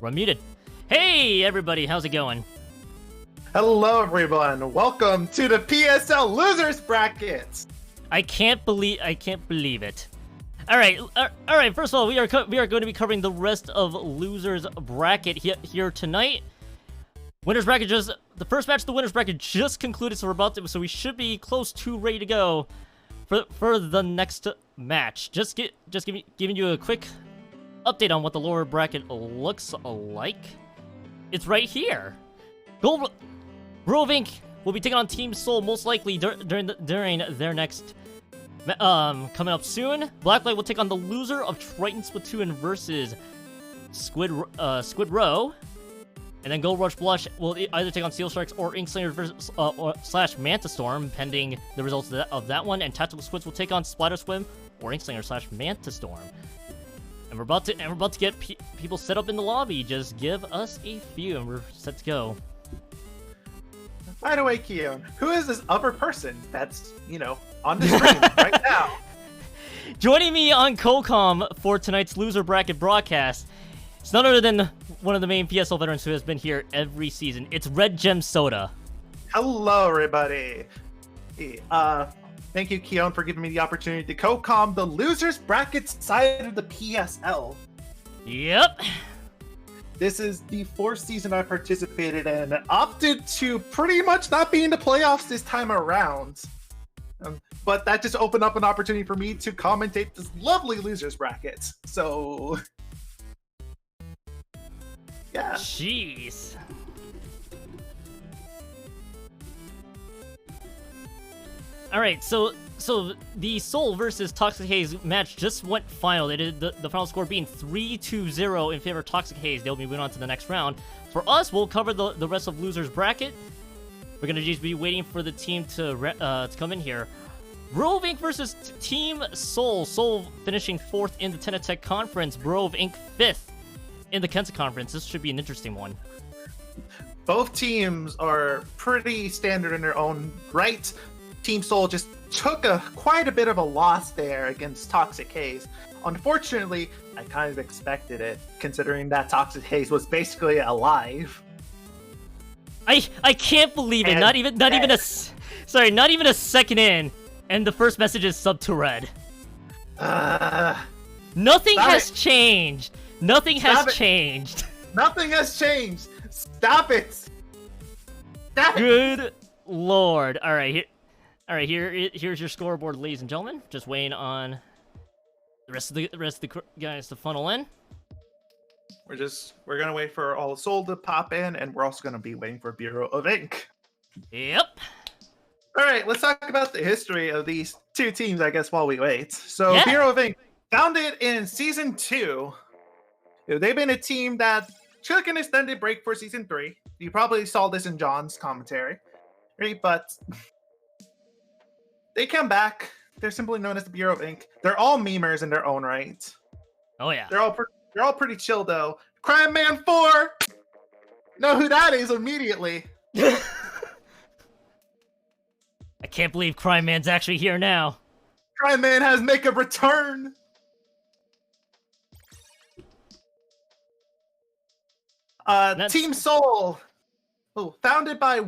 We're muted. Hey, everybody, how's it going? Hello, everyone. Welcome to the PSL Losers Brackets. I can't believe it. All right. First of all, we are going to be covering the rest of Losers Bracket here tonight. Winners Bracket the first match of the Winners Bracket just concluded, so we should be close to ready to go for the next match. Just giving you a quick update on what the lower bracket looks like. It's right here. Grove Inc. will be taking on Team Soul most likely during their next coming up soon. Blacklight will take on the loser of Triton Splatoon versus Squid Row. And then Gold Rush Blush will either take on Steel Sharks or Inkslinger versus slash Manta Storm, pending the results of that one. And Tactical Squids will take on Splatter Swim or Inkslinger slash Manta Storm. And we're about to get people set up in the lobby. Just give us a few, and we're set to go. By the way, Keon, who is this other person that's, on the screen right now? Joining me on CoCom for tonight's Loser Bracket broadcast, it's none other than one of the main PSL veterans who has been here every season. It's Red Gem Soda. Hello, everybody. Thank you, Keon, for giving me the opportunity to co-com the Losers Bracket side of the PSL. Yep. This is the fourth season I participated in and opted to pretty much not be in the playoffs this time around. But that just opened up an opportunity for me to commentate this lovely Losers Bracket. So, yeah. Jeez. Alright, so the Soul versus Toxic Haze match just went final. They did the final score being 3-2-0 in favor of Toxic Haze. They'll be moving on to the next round. For us, we'll cover the rest of Losers Bracket. We're gonna just be waiting for the team to come in here. Grove Inc. versus Team Soul. Soul finishing 4th in the Tenatech Conference. Grove Inc. 5th in the Kensa Conference. This should be an interesting one. Both teams are pretty standard in their own right. Team Soul just took quite a bit of a loss there against Toxic Haze. Unfortunately, I kind of expected it, considering that Toxic Haze was basically alive. I can't believe it. Not even a second in, and the first message is sub to red. Nothing has changed. Nothing has changed. Nothing has changed. Stop it. Stop it. Good lord. All right, here's your scoreboard, ladies and gentlemen. Just waiting on the rest of the guys to funnel in. We're gonna wait for all the Soul to pop in, and we're also gonna be waiting for Bureau of Ink. Yep. All right, let's talk about the history of these two teams, I guess, while we wait. So, yeah. Bureau of Ink, founded in Season 2. They've been a team that took an extended break for Season 3. You probably saw this in John's commentary, right? But they come back. They're simply known as the Bureau of Ink. They're all memers in their own right. Oh, yeah. They're all pretty chill, though. Crime Man 4! Know who that is immediately. I can't believe Crime Man's actually here now. Crime Man has make a return. Team Soul. Founded by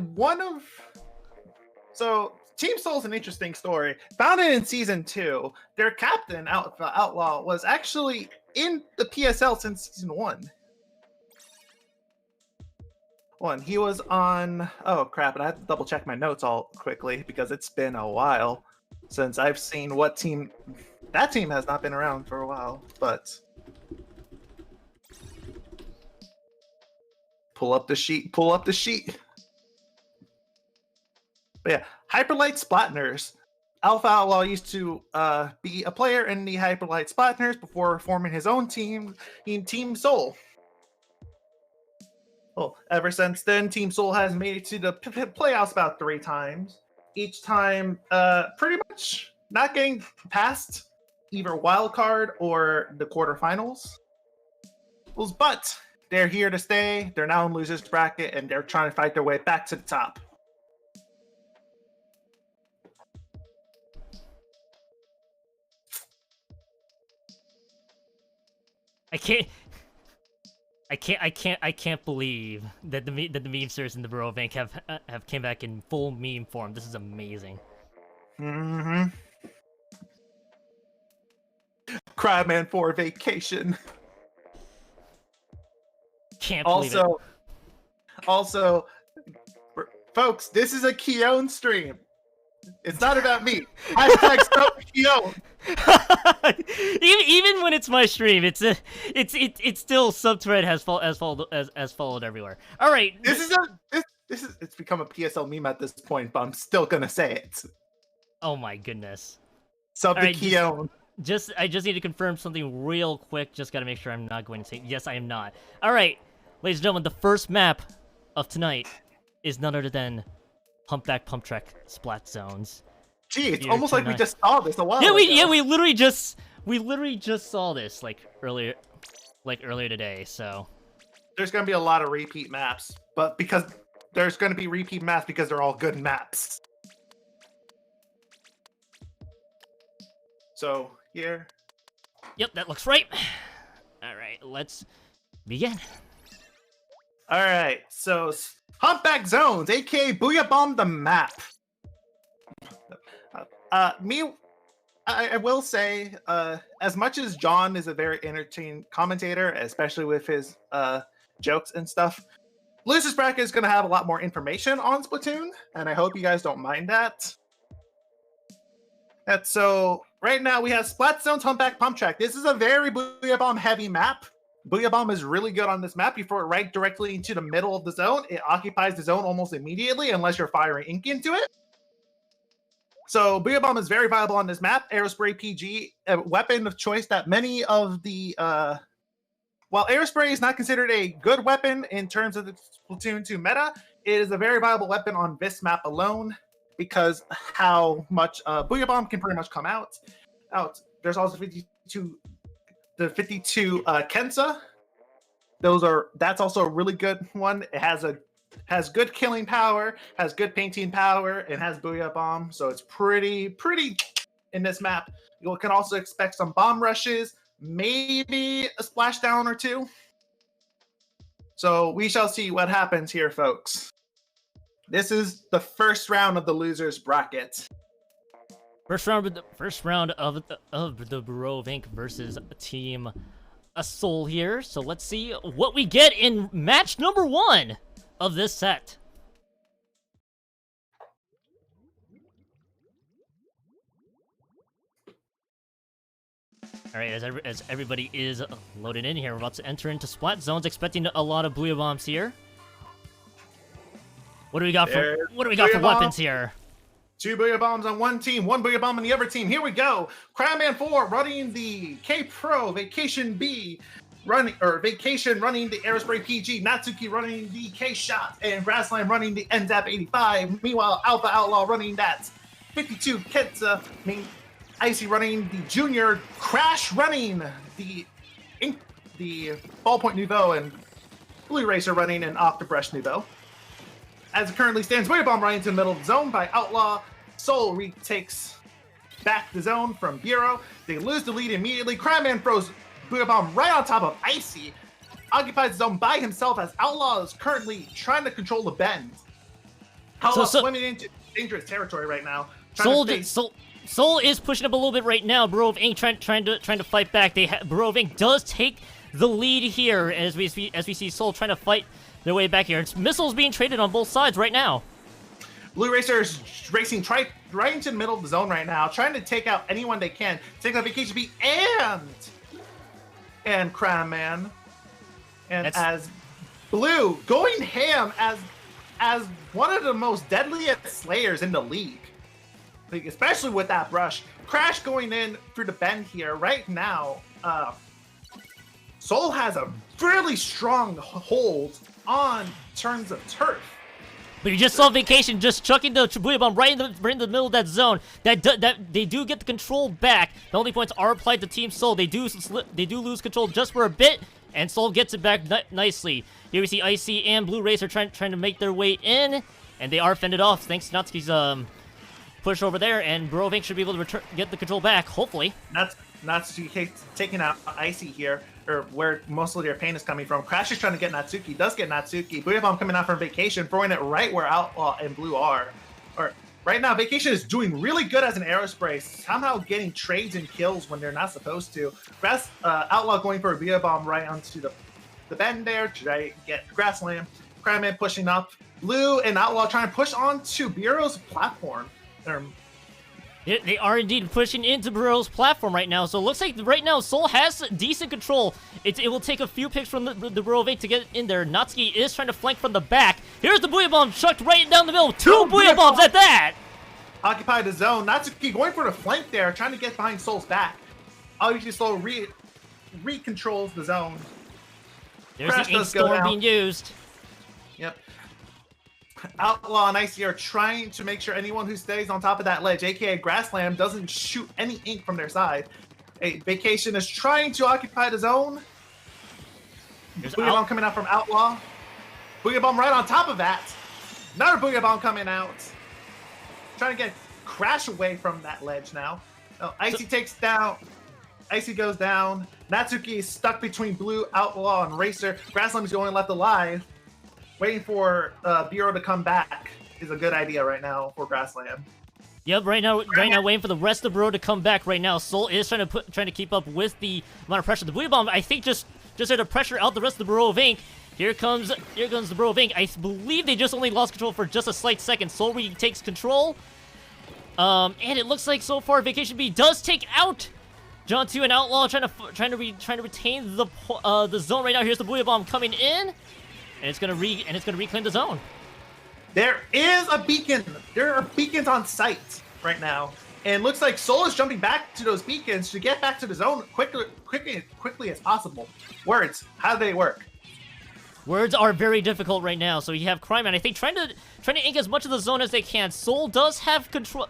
Team Soul's an interesting story. Founded in Season 2, their captain, AlphaOutlaw, was actually in the PSL since Season 1. He was on... Oh, crap, and I have to double-check my notes all quickly, because it's been a while since I've seen what team... That team has not been around for a while, but... Pull up the sheet. But yeah, Hyperlight Splatners. AlphaOutlaw used to be a player in the Hyperlight Splatners before forming his own team, Team Soul. Well, ever since then, Team Soul has made it to the playoffs about 3 times. Each time, pretty much not getting past either wild card or the quarterfinals. But they're here to stay. They're now in Losers Bracket, and they're trying to fight their way back to the top. I can't... I can't believe that the memesters in the WoofaEm have came back in full meme form. This is amazing. Mm-hmm. Crabman for vacation. Can't believe it. Also, folks, this is a Keone stream. It's not about me. Hashtag stop Keone. Even when it's my stream, it's still subthread has followed everywhere. All right, it's become a PSL meme at this point, but I'm still gonna say it. Oh my goodness. Sub the Keone. I just need to confirm something real quick. Just gotta make sure I'm not going to say yes. I am not. All right, ladies and gentlemen, the first map of tonight is none other than Humpback Pump Track Splat Zones. Gee, it's almost like we just saw this a while ago. we literally just saw this earlier today. So there's gonna be a lot of repeat maps, but because there's gonna be repeat maps because they're all good maps. So here. Yep, that looks right. All right, let's begin. All right, so Humpback Zones, aka Booyah Bomb the map. I will say, as much as John is a very entertaining commentator, especially with his jokes and stuff, Losers Bracket is going to have a lot more information on Splatoon, and I hope you guys don't mind that. So right now we have Splat Zones Humpback Pump Track. This is a very Booyah Bomb heavy map. Booyah Bomb is really good on this map. You throw it right directly into the middle of the zone. It occupies the zone almost immediately unless you're firing ink into it. So Booyah Bomb is very viable on this map. Aerospray PG, a weapon of choice that many of the... while Aerospray is not considered a good weapon in terms of the Splatoon 2 meta, it is a very viable weapon on this map alone because how much Booyah Bomb can pretty much come out. There's also the 52 Kensa. That's also a really good one. It has good killing power, has good painting power, and has Booyah Bomb. So it's pretty in this map. You can also expect some bomb rushes, maybe a splashdown or two. So we shall see what happens here, folks. This is the first round of the losers bracket. First round of the WoofaEm versus Team Soul here. So let's see what we get in match number 1 of this set. All right, as everybody is loaded in here, we're about to enter into Splat Zones, expecting a lot of Booyah Bombs here. What do we got for weapons here? 2 Booyah Bombs on one team, 1 Booyah Bomb on the other team. Here we go. Crabman 4 running the K Pro, Vacation B running the Aerospray PG, Natsuki running the K Shot, and Grassline running the NZAP 85. Meanwhile, AlphaOutlaw running that 52 Ketsa. Icy running the Junior, Crash running the Ballpoint Nouveau, and Blue Racer running an Octobrush Nouveau. As it currently stands, Booyah Bomb running into the middle of the zone by Outlaw. Soul retakes back the zone from Bureau. They lose the lead immediately. Crabman throws Booyah Bomb right on top of Icy. Occupies the zone by himself as Outlaw is currently trying to control the bend. Outlaw swimming into dangerous territory right now. Soul is pushing up a little bit right now. WoofaEm trying to fight back. WoofaEm does take the lead here as we see Soul trying to fight their way back here. It's missiles being traded on both sides right now. Blue Racer is racing right into the middle of the zone right now, trying to take out anyone they can. Take out Vacation B and Crabman. And as Blue going ham as one of the most deadliest slayers in the league. Like, especially with that brush. Crash going in through the bend here right now. Soul has a really strong hold on terms of turf. But you just saw Vacation just chucking the Booyah Bomb right in the middle of that zone. That they do get the control back. The only points are applied to Team Soul. They do lose control just for a bit, and Soul gets it back nicely. Here we see Icy and Blue Racer trying to make their way in, and they are fended off thanks to Natsuki's push over there, and WoofaEm should be able to get the control back, hopefully. Natsuki taking out Icy here, or where most of their pain is coming from. Crash is trying to get Natsuki, does get Natsuki. Booyah Bomb coming out from Vacation, throwing it right where Outlaw and Blue are. Or right now, Vacation is doing really good as an Aerospray, somehow getting trades and kills when they're not supposed to. Outlaw going for a Booyah Bomb right onto the bend there to get Grassland. Crabman pushing up. Blue and Outlaw trying to push onto Bureau's platform. They are indeed pushing into Bureau's platform right now, so it looks like right now Soul has decent control. It will take a few picks from the Bureau of 8 to get in there. Natsuki is trying to flank from the back. Here's the Booyah Bomb chucked right down the middle. Two Booyah Bombs at that! Occupy the zone. Natsuki going for the flank there, trying to get behind Soul's back. Obviously, Soul re-controls the zone. There's the Ink Storm being used. Yep. Outlaw and Icy are trying to make sure anyone who stays on top of that ledge, aka Grassland, doesn't shoot any ink from their side. Vacation is trying to occupy the zone. There's Booyah Bomb coming out from Outlaw. Booyah Bomb right on top of that. Another Booyah Bomb coming out. Trying to get Crash away from that ledge now. Oh, Icy takes down. Icy goes down. Natsuki is stuck between Blue, Outlaw, and Racer. Grassland is the only left alive. Waiting for Bureau to come back is a good idea right now for Grassland. Yep, right now, waiting for the rest of Bureau to come back. Right now, Soul is trying to keep up with the amount of pressure. The Booyah Bomb, I think, just there to pressure out the rest of the Bureau of Ink. Here comes the Bureau of Ink. I believe they just only lost control for just a slight second. Soul takes control, and it looks like so far Vacation B does take out John 2 and Outlaw, trying to retain the zone right now. Here's the Booyah Bomb coming in. And it's gonna reclaim the zone. There is a beacon. There are beacons on site right now, and looks like Soul is jumping back to those beacons to get back to the zone quickly as possible. Words, how do they work? Words are very difficult right now. So you have Cryman, I think, trying to ink as much of the zone as they can. Soul does have control.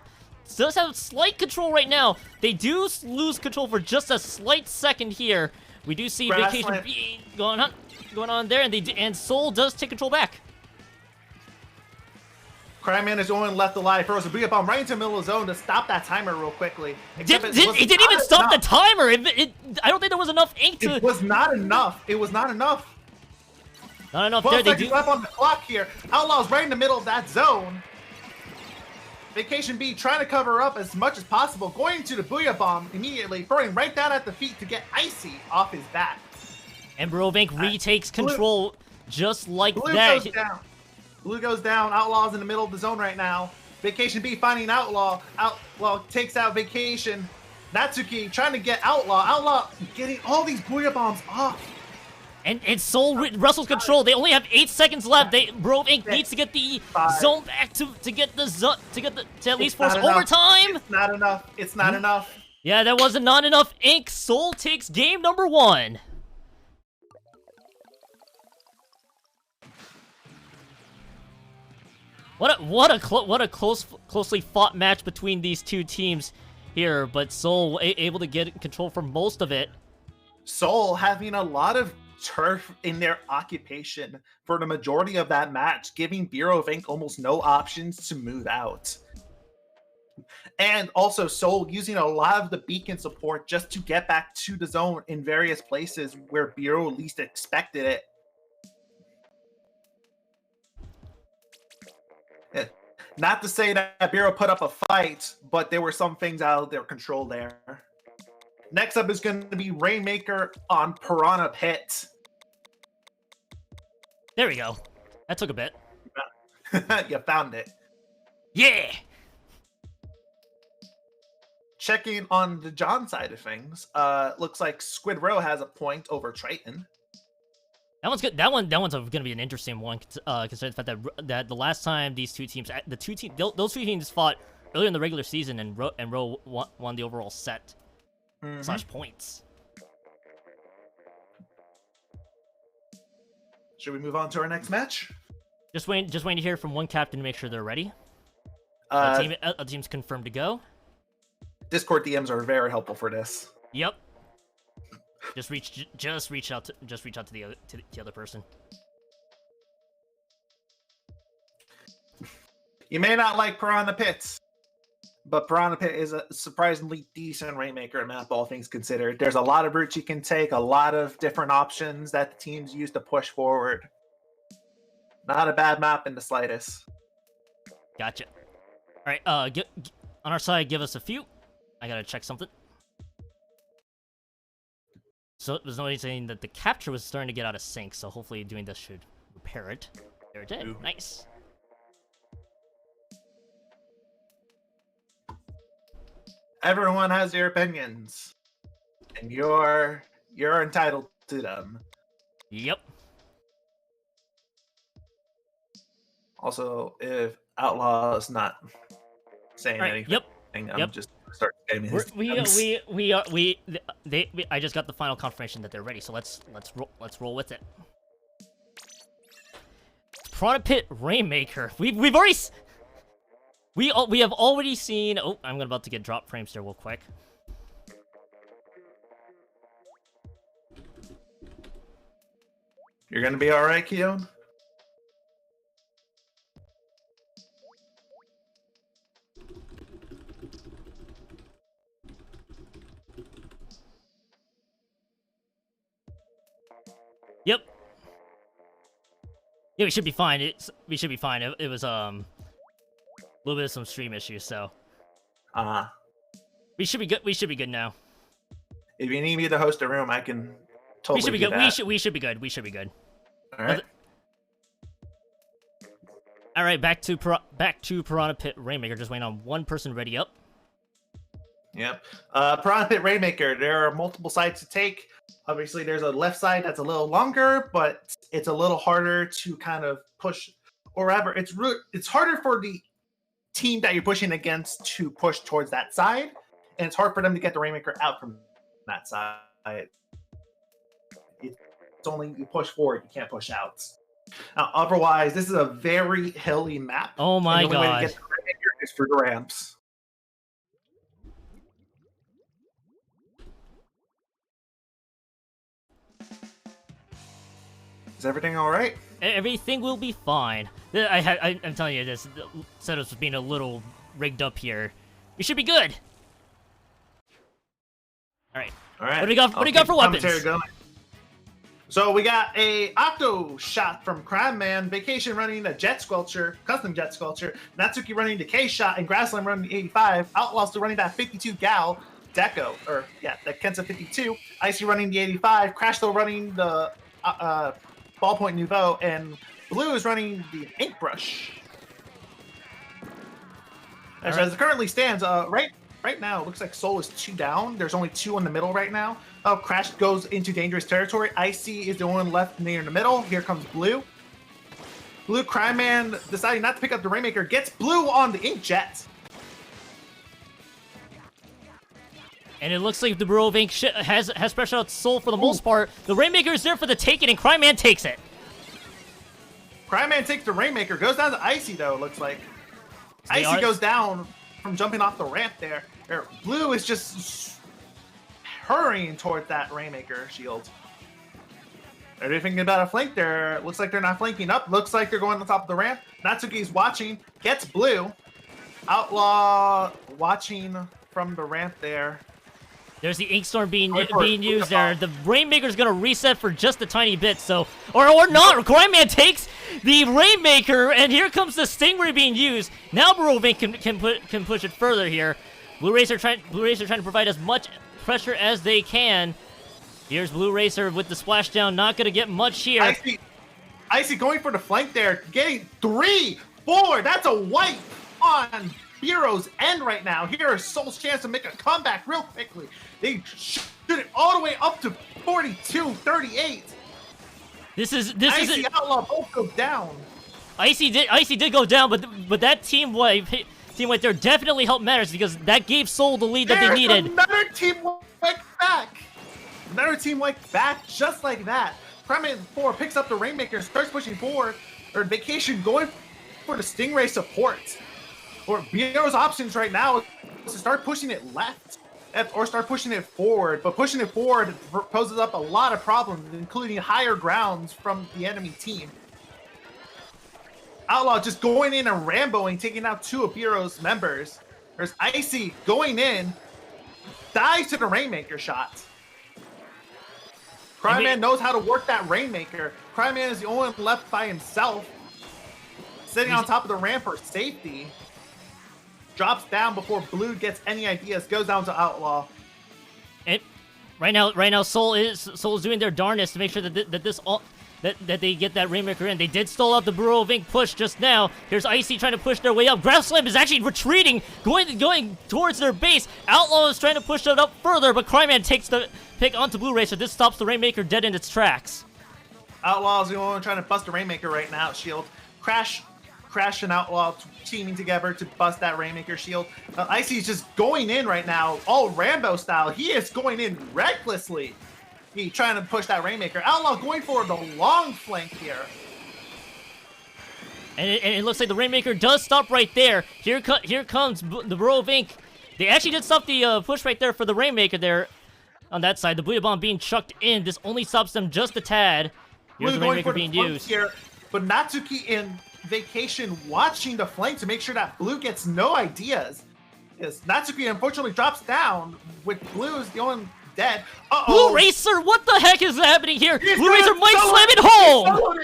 Does have slight control right now. They do lose control for just a slight second here. We do see Vacation going on there, and Soul does take control back. Cryman is the only left alive. Throws a Booyah Bomb right into the middle of the zone to stop that timer real quickly. It didn't even stop the timer. I don't think there was enough ink to. It was not enough. It was not enough. Not enough 12 there. seconds left on the clock here. Outlaw's right in the middle of that zone. Vacation B trying to cover up as much as possible. Going to the Booyah Bomb immediately, throwing right down at the feet to get Icy off his back. And Bureau of Ink retakes control just like Blue that. Goes down. Blue goes down. Outlaw's in the middle of the zone right now. Vacation B finding Outlaw. Outlaw takes out Vacation. Natsuki trying to get Outlaw. Outlaw getting all these Booyah Bombs off. And Soul wrestles control. They only have 8 seconds left. Bureau of Ink needs to get the zone back to get to at least force overtime. It's not enough. It's not enough. Yeah, that wasn't not enough ink. Soul takes game number 1. What a closely fought match between these two teams here, but Soul able to get control for most of it. Soul having a lot of turf in their occupation for the majority of that match, giving Bureau of Ink almost no options to move out. And also Soul using a lot of the beacon support just to get back to the zone in various places where Bureau least expected it. Not to say that Bureau put up a fight, but there were some things out of their control there. Next up is going to be Rainmaker on Piranha Pit. There we go. That took a bit. You found it. Yeah! Checking on the John side of things, looks like Squid Row has a point over Triton. That one's good. That one's going to be an interesting one, considering the fact that the last time those two teams fought earlier in the regular season, and Row won the overall set / points. Should we move on to our next match? Just waiting to hear from one captain to make sure they're ready. A team's confirmed to go. Discord DMs are very helpful for this. Yep. Just reach out to the other person. You may not like Piranha Pits, But Piranha Pit is a surprisingly decent Rainmaker map, all things considered. There's a lot of routes you can take, a lot of different options that the teams use to push forward. Not a bad map in the slightest. Gotcha. All right, on our side, give us a few. I gotta check something. So there's nobody saying that the capture was starting to get out of sync, so hopefully doing this should repair it. There it did. Ooh. Nice. Everyone has their opinions, and you're entitled to them. Yep. Also, if Outlaw is not saying anything, I'm just start spamming his I just got the final confirmation that they're ready, so let's roll with it. Piranha Pit Rainmaker. We've already we have already seen. Oh, I'm about to get drop frames there real quick. You're gonna be all right, Keon. Yep. Yeah, we should be fine. We should be fine. It was a little bit of some stream issues, so. We should be good. We should be good now. If you need me to host a room, I can totally. We should be do good. That. We should be good. We should be good. All right. All right. Back to Piranha Pit Rainmaker. Just waiting on one person ready up. Yep. Piranha Pit Rainmaker. There are multiple sides to take. Obviously, there's a left side that's a little longer, but it's a little harder to kind of push, or rather, it's harder for the team that you're pushing against to push towards that side, and it's hard for them to get the Rainmaker out from that side. It's only you push forward, you can't push out. Now, otherwise, this is a very hilly map. Oh my god! The only way to get the Rainmaker is through the ramps. Is everything all right? Everything will be fine. I'm telling you, this setup's being a little rigged up here. We should be good. All right. All right. What do you got for weapons? Going. So we got a Octo Shot from Crime Man, Vacation running a Jet Squelcher, Custom Jet Squelcher, Natsuki running the K Shot, and Grassland running the 85. Outlaw still running that 52 Gal, Deco, the Kensa 52. Icy running the 85. Crash still running the Ballpoint Nouveau, and Blue is running the Ink Brush. As it currently stands, right now, it looks like Soul is 2 down. There's only 2 in the middle right now. Oh, Crash goes into dangerous territory. Icy is the one left near the middle. Here comes Blue. Blue Crime Man deciding not to pick up the Rainmaker, gets Blue on the Inkjet. And it looks like the Bureau of Ink has spread out Soul for the most part. The Rainmaker is there for the taking, and Crime Man takes it. Crime Man takes the Rainmaker. Goes down to Icy, though, it looks like. Icy goes down from jumping off the ramp there. Blue is just hurrying towards that Rainmaker shield. They're thinking about a flank there. Looks like they're not flanking up. Looks like they're going on the top of the ramp. Natsuki's watching. Gets Blue. Outlaw watching from the ramp there. There's the Inkstorm being used there. The Rainmaker's gonna reset for just a tiny bit, so or not. Crime Man takes the Rainmaker, and here comes the Stingray being used. Now Bureau of Ink can push it further here. Blue Racer trying to provide as much pressure as they can. Here's Blue Racer with the splashdown, not gonna get much here. Icy going for the flank there, getting 3, 4. That's a wipe on Bureau's end right now. Here is Soul's chance to make a comeback real quickly. They shoot it all the way up to 42-38. This is Icy Outlaw both go down. Icy did go down, but that team wipe there definitely helped matters because that gave Soul the lead that they needed. Another team wipe back. Another team wipe back just like that. Crime Man 4 picks up the Rainmaker and starts pushing forward. Or Vacation going for the Stingray support. Or Bureau's options right now is to start pushing it left or start pushing it forward. But pushing it forward poses up a lot of problems, including higher grounds from the enemy team. Outlaw just going in and Ramboing, taking out 2 of Bureau's members. There's Icy going in, dives to the Rainmaker shot. Cryman knows how to work that Rainmaker. Cryman is the only one left by himself, sitting on top of the ramp for safety. Drops down before Blue gets any ideas, goes down to Outlaw. And right now, Soul is doing their darnest to make sure that they get that Rainmaker in. They did stall out the Burrow of Ink push just now. Here's Icy trying to push their way up. Graph Slam is actually retreating, going towards their base. Outlaw is trying to push it up further, but Cryman takes the pick onto Blue Ray, so this stops the Rainmaker dead in its tracks. Outlaw is the only one trying to bust the Rainmaker right now. Shield. Crash and Outlaw teaming together to bust that Rainmaker shield. Icy's just going in right now, all Rambo style. He is going in recklessly. He trying to push that Rainmaker. Outlaw going for the long flank here. And it looks like the Rainmaker does stop right there. Here comes the Burrow of Ink. They actually did stop the push right there for the Rainmaker there on that side. The Booyah Bomb being chucked in. This only stops them just a tad. Here's the Rainmaker being used. Here, but Natsuki in Vacation watching the flank to make sure that Blue gets no ideas. Yes, Natsuki unfortunately drops down with Blue is the only dead. Blue Racer, what the heck is happening here? Blue Racer might slam it home!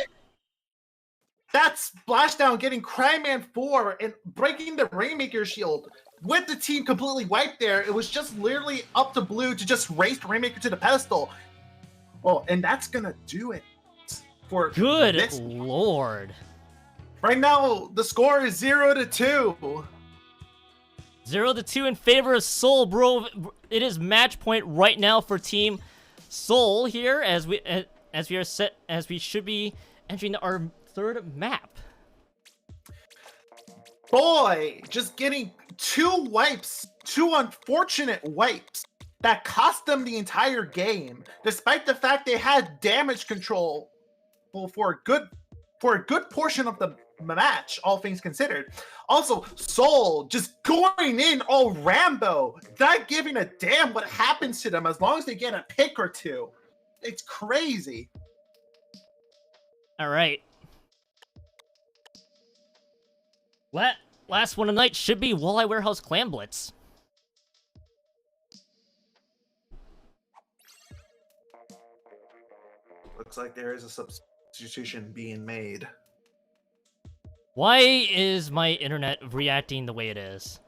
That's Splashdown getting Cryman 4 and breaking the Rainmaker shield. With the team completely wiped there, it was just literally up to Blue to just race the Rainmaker to the pedestal. Well, and that's gonna do it for Good this. Lord. Right now, the score is 0-2. 0-2 in favor of Soul, bro. It is match point right now for Team Soul here, as we should be entering our third map. Boy, just getting two unfortunate wipes that cost them the entire game, despite the fact they had damage control for a good portion of the match, all things considered. Also, Soul just going in all Rambo, not giving a damn what happens to them as long as they get a pick or two. It's crazy. All right. Last one tonight should be Walleye Warehouse Clan Blitz. Looks like there is a substitution being made. Why is my internet reacting the way it is?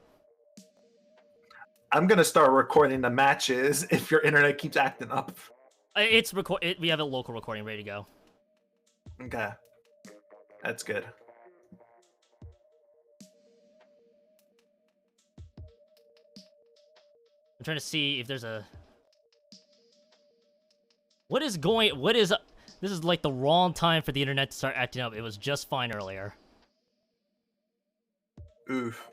I'm gonna start recording the matches if your internet keeps acting up. We have a local recording ready to go. Okay, that's good. I'm trying to see if there's a. This is like the wrong time for the internet to start acting up. It was just fine earlier. Oof.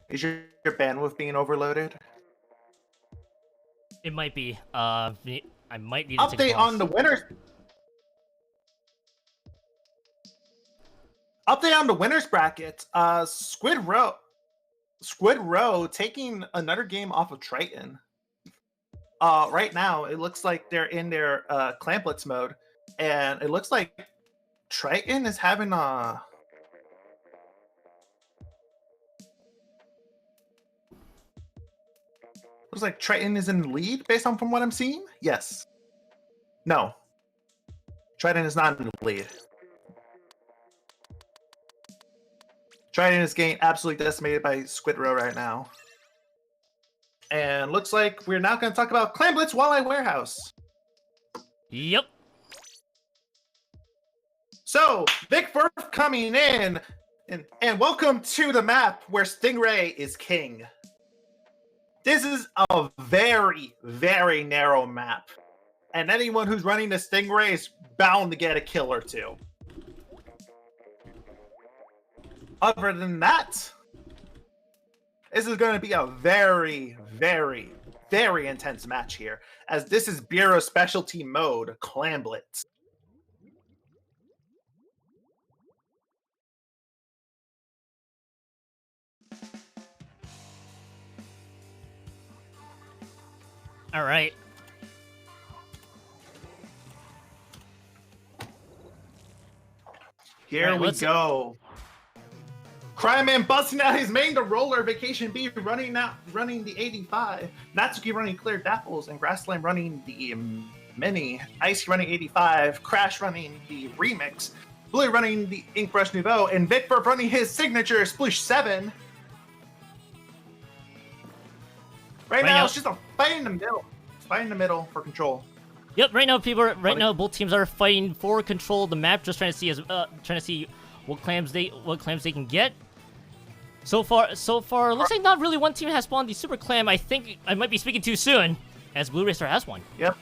Is your bandwidth being overloaded? It might be. I might need to take a Update pause. on the winners. Update on the winners bracket. Squid Row taking another game off of Triton. Right now it looks like they're in their Clan Blitz mode, and it looks like Triton is having a. Looks like Triton is in the lead based on from what I'm seeing. Yes. No. Triton is not in the lead. Triton is getting absolutely decimated by Squid Row right now. And looks like we're now going to talk about Clan Blitz Walleye Warehouse. Yep. So, VickFirth coming in, and welcome to the map where Stingray is king. This is a very, very narrow map. And anyone who's running the Stingray is bound to get a kill or two. Other than that, this is going to be a very, very, very intense match here, as this is Bureau Specialty Mode Clan Blitz. All right. Here we go. Cryman busting out his main to roller. Vacation B running the 85. Natsuki running Clear Dapples, and Grassland running the Mini. Icy running 85. Crash running the Remix. Blue running the Ink Brush Nouveau, and VickFirth running his signature Sploosh 7. Right now, it's just a fight in the middle. It's fight in the middle for control. Yep. Right now, both teams are fighting for control of the map, just trying to see what clams they can get. So far, looks like not really one team has spawned the Super Clam. I think I might be speaking too soon, as Blue Racer has one. Yep.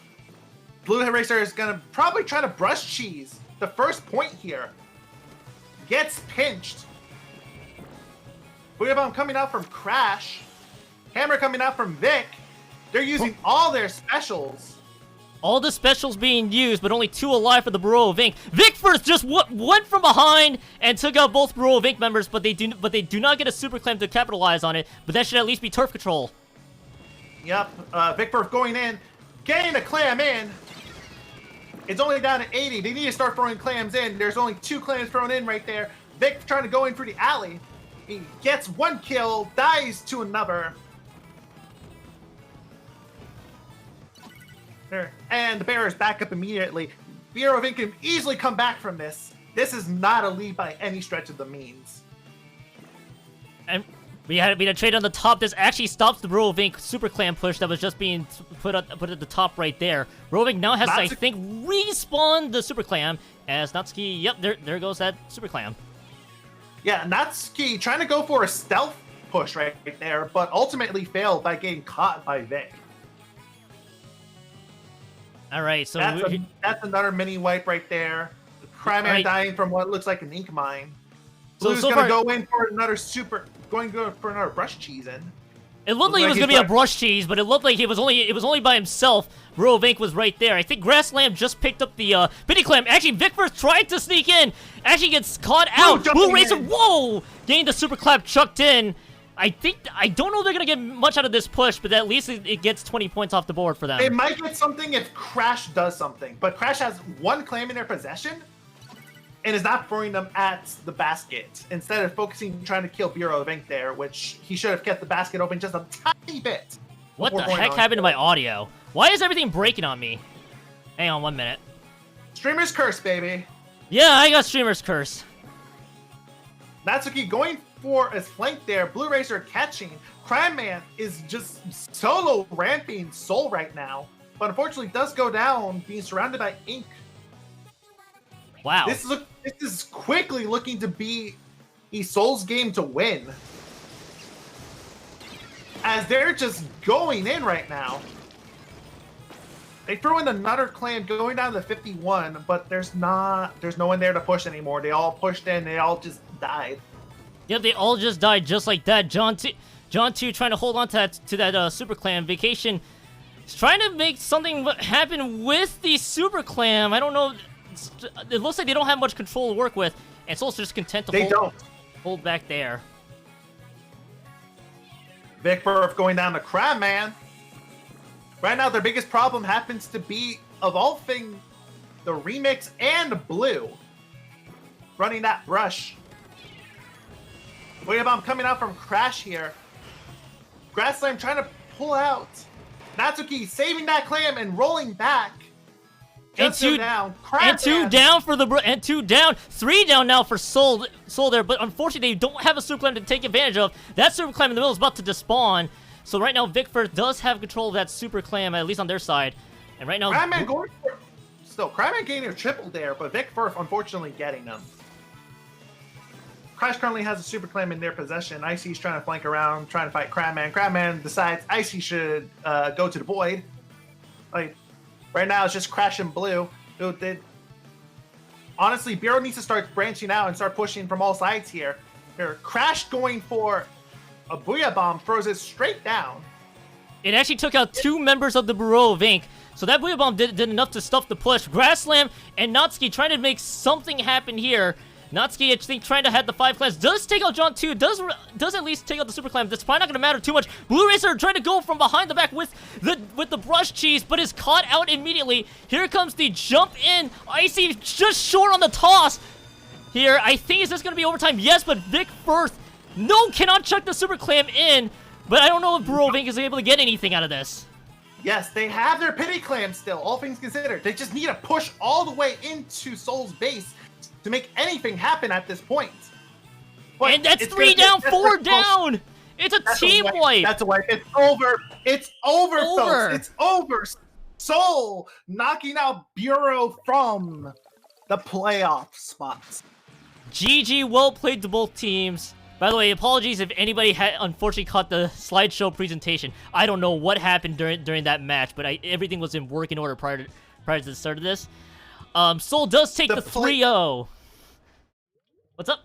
Blue Racer is gonna probably try to brush cheese. The first point here gets pinched. WoofaEm coming out from Crash. Hammer coming out from Vic. They're using all their specials. All the specials being used, but only 2 alive for the Bureau of Ink. VickFirth just went from behind and took out both Bureau of Ink members, but they do not get a Super Clam to capitalize on it. But that should at least be turf control. Yep. VickFirth going in, getting a clam in. It's only down to 80. They need to start throwing clams in. There's only 2 clams thrown in right there. Vic trying to go in for the alley. He gets 1 kill, dies to another. And the Bear is back up immediately. Bureau of Ink can easily come back from this. This is not a lead by any stretch of the means. And we had a trade on the top. This actually stops the Bureau of Ink Super Clam push that was just being put at the top right there. Bureau of Ink now has to, I think, respawn the Super Clam as Natsuki. Yep, there goes that Super Clam. Yeah, Natsuki trying to go for a stealth push right there, but ultimately failed by getting caught by Vic. All right, so that's another mini wipe right there. Cryman dying from what looks like an ink mine. Blue's gonna go in for another brush cheese in. It looked like it was gonna be a brush cheese, but it looked like it was only by himself. Bureau of Ink was right there. I think Grassland just picked up the Pity Clam. Actually, VickFirth tried to sneak in. Actually gets caught out. Blue Racer, whoa! Getting the Super Clap chucked in. I don't know if they're going to get much out of this push, but at least it gets 20 points off the board for them. They might get something if Crash does something, but Crash has 1 claim in their possession and is not throwing them at the basket. Instead of focusing trying to kill Bureau of Ink there, which he should have kept the basket open just a tiny bit. What the heck happened to my audio? Why is everything breaking on me? Hang on 1 minute. Streamer's curse, baby. Yeah, I got Streamer's curse. Natsuki going for his flank there. Blue Racer catching. Cryman is just solo ramping Soul right now, but unfortunately does go down, being surrounded by Ink. Wow. This is quickly looking to be a Soul's game to win, as they're just going in right now. They threw in another clan going down to 51, but there's no one there to push anymore. They all pushed in. They all just died. Yep, they all just died just like that. John 2 trying to hold on to that Super Clam. Vacation is trying to make something happen with the Super Clam. I don't know. It looks like they don't have much control to work with, and Soul's just content to hold back there. VickFirth going down to Cryman. Right now, their biggest problem happens to be, of all things, the Remix and Blue running that brush. WoofaEm coming out from Crash here. Grassland trying to pull out. Natsuki saving that clam and rolling back. And 2 down. And 2 down for and 2 down. 3 down now for Soul there, but unfortunately they don't have a Super Clam to take advantage of. That Super Clam in the middle is about to despawn. So right now VickFirth does have control of that Super Clam, at least on their side. And right now Cryman getting a triple there, but VickFirth unfortunately getting them. Crash currently has a Super Clam in their possession. Icy's trying to flank around, trying to fight Cryman. Cryman decides Icy should go to the void. Like, right now it's just Crash and Blue. Honestly, Bureau needs to start branching out and start pushing from all sides here. Crash going for a Booyah Bomb, throws it straight down. It actually took out 2 members of the Bureau of Ink. So that Booyah Bomb did enough to stuff the push. Grassland and Natsuki trying to make something happen here. Natsuki, I think, trying to head the 5 clans. Does take out John 2. Does at least take out the Super Clan. That's probably not going to matter too much. Blue Racer trying to go from behind the back with the brush cheese, but is caught out immediately. Here comes the jump in. Icy just short on the toss. Here, I think, is this going to be overtime? Yes, but VickFirth, no, cannot chuck the Super Clam in. But I don't know if Burovink is able to get anything out of this. Yes, they have their pity clam still, all things considered. They just need to push all the way into Soul's base to make anything happen at this point. But and that's 3 down, 4 down! It's a team wipe! That's a wipe. It's over. It's over, folks. It's over. Soul knocking out Bureau from the playoff spots. GG, well played to both teams. By the way, apologies if anybody had unfortunately caught the slideshow presentation. I don't know what happened during that match, but everything was in working order prior to the start of this. Soul does take the 3-0. What's up?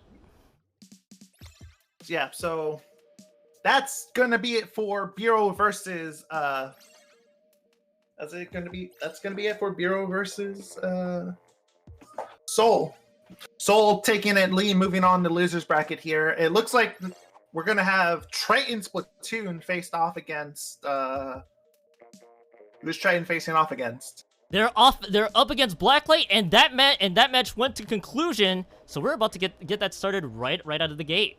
Yeah, so that's gonna be it for Bureau versus that's gonna be it for Bureau versus Soul. Soul taking it lead, moving on to losers bracket here. It looks like we're gonna have Triton Splatoon faced off against who's Triton facing off against? They're up against Blacklight, and that match went to conclusion. So we're about to get that started right out of the gate.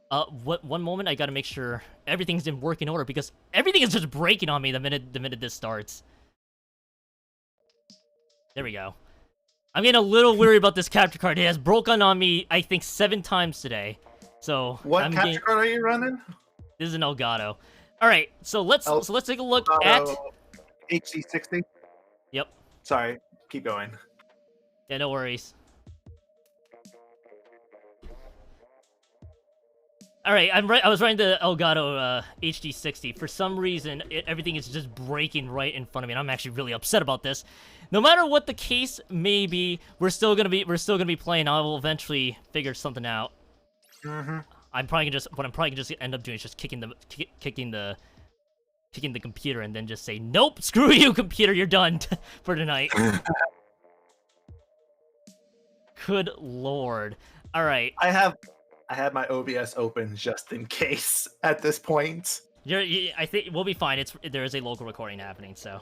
One moment, I gotta make sure everything's in working order because everything is just breaking on me the minute this starts. There we go. I'm getting a little weary about this capture card. It has broken on me, I think, 7 times today. So what capture card are you running? This is an Elgato. All right, so let's take a look at HD60. Yep. Sorry, keep going. Yeah, no worries. All right, I was running the Elgato HD60. For some reason, everything is just breaking right in front of me, and I'm actually really upset about this. No matter what the case may be, we're still gonna be playing. I will eventually figure something out. Mm-hmm. I'm probably gonna just end up doing is just kicking the computer and then just say, nope, screw you, computer, you're done for tonight. Good lord. All right. I have my OBS open just in case at this point. I think we'll be fine. There is a local recording happening, so.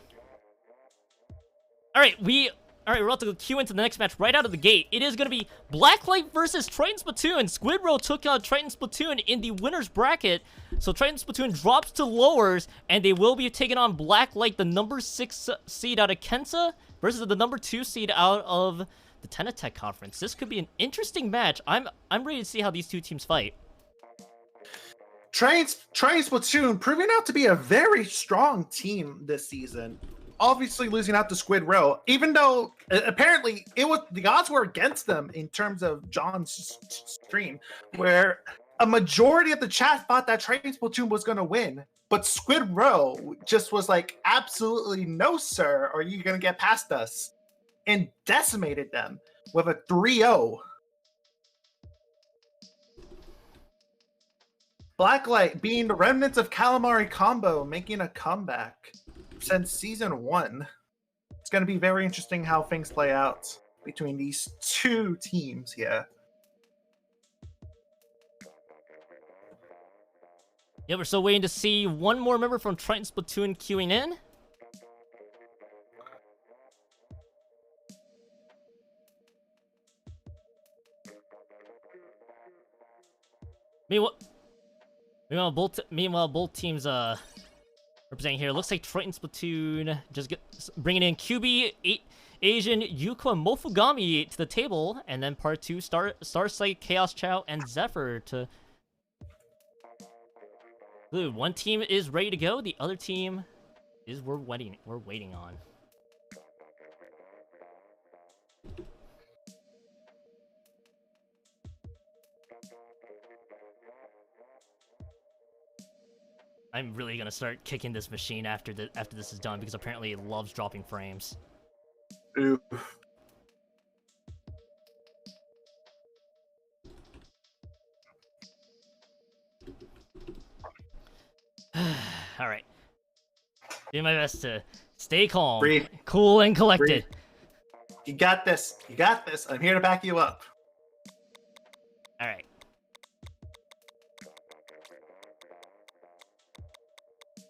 All right, we're about to queue into the next match right out of the gate. It is going to be Blacklight versus Triton Splatoon. Squidrow took out Triton Splatoon in the winner's bracket, so Triton Splatoon drops to lowers, and they will be taking on Blacklight, the number 6 seed out of Kensa, versus the number 2 seed out of the Tenatech Conference. This could be an interesting match. I'm ready to see how these two teams fight. Triton Splatoon proving out to be a very strong team this season. Obviously losing out to Squidrow, even though apparently the odds were against them in terms of John's stream, where a majority of the chat thought that Triton Splatoon was going to win, but Squidrow just was like, absolutely no, sir, are you going to get past us? And decimated them with a 3-0. Blacklight being the remnants of Calamari combo, making a comeback since season 1. It's going to be very interesting how things play out between these two teams here. Yeah, we're still waiting to see one more member from Triton Splatoon queuing in. Meanwhile, both teams representing here. Looks like Triton Splatoon just bringing in QB, Asian, Yuuko, and Mofugami to the table, and then ParTwo, Starsyte, ChaosChao, and Zephyr to. Dude, one team is ready to go. The other team is we're waiting on. I'm really gonna start kicking this machine after this is done because apparently it loves dropping frames. Oof. All right. Doing my best to stay calm, Breathe. cool, and collected. Breathe. You got this. You got this. I'm here to back you up.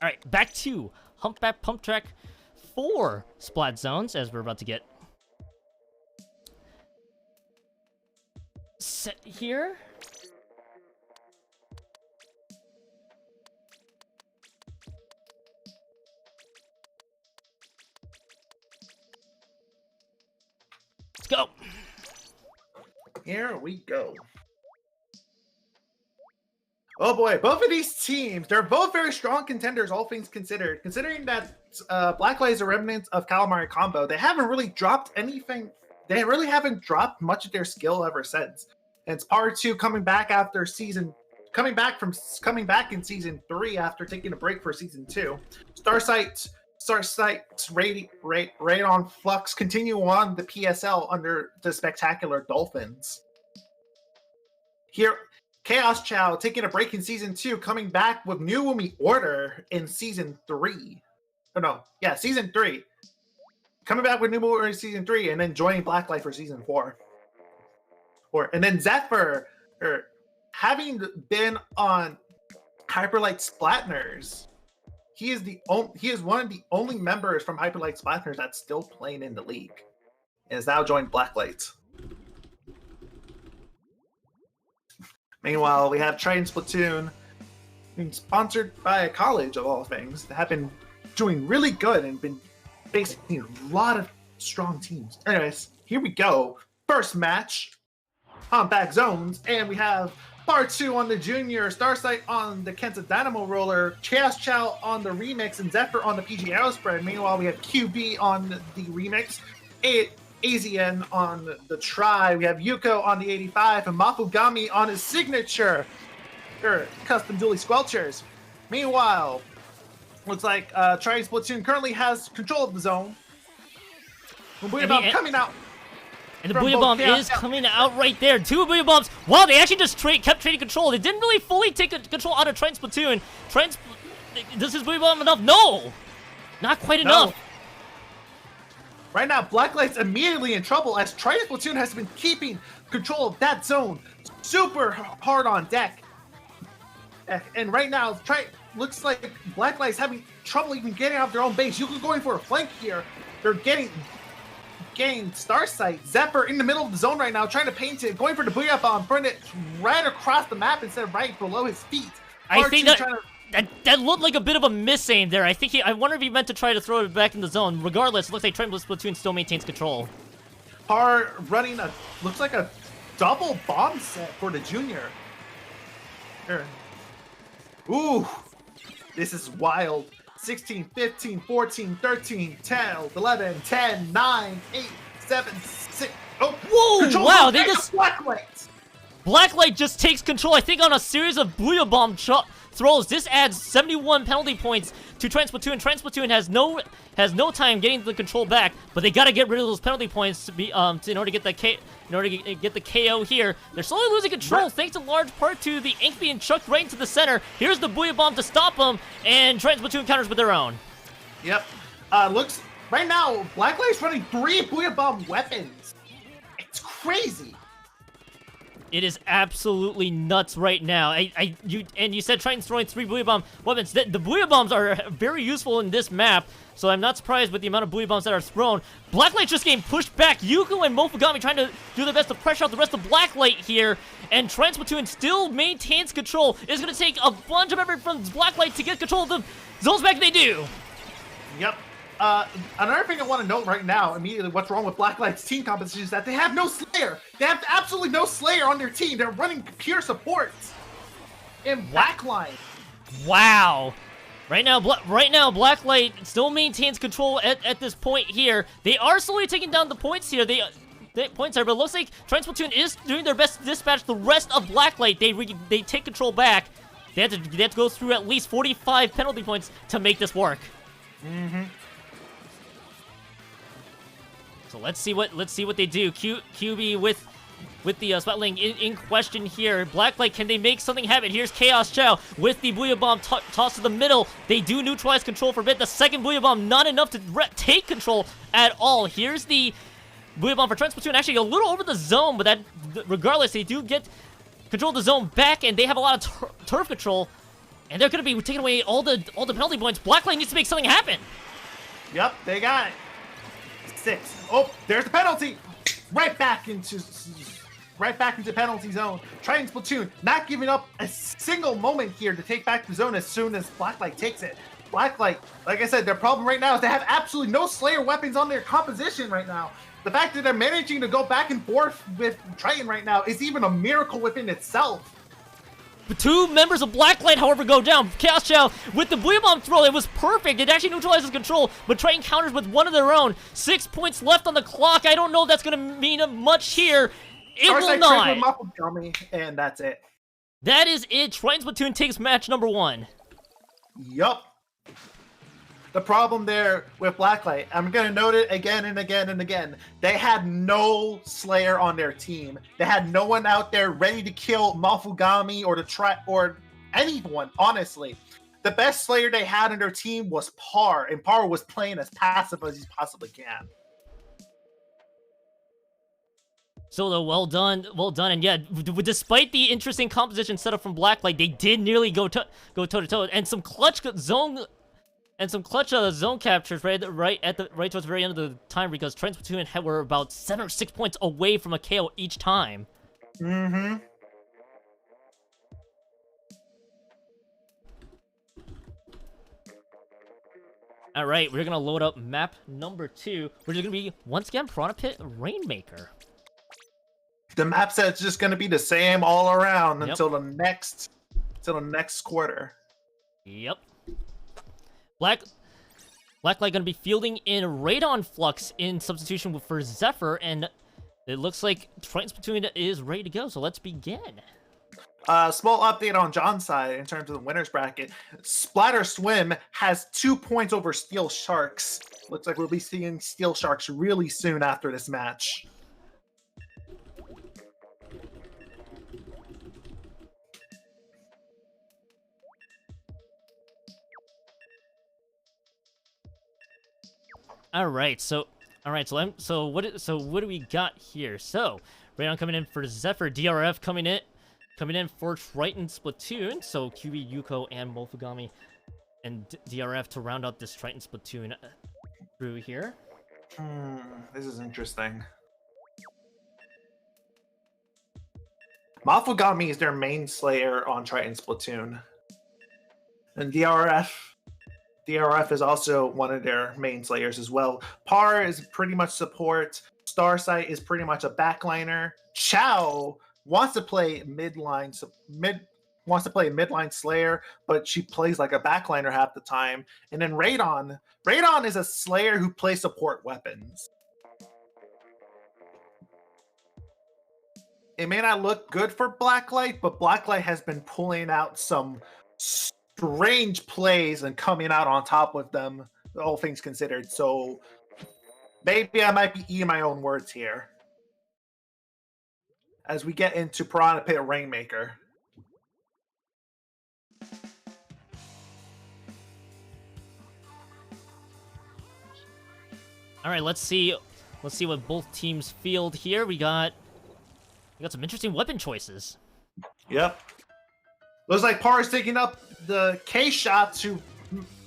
All right, back to Humpback Pump Track 4 Splat Zones, as we're about to get set here. Let's go. Here we go. Oh boy, both of these teams, they're both very strong contenders, all things considered. Considering that Blacklight is a remnant of Calamari combo, they haven't really dropped anything. They really haven't dropped much of their skill ever since. And it's ParTwo coming back in season 3 after taking a break for season 2. Starsyte, Radonflux continue on the PSL under the Spectacular Dolphins. Here, ChaosChao taking a break in season 2, coming back with New Wumi Order in season 3. Oh no, yeah, season 3. Coming back with New Wumi Order in season 3, and then joining Blacklight for season 4. And then Zephyr, having been on Hyperlight Splatners, he is one of the only members from Hyperlight Splatners that's still playing in the league, and has now joined Blacklight. Meanwhile, we have Triton Splatoon, being sponsored by a college of all things, that have been doing really good and been facing a lot of strong teams. Anyways, here we go. First match, Humpback Zones, and we have ParTwo on the Junior, Starsyte on the Kenta Dynamo Roller, ChaosChao on the Remix, and Zephyr on the PG Aerospread. Meanwhile, we have QB on the Remix, AZN on the Tri, we have Yuuko on the 85, and Mofugami on his signature custom dually squelchers. Meanwhile, looks like Triton Splatoon currently has control of the zone. Bomb coming out. And the Booyah Bomb is coming out right there. 2 Booyah Bombs. Wow, they actually just kept trading control. They didn't really fully take control out of Triton Splatoon. Does his Booyah Bomb enough? No! Not quite enough. Right now, Blacklight's immediately in trouble as Triton Splatoon has been keeping control of that zone super hard on deck. And right now, looks like Blacklight's having trouble even getting out of their own base. Yuuko going for a flank here. They're getting Starsyte. Zephyr in the middle of the zone right now, trying to paint it, going for the Booyah Bomb, throwing it right across the map instead of right below his feet. I think that looked like a bit of a miss-aim there. I wonder if he meant to try to throw it back in the zone. Regardless, it looks like Triton Splatoon still maintains control. Running looks like a double bomb set for the Junior. Here. Ooh, this is wild. 16, 15, 14, 13, 10, 11, 10, 9, 8, 7, 6. Oh, whoa, wow, they just... Blacklight! Blacklight just takes control, I think, on a series of Booyah Bomb throws. This adds 71 penalty points to Triton Splatoon. Triton Splatoon has no time getting the control back, but they gotta get rid of those penalty points to be in order to get the KO here. They're slowly losing control thanks in large part to the ink being chucked right into the center. Here's the Booyah Bomb to stop them, and Triton Splatoon counters with their own. Yep. Looks right now, Blacklight's running 3 Booyah Bomb weapons. It's crazy. It is absolutely nuts right now. You said Triton's throwing 3 Booyah Bomb weapons. The Booyah Bombs are very useful in this map, so I'm not surprised with the amount of Booyah Bombs that are thrown. Blacklight's just getting pushed back. Yuuko and mofugami trying to do their best to pressure out the rest of Blacklight here, and Triton Splatoon still maintains control. It's going to take a bunch of effort from Blacklight to get control of the zones back. They do. Yep. Another thing I want to note right now, immediately, what's wrong with Blacklight's team composition is that they have no Slayer. They have absolutely no Slayer on their team. They're running pure supports in Blacklight. Wow. Right now, Blacklight still maintains control at this point here. They are slowly taking down the points here. But it looks like Triton Splatoon is doing their best to dispatch the rest of Blacklight. They take control back. They have to go through at least 45 penalty points to make this work. Mm-hmm. So let's see what they do. QB with the Splat League in question here. Blacklight, can they make something happen? Here's ChaosChao with the Booyah Bomb tossed to the middle. They do neutralize control for a bit. The second Booyah Bomb not enough to take control at all. Here's the Booyah Bomb for Triton Splatoon, actually a little over the zone, but regardless, they do get control of the zone back, and they have a lot of turf control. And they're gonna be taking away all the penalty points. Blacklight needs to make something happen. Yep, they got it. 6. Oh, there's the penalty. Right back into penalty zone. Triton Splatoon not giving up a single moment here to take back the zone as soon as Blacklight takes it. Blacklight, like I said, their problem right now is they have absolutely no Slayer weapons on their composition right now. The fact that they're managing to go back and forth with Triton right now is even a miracle within itself. The 2 members of Blacklight, however, go down. ChaosChao with the Blue Bomb throw, it was perfect. It actually neutralizes control, but Triton counters with one of their own. 6 points left on the clock. I don't know if that's going to mean much here. It will not. Mofugami, and that's it. That is it. Triton Splatoon takes match number 1. Yup. The problem there with Blacklight, I'm going to note it again and again and again. They had no Slayer on their team. They had no one out there ready to kill Mofugami or to try or anyone, honestly. The best Slayer they had on their team was Par, and Par was playing as passive as he possibly can. So though, well done, and yeah, despite the interesting composition setup from Blacklight, they did nearly go toe to toe, and some clutch zone captures right towards the very end of the time, because Triton Splatoon were about 7 or 6 points away from a KO each time. Mm-hmm. All right, we're gonna load up map number 2, which is gonna be once again Piranha Pit Rainmaker. The map set's just going to be the same all around until the next quarter. Yep. Blacklight gonna be fielding in Radonflux in substitution for Zephyr, and it looks like Triton Splatoon is ready to go. So let's begin. Small update on John's side in terms of the winners bracket. Splatter Swim has 2 points over Steel Sharks. Looks like we'll be seeing Steel Sharks really soon after this match. All right, so what do we got here? So Radon coming in for Zephyr, DRF coming in for Triton Splatoon. So QB, Yuuko, and Mofugami, and DRF to round out this Triton Splatoon crew here. This is interesting. Mofugami is their main Slayer on Triton Splatoon, and DRF is also one of their main Slayers as well. Par is pretty much support. Starsyte is pretty much a backliner. Chao wants to play midline Slayer, but she plays like a backliner half the time. And then Radon is a Slayer who plays support weapons. It may not look good for Blacklight, but Blacklight has been pulling out some strange plays and coming out on top with them, all things considered. So maybe I might be eating my own words here as we get into Piranha Pit Rainmaker. All right, let's see what both teams field here. We got some interesting weapon choices. Yep. Looks like Par is taking up the K shot to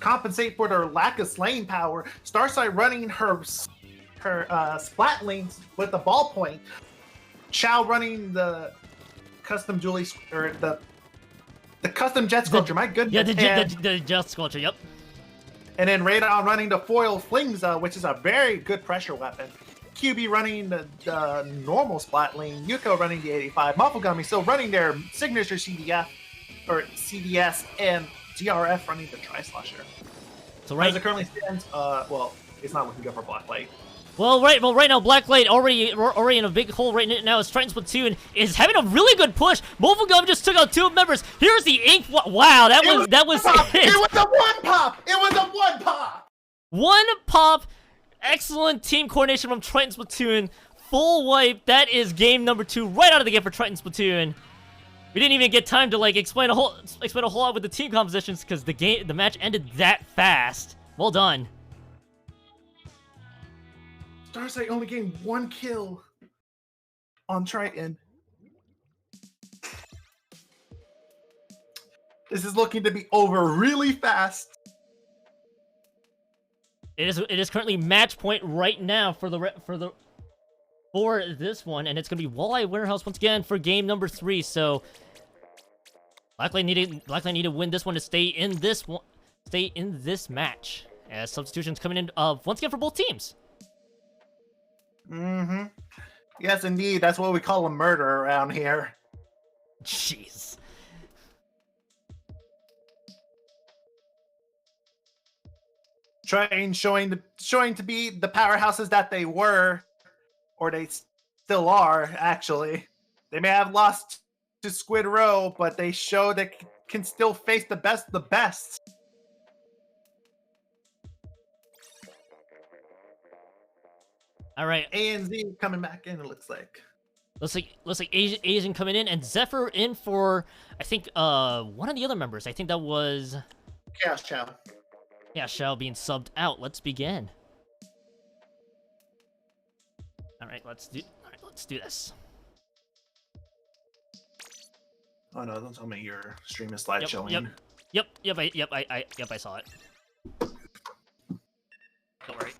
compensate for their lack of slaying power. Starsyte running her splat lanes with the ballpoint. Chao running the custom Julie or the custom Jet Sculpture. My goodness. Yeah, the Jet Sculpture. Yep. And then Radon running the foil Flingza, which is a very good pressure weapon. QB running the normal splat lane. Yuuko running the 85. Mofugami still running their signature CDF. Or CDS, and DRF running the Tri-Slasher. So right as it currently stands, well, it's not looking good for Blacklight. Well, right now, Blacklight already in a big hole right now. As Triton Splatoon is having a really good push. Mofugami just took out 2 members. Here's the ink. Wow, that was It was a one pop. It was a one pop. One pop. Excellent team coordination from Triton Splatoon. Full wipe. That is game number 2 right out of the gate for Triton Splatoon. We didn't even get time to explain a whole lot with the team compositions because the match ended that fast. Well done. Starsyte only gained 1 kill on Triton. This is looking to be over really fast. It is currently match point right now for this one, and it's gonna be Walleye Warehouse once again for game number 3. So Blacklight need to win this one to stay in this match. As substitutions coming in once again for both teams. Mm-hmm. Yes, indeed. That's what we call a murder around here. Jeez. Triton showing to be the powerhouses that they were, or they still are, actually. They may have lost to Squid Row, but they show they can still face the best of the best. All right. ANZ coming back in, it looks like. Looks like Asian coming in, and Zephyr in for, I think, one of the other members. I think that was ChaosChao. Yeah, ChaosChao being subbed out. Let's begin. All right, let's do this. Oh no! Don't tell me your stream is live showing. Yep. I saw it. Don't worry.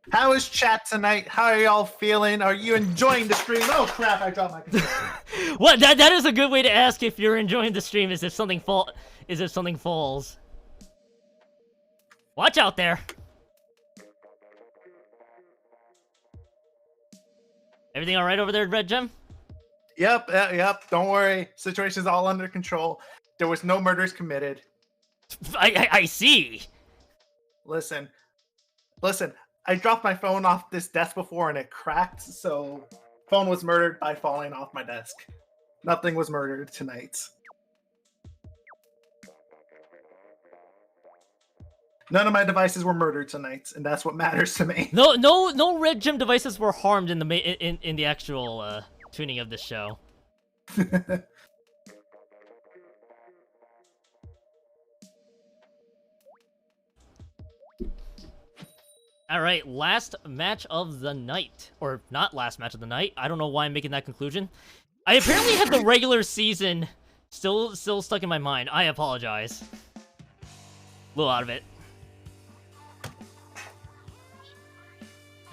How is chat tonight? How are y'all feeling? Are you enjoying the stream? Oh crap! I dropped my controller. What? That is a good way to ask if you're enjoying the stream. Is if something falls. Watch out there. Everything all right over there, Red Gem? Yep. Don't worry. Situation's all under control. There was no murders committed. I see. Listen. I dropped my phone off this desk before and it cracked, so phone was murdered by falling off my desk. Nothing was murdered tonight. None of my devices were murdered tonight, and that's what matters to me. No Red Gem devices were harmed in the actual tuning of this show. All right, last match of the night, or not last match of the night. I don't know why I'm making that conclusion. I apparently had the regular season still stuck in my mind. I apologize. A little out of it.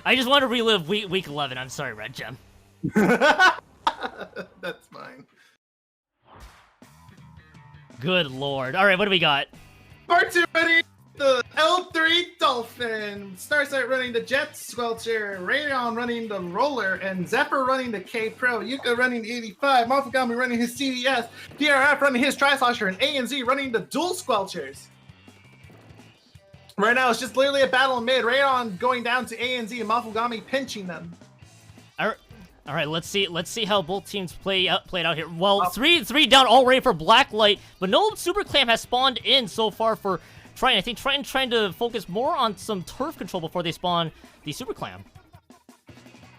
I just want to relive week 11. I'm sorry, Red Gem. That's fine. Good lord. All right, what do we got? ParTwo running the L3 Dolphin, Starsyte running the Jet Squelcher, Rayon running the Roller, and Zephyr running the K Pro, yuuko running the 85, mofugami running his CDS, DRF running his Tri-Slosher, and ANZ running the Dual Squelchers. Right now, it's just literally a battle in mid. Rayon going down to ANZ and mofugami pinching them. All right, let's see how both teams played out here. Well, three down already for Blacklight, but no Super Clam has spawned in so far for Triton. I think Triton trying to focus more on some turf control before they spawn the Super Clam.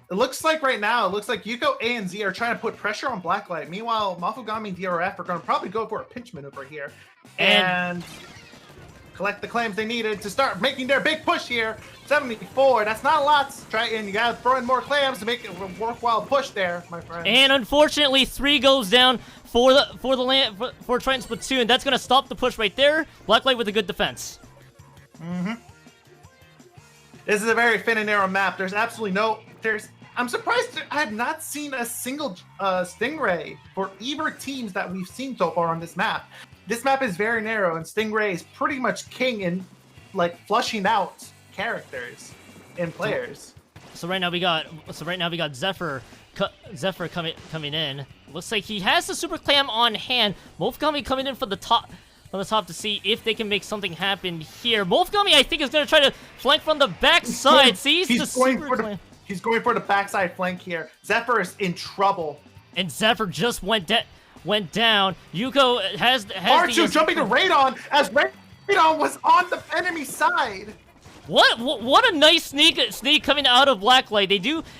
It looks like right now, yuuko, A, and Z are trying to put pressure on Blacklight. Meanwhile, mofugami and DRF are going to probably go for a pinch maneuver here. And collect the clams they needed to start making their big push here. 74, that's not a lot. Triton, you gotta throw in more clams to make it a worthwhile push there, my friend. And unfortunately, 3 goes down for Triton Splatoon. That's gonna stop the push right there. Blacklight with a good defense. This is a very thin and narrow map. There's absolutely I'm surprised I have not seen a single Stingray for either teams that we've seen so far on this map. This map is very narrow, and Stingray is pretty much king in, like, flushing out characters and players. So right now we got Zephyr coming in. Looks like he has the Super Clam on hand. mofugami coming in from the top to see if they can make something happen here. mofugami, I think, is gonna try to flank from the backside. Sees the Super Clam. He's going for the backside flank here. Zephyr is in trouble. And Zephyr just went down. yuuko has ParTwo jumping to Radon as Radon was on the enemy side. What a nice sneak coming out of Blacklight. They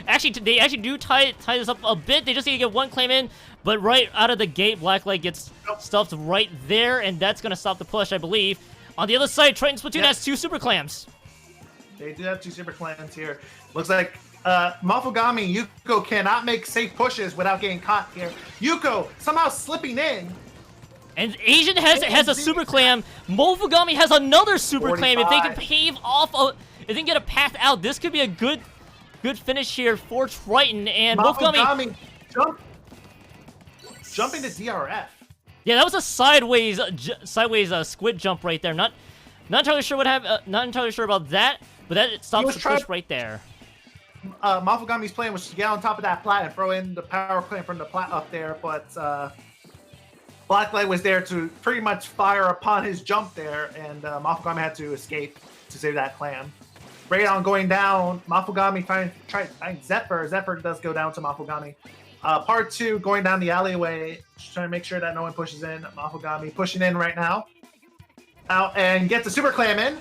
actually do tie this up a bit. They just need to get one claim in, but right out of the gate, Blacklight gets stuffed right there, and that's gonna stop the push, I believe. On the other side, Triton Splatoon has 2 Super Clams. They do have 2 Super Clams here. Looks like Mofugami, Yuuko cannot make safe pushes without getting caught here. Yuuko somehow slipping in. And Asian has a super clam. Mofugami has another super 45. clam. If they can pave off, if they can get a path out, this could be a good finish here for Triton. And Mofugami jumping to DRF. Yeah, that was a sideways squid jump right there. Not entirely sure what happened. Not entirely sure about that, but that stops the push right there. Mofugami's plan was to get on top of that plat and throw in the power clam from the plat up there, but Blacklight was there to pretty much fire upon his jump there, and Mofugami had to escape to save that clam. Radon going down. Mofugami finds Zephyr. Zephyr does go down to Mofugami. ParTwo going down the alleyway, just trying to make sure that no one pushes in. Mofugami pushing in right now. Out and gets a super clam in.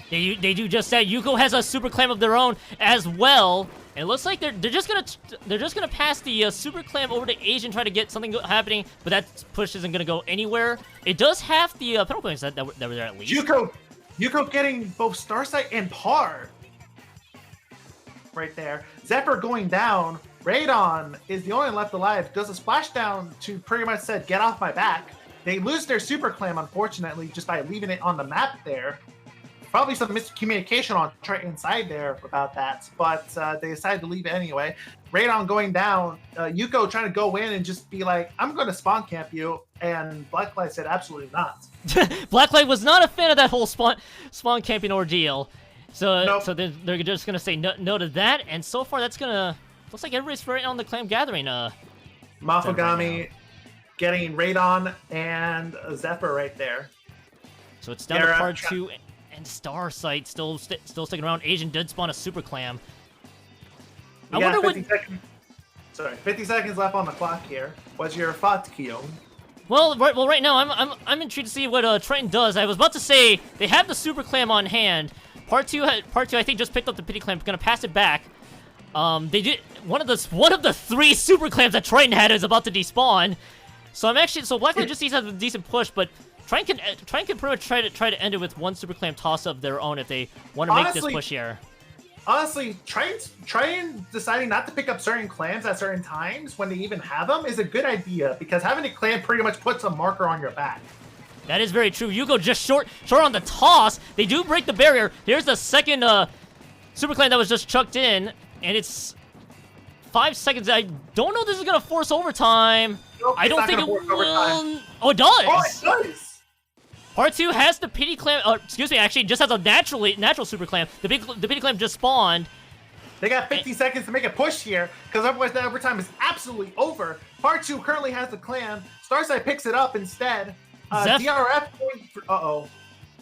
They do just that. Yuuko has a super clam of their own as well. And it looks like they're just gonna pass the super clam over to Asian, try to get something happening, but that push isn't gonna go anywhere. It does have the penalty points that were there at least. Yuuko getting both Starsyte and Par. Right there. Zephyr going down. Radon is the only one left alive. Does a splashdown to pretty much said, get off my back. They lose their super clam, unfortunately, just by leaving it on the map there. Probably some miscommunication on Triton's side there about that, but they decided to leave it anyway. Radon going down. Yuuko trying to go in and just be like, I'm going to spawn camp you. And Blacklight said, absolutely not. Blacklight was not a fan of that whole spawn camping ordeal. So, nope. So they're just going to say no to that. And so far, that's going to... Looks like everybody's right on the clam gathering. Mofugami right getting Radon and Zephyr right there. So it's down to ParTwo and Starsyte still sticking around. Asian did spawn a super clam. I wonder 50 seconds left on the clock here. What's your thought, Kyo? Well, right now I'm intrigued to see what Triton does. I was about to say they have the super clam on hand. ParTwo I think just picked up the pity clam, gonna pass it back. They did one of the 3 super clams that Triton had is about to despawn. So Blacklight just needs to have a decent push, but Triton can pretty much try to end it with one super clam toss of their own if they want to make this push here. Honestly, Triton deciding not to pick up certain clams at certain times when they even have them is a good idea, because having a clam pretty much puts a marker on your back. That is very true. Yuuko just short on the toss. They do break the barrier. Here's the second super clam that was just chucked in. And it's 5 seconds. I don't know if this is going to force overtime. Nope, I don't think it will. Oh, it does. Oh, it does. ParTwo has the pity clam. Excuse me, actually, just has a natural super clam. The pity clam just spawned. They got 50 seconds to make a push here, because otherwise the overtime is absolutely over. ParTwo currently has the clam. Starsyte picks it up instead. DRF going for, uh-oh.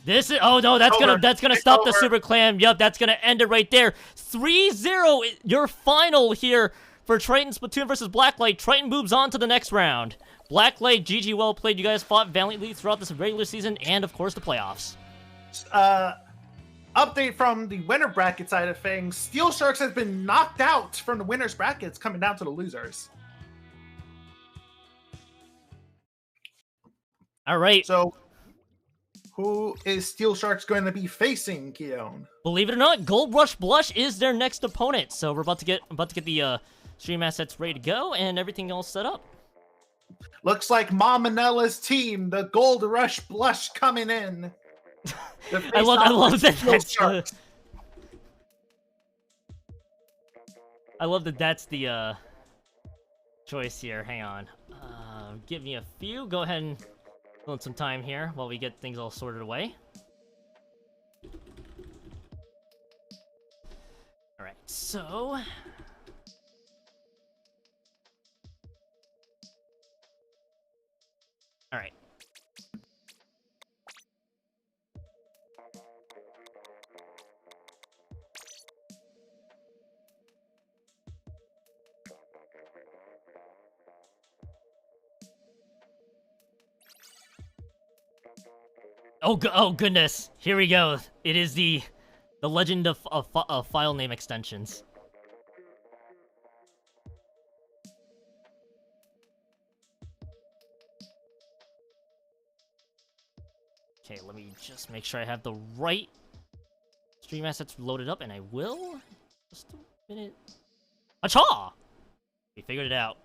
This is that's gonna stop the super clam. Yup, that's gonna end it right there. 3-0, your final here for Triton Splatoon versus Blacklight. Triton moves on to the next round. Blacklight, GG, well played. You guys fought valiantly throughout this regular season and of course the playoffs. Update from the winner bracket side of things. Steel Sharks has been knocked out from the winners brackets, coming down to the losers. All right. So, who is Steel Sharks going to be facing, Keon? Believe it or not, Gold Rush Blush is their next opponent. So we're about to get the stream assets ready to go and everything all set up. Looks like Mom Manella's team, the Gold Rush Blush, coming in. I love that. I love that. That's the choice here. Hang on. Give me a few. Go ahead and fill in some time here while we get things all sorted away. All right. So. All right. Oh goodness! Here we go. It is the legend of file name extensions. Okay, let me just make sure I have the right stream assets loaded up, and I will. Just a minute. Acha! We figured it out.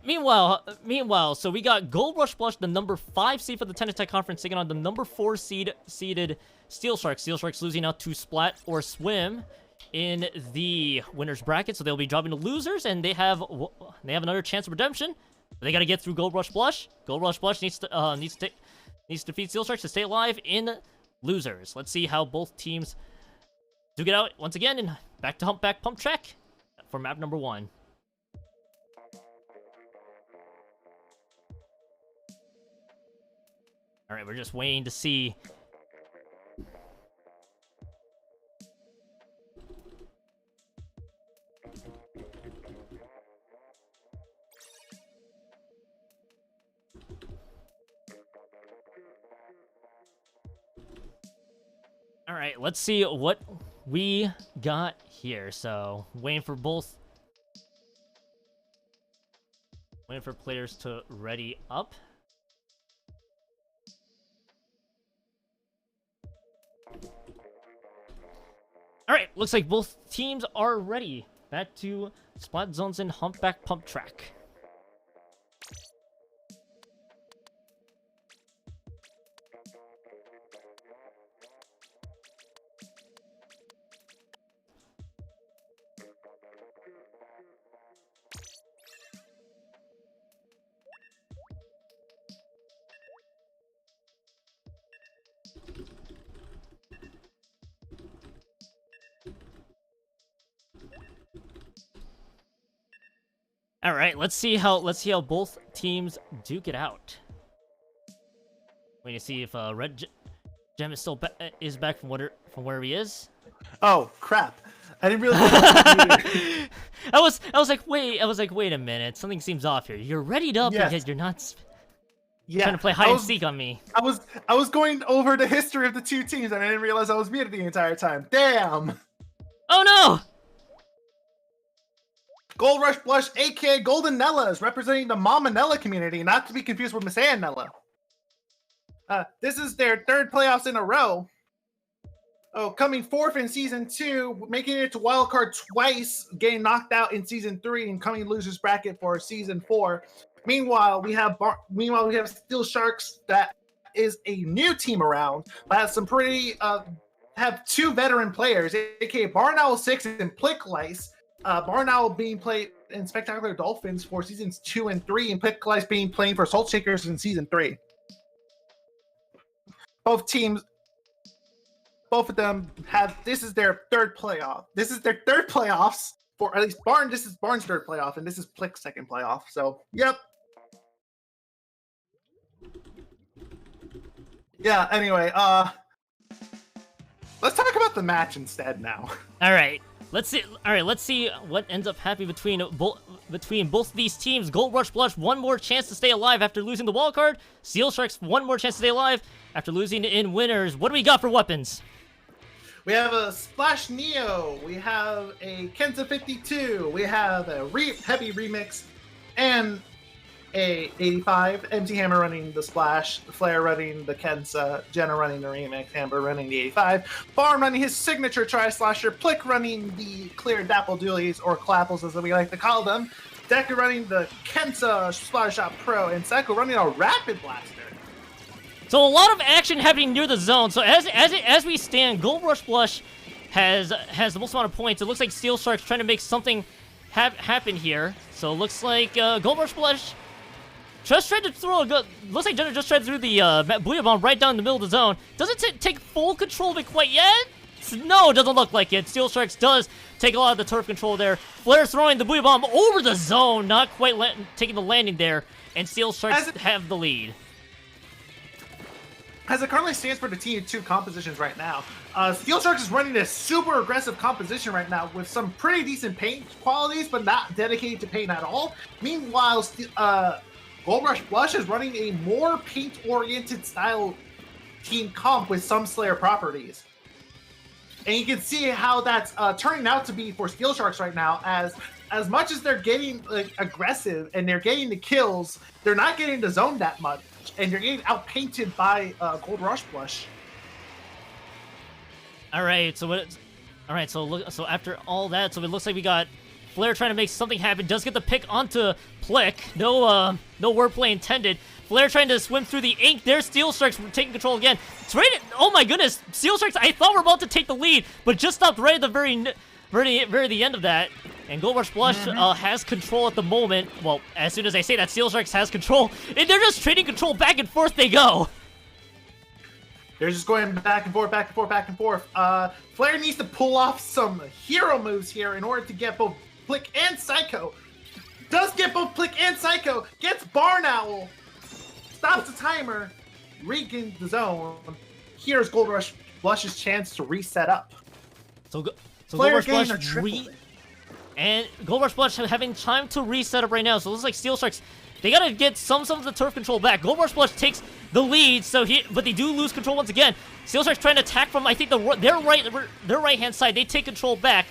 Meanwhile, so we got Gold Rush Blush, the number 5 seed for the Tennis Tech Conference, taking on the number 4 seeded Steel Sharks. Steel Sharks losing out to Splat or Swim in the winners bracket, so they'll be dropping to losers, and they have another chance of redemption. They got to get through Gold Rush Blush. Gold Rush Blush needs to defeat Steel Sharks to stay alive in losers. Let's see how both teams do get out once again, and back to Humpback Pump Track for map number 1. All right, we're just waiting to see. All right, let's see what we got here. So, waiting for players to ready up. Alright, looks like both teams are ready. Back to Splat Zones and Humpback Pump Track. All right, let's see how both teams duke it out. Waiting to see if Red Gem is still back from where he is. Oh crap! I didn't really. I was like, wait a minute, something seems off here. You're readied up, Yes. yet you're not Yeah, trying to play hide and seek on me. I was going over the history of the two teams, and I didn't realize I was muted the entire time. Damn! Oh no! Gold Rush Blush, aka Golden Nella, is representing the Mama Nella community, not to be confused with Miss Ann Nella. This is their 3rd playoffs in a row. Oh, coming 4th in Season 2, making it to Wildcard twice, getting knocked out in Season 3, and coming losers bracket for Season 4. Meanwhile, we have Steel Sharks, that is a new team around, but has some pretty have 2 veteran players, aka Barnowl 6 and Plicklice. Barnowl being played in Spectacular Dolphins for Seasons 2 and 3, and Plicklice being playing for Salt Shakers in Season 3. Both of them this is their 3rd playoff. This is their 3rd playoffs, for at least this is Barn's 3rd playoff, and this is Plick's 2nd playoff, so, yep. Yeah, anyway, let's talk about the match instead now. Alright, let's see what ends up happening between both these teams. Gold Rush Blush, 1 more chance to stay alive after losing the wild card. Steel Sharks, 1 more chance to stay alive after losing in winners. What do we got for weapons? We have a Splash Neo, we have a Kenza 52, we have a Heavy Remix, and a 85. MTHammer running the Splash, Flare running the Kenza, Jenna running the Remix, Amber running the 85, Farm running his signature Tri-Slasher, Plick running the Clear Dapple Dualies, or Clapples as we like to call them, Deku running the Kenza Splash Shot Pro, and Saikou running a Rapid Blaster. So a lot of action happening near the zone. So as we stand, Gold Rush Blush has the most amount of points. It looks like Steel Shark's trying to make something happen here. So it looks like Gold Rush Blush just tried to throw a good. Looks like Jenna just tried to throw the Booyah Bomb right down the middle of the zone. Doesn't take full control of it quite yet. No, it doesn't look like it. Steel Sharks does take a lot of the turf control there. Flare's throwing the Booyah Bomb over the zone, not quite taking the landing there, and Steel Sharks have the lead. As it currently stands for the Team 2 compositions right now, Steel Sharks is running a super aggressive composition right now with some pretty decent paint qualities, but not dedicated to paint at all. Meanwhile, Gold Rush Blush is running a more paint-oriented style team comp with some Slayer properties. And you can see how that's turning out to be for Steel Sharks right now, as much as they're getting aggressive and they're getting the kills, they're not getting the zone that much. and you're getting outpainted by Gold Rush Blush. All right, so what? All right, so look. So after all that, so it looks like we got Flare trying to make something happen. Does get the pick onto Plick. No wordplay intended. Flare trying to swim through the ink. There's Steel Sharks taking control again. It's right. Oh my goodness, Steel Sharks! I thought we were about to take the lead, but just stopped right at the very end of that. And Gold Rush Blush has control at the moment. Well, as soon as I say that, Steel Sharks has control, and they're just trading control back and forth. They go. They're just going back and forth, back and forth, back and forth. Flare needs to pull off some hero moves here in order to get both Plick and Saikou. Does get both Plick and Saikou. Gets Barn Owl. Stops the timer. Regains the zone. Here's Gold Rush Blush's chance to reset up. So Flare Gold Rush Blush and Gold Rush Blush having time to reset up right now. So it looks like Steel Sharks, they gotta get some of the turf control back. Gold Rush Blush takes the lead, but they do lose control once again. Steel Sharks trying to attack from, I think, their right hand side. They take control back,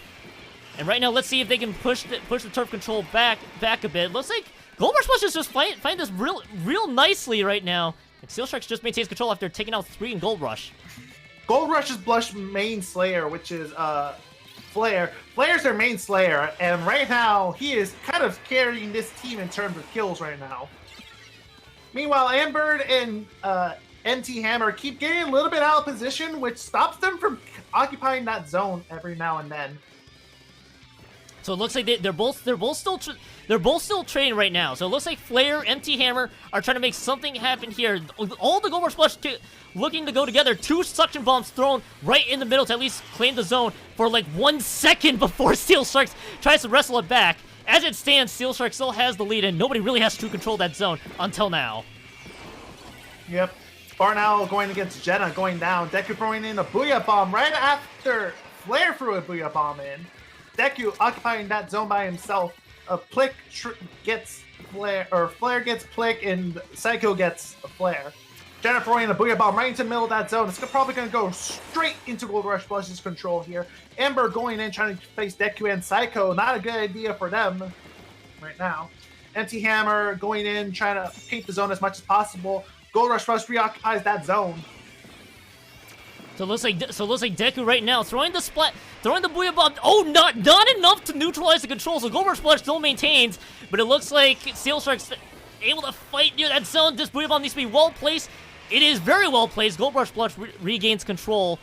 and right now let's see if they can push the turf control back a bit. Looks like Gold Rush Blush is just find this real nicely right now. And Steel Sharks just maintains control after taking out 3 in Gold Rush. Gold Rush's Blush main Slayer, which is Flare. Flare's their main Slayer, and right now he is kind of carrying this team in terms of kills right now. Meanwhile, Ambird and MTHammer keep getting a little bit out of position, which stops them from occupying that zone every now and then. So it looks like they're both still trading right now. So it looks like Flare, MTHammer are trying to make something happen here. All the Gold Rush Blush looking to go together. 2 suction bombs thrown right in the middle to at least claim the zone for like 1 second before Steel Sharks tries to wrestle it back. As it stands, Steel Sharks still has the lead, and nobody really has to control that zone until now. Yep. Barn Owl going against Jenna, going down. Deku throwing in a Booyah Bomb right after Flare threw a Booyah Bomb in. Deku occupying that zone by himself. Plick gets Flare, or Flare gets Plick, and Saikou gets a Flare. Jenna throwing a Booyah Bomb right into the middle of that zone. It's probably going to go straight into Gold Rush Blush's control here. Amber going in, trying to face Deku and Saikou. Not a good idea for them right now. MTHammer going in, trying to paint the zone as much as possible. Gold Rush Blush reoccupies that zone. So it looks like Deku right now throwing the Booyah Bomb. Oh, not enough to neutralize the control. So Gold Rush Blush still maintains, but it looks like Steel Sharks able to fight near that zone. This Booyah Bomb needs to be well placed. It is very well placed. Gold Rush Blush regains control.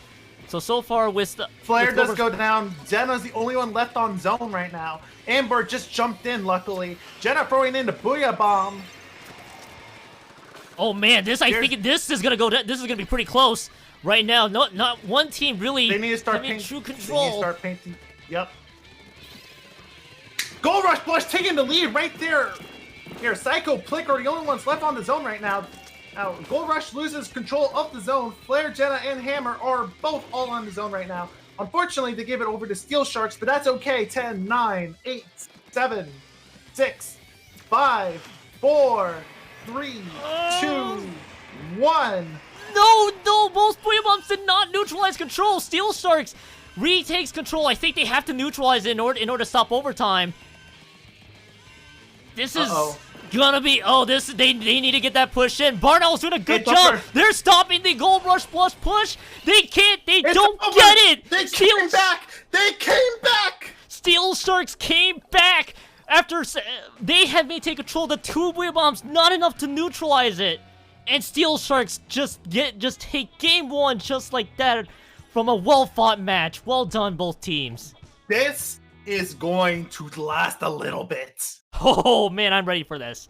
So far with the Flare does go down. Jenna's the only one left on zone right now. Amber just jumped in, luckily. Jenna throwing in the Booyah Bomb. Oh man, I think this is gonna be pretty close right now. Not one team really. They need to start painting true control. They need to start painting. Yep. Gold Rush Blush taking the lead right there. Here, Saikou, Plick are the only ones left on the zone right now. Now, Gold Rush loses control of the zone. Flare, Jenna, and Hammer are both all on the zone right now. Unfortunately, they give it over to Steel Sharks, but that's okay. 10, 9, 8, 7, 6, 5, 4, 3, 2, 1. No, both Booyah Bombs did not neutralize control. Steel Sharks retakes control. I think they have to neutralize it in order to stop overtime. This is gonna be they need to get that push in. Barn Owl's doing a good job. They're stopping the Gold Rush Blush push. They can't. They don't get it. They came back. They came back. Steel Sharks came back after they had me take control of the 2 Booyah Bombs. Not enough to neutralize it. And Steel Sharks just take game 1 just like that from a well-fought match. Well done, both teams. This is going to last a little bit. Oh man, I'm ready for this.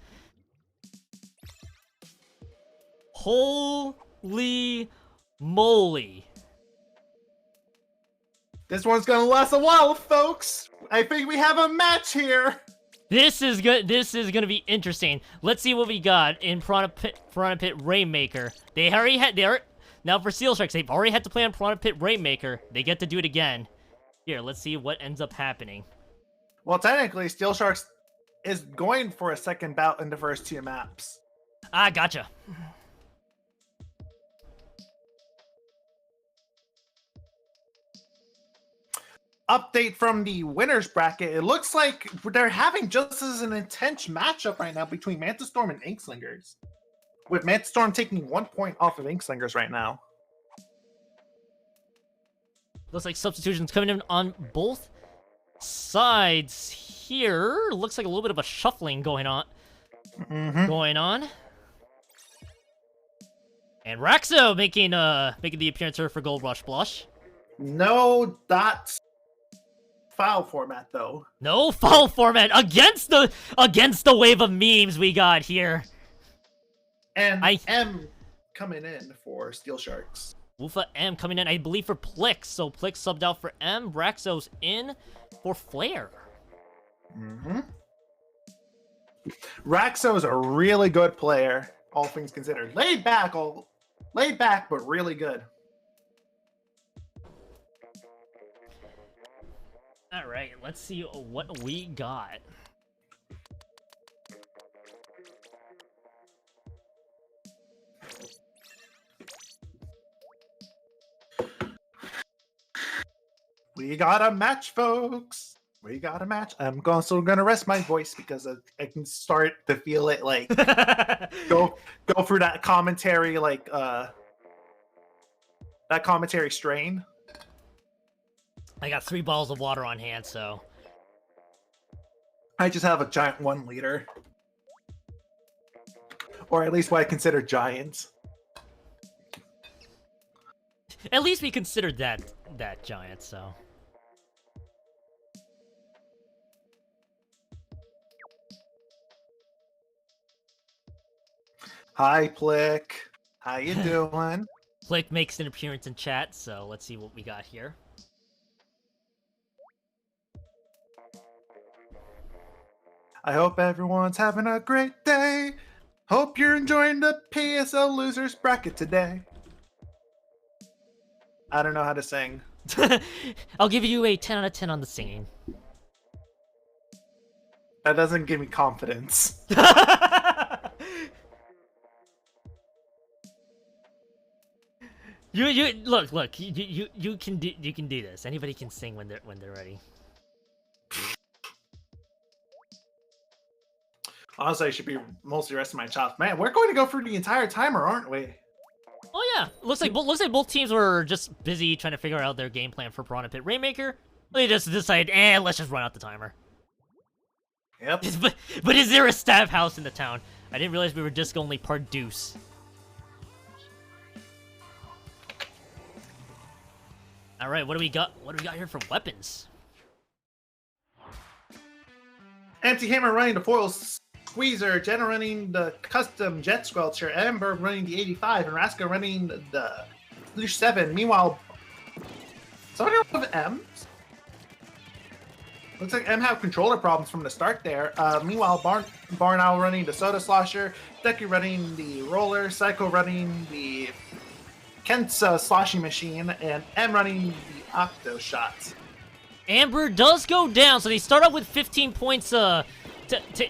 Holy moly. This one's gonna last a while, folks. I think we have a match here. This is good. This is gonna be interesting. Let's see what we got in Piranha Pit Rainmaker. Now for Steel Sharks, they've already had to play on Piranha Pit Rainmaker. They get to do it again. Here, let's see what ends up happening. Well, technically, Steel Sharks is going for a second bout in the first 2 maps. Ah, gotcha. Update from the winners bracket. It looks like they're having just as an intense matchup right now between Manta Storm and Inkslingers. With Mantistorm taking 1 point off of Inkslingers right now. Looks like substitutions coming in on both sides here. Looks like a little bit of a shuffling going on. And Raxo making the appearance here for Gold Rush Blush. No dots. Foul format though. No foul format against the wave of memes we got here. And M coming in for Steel Sharks. WoofaEm coming in, I believe, for Plick. So Plick subbed out for M. Raxo's in for Flare. Raxo is a really good player, all things considered. Laid back, but really good. All right, let's see what we got. We got a match, folks. We got a match. I'm also gonna rest my voice because I can start to feel it like go through that commentary that commentary strain. I got 3 bottles of water on hand, so I just have a giant 1 liter, or at least what I consider giant. At least we considered that giant, so. Hi, Plick. How you doing? Plick makes an appearance in chat, so let's see what we got here. I hope everyone's having a great day. Hope you're enjoying the PSL Losers Bracket today. I don't know how to sing. I'll give you a 10 out of 10 on the singing. That doesn't give me confidence. You look. You can do this. Anybody can sing when they're ready. Honestly, I should be mostly resting my chops. Man, we're going to go through the entire timer, aren't we? Oh yeah, looks like both teams were just busy trying to figure out their game plan for Piranha Pit Rainmaker. They just decided, let's just run out the timer. Yep. But is there a stab house in the town? I didn't realize we were disc only part deuce. All right, what do we got? What do we got here for weapons? MTHammer running the foil squeezer, Jenna running the custom jet squelcher, Ambird running the 85, and Raska running the Lush 7. Meanwhile, somebody with M. Looks like M have controller problems from the start there. Meanwhile, Barn Owl running the Soda Slosher, Deku running the roller, Saikou running the Kent's sloshing machine, and M running the Octo Shot. Ambird does go down, so they start out with 15 points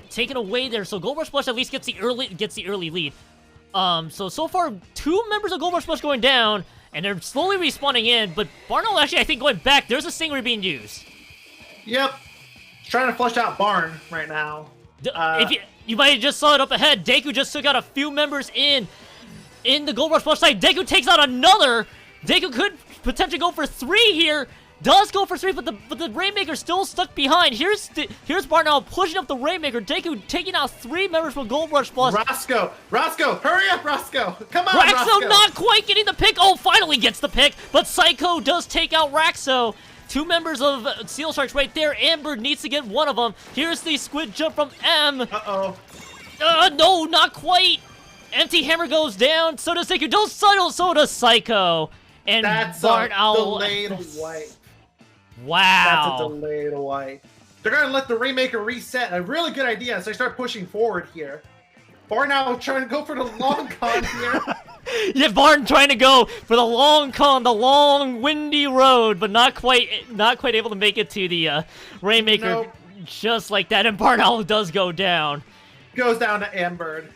taken away there. So Gold Rush Blush at least gets the early lead. So far 2 members of Gold Rush Blush going down, and they're slowly respawning in. But Barn Owl actually, I think, going back. There's a Stingray being used. Yep, trying to flush out Barn right now. If you might have just saw it up ahead, Deku just took out a few members in the Gold Rush Blush side. Deku takes out another. Deku could potentially go for 3 here. Does go for 3, but the Rainmaker's still stuck behind. Here's Barn Owl pushing up the Rainmaker. Deku taking out 3 members from Gold Rush Plus. Roscoe, hurry up, Roscoe! Come on, Raxo Roscoe! Not quite getting the pick. Oh, finally gets the pick, but Saikou does take out Raxo. 2 members of Steel Sharks right there. Ambird needs to get one of them. Here's the squid jump from M. Uh-oh. No, not quite. MTHammer goes down. So does Deku. So does Saikou. And that's Barn a Owl. delayed wipe. Wow. That's a delayed wipe. They're going to let the Rainmaker reset. A really good idea. So they start pushing forward here. Barn Owl trying to go for the long con here. Yeah, Barn trying to go for the long con, the long windy road, but not quite able to make it to the Rainmaker. Nope. Just like that. And Barn Owl does go down. Goes down to Ambird.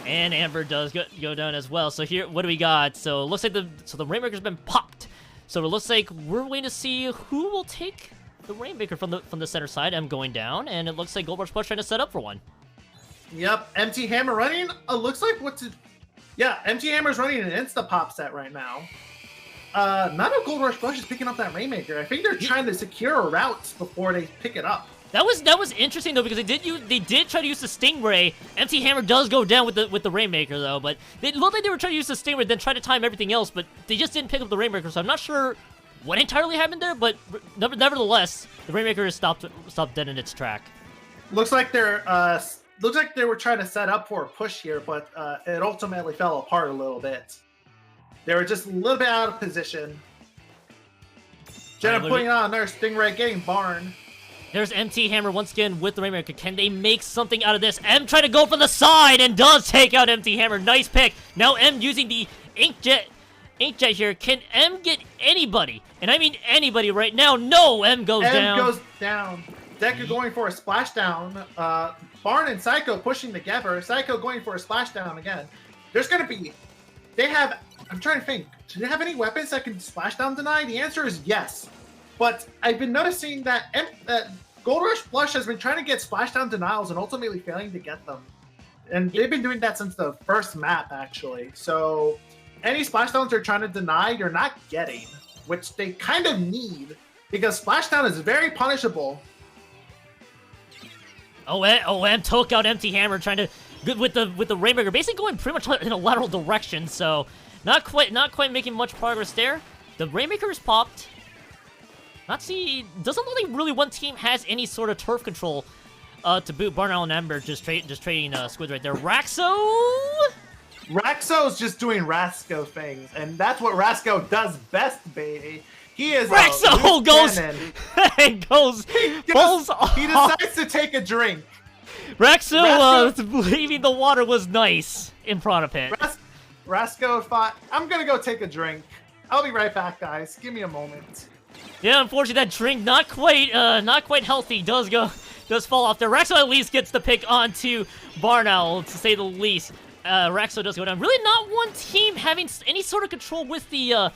And Ambird does go down as well. So here, what do we got? So it looks like the Rainmaker's been popped. So it looks like we're waiting to see who will take the Rainmaker from the center side. M going down, and it looks like Gold Rush Blush trying to set up for one. Yep, MTHammer running. Looks like yeah, MTHammer's running an Insta Pop set right now. None of Gold Rush Blush is picking up that Rainmaker. I think they're trying to secure a route before they pick it up. That was interesting though, because they did try to use the Stingray. MTHammer does go down with the Rainmaker though, but it looked like they were trying to use the Stingray, then try to time everything else, but they just didn't pick up the Rainmaker. So I'm not sure what entirely happened there, but nevertheless, the Rainmaker is stopped dead in its track. Looks like they were trying to set up for a push here, but it ultimately fell apart a little bit. They were just a little bit out of position. Jenna putting on their Stingray, getting Barn. There's MTHammer once again with the Rainmaker. Can they make something out of this? M trying to go for the side and does take out MTHammer. Nice pick. Now M using the Inkjet here. Can M get anybody? And I mean anybody right now. No, M goes down. M goes down. Deku going for a splashdown. Barn and Saikou pushing together. Saikou going for a splashdown again. There's going to be... I'm trying to think. Do they have any weapons that can splashdown deny? The answer is yes. But I've been noticing that Gold Rush Blush has been trying to get splashdown denials and ultimately failing to get them. And they've been doing that since the first map, actually. So any splashdowns they're trying to deny, you're not getting, which they kind of need, because splashdown is very punishable. M took out MTHammer, trying to with the Rainmaker, basically going pretty much in a lateral direction. So not quite making much progress there. The Rainmaker is popped. Doesn't look like really one team has any sort of turf control to boot. Barnowl and Ambird just trading Squids right there. Raxo's just doing Rasco things, and that's what Rasco does best, baby. He is Raxo goes and goes falls off. He decides to take a drink. Raxo leaving the water was nice in front of it. Rasco thought, I'm gonna go take a drink. I'll be right back, guys. Give me a moment. Yeah, unfortunately, that drink not quite healthy. Does fall off there. Raxo at least gets the pick onto Barnowl, to say the least. Raxo does go down. Really, not one team having any sort of control with the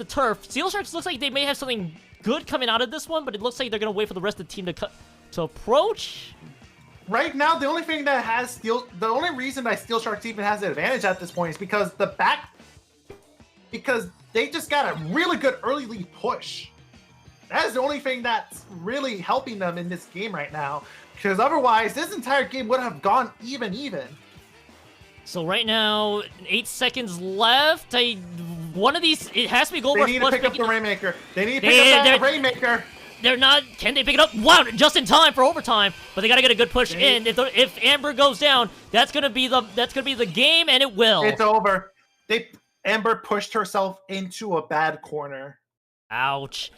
turf. Steel Sharks looks like they may have something good coming out of this one, but it looks like they're gonna wait for the rest of the team to approach. Right now, the only reason that Steel Sharks even has an advantage at this point is because because they just got a really good early lead push. That is the only thing that's really helping them in this game right now, because otherwise this entire game would have gone even. So right now, 8 seconds left. One of these, it has to be Gold Rush. They need to pick up the Rainmaker. They need to pick up that Rainmaker. They're not. Can they pick it up? Wow, just in time for overtime. But they gotta get a good push in. If Amber goes down, that's gonna be the game, and it will. It's over. Amber pushed herself into a bad corner. Ouch.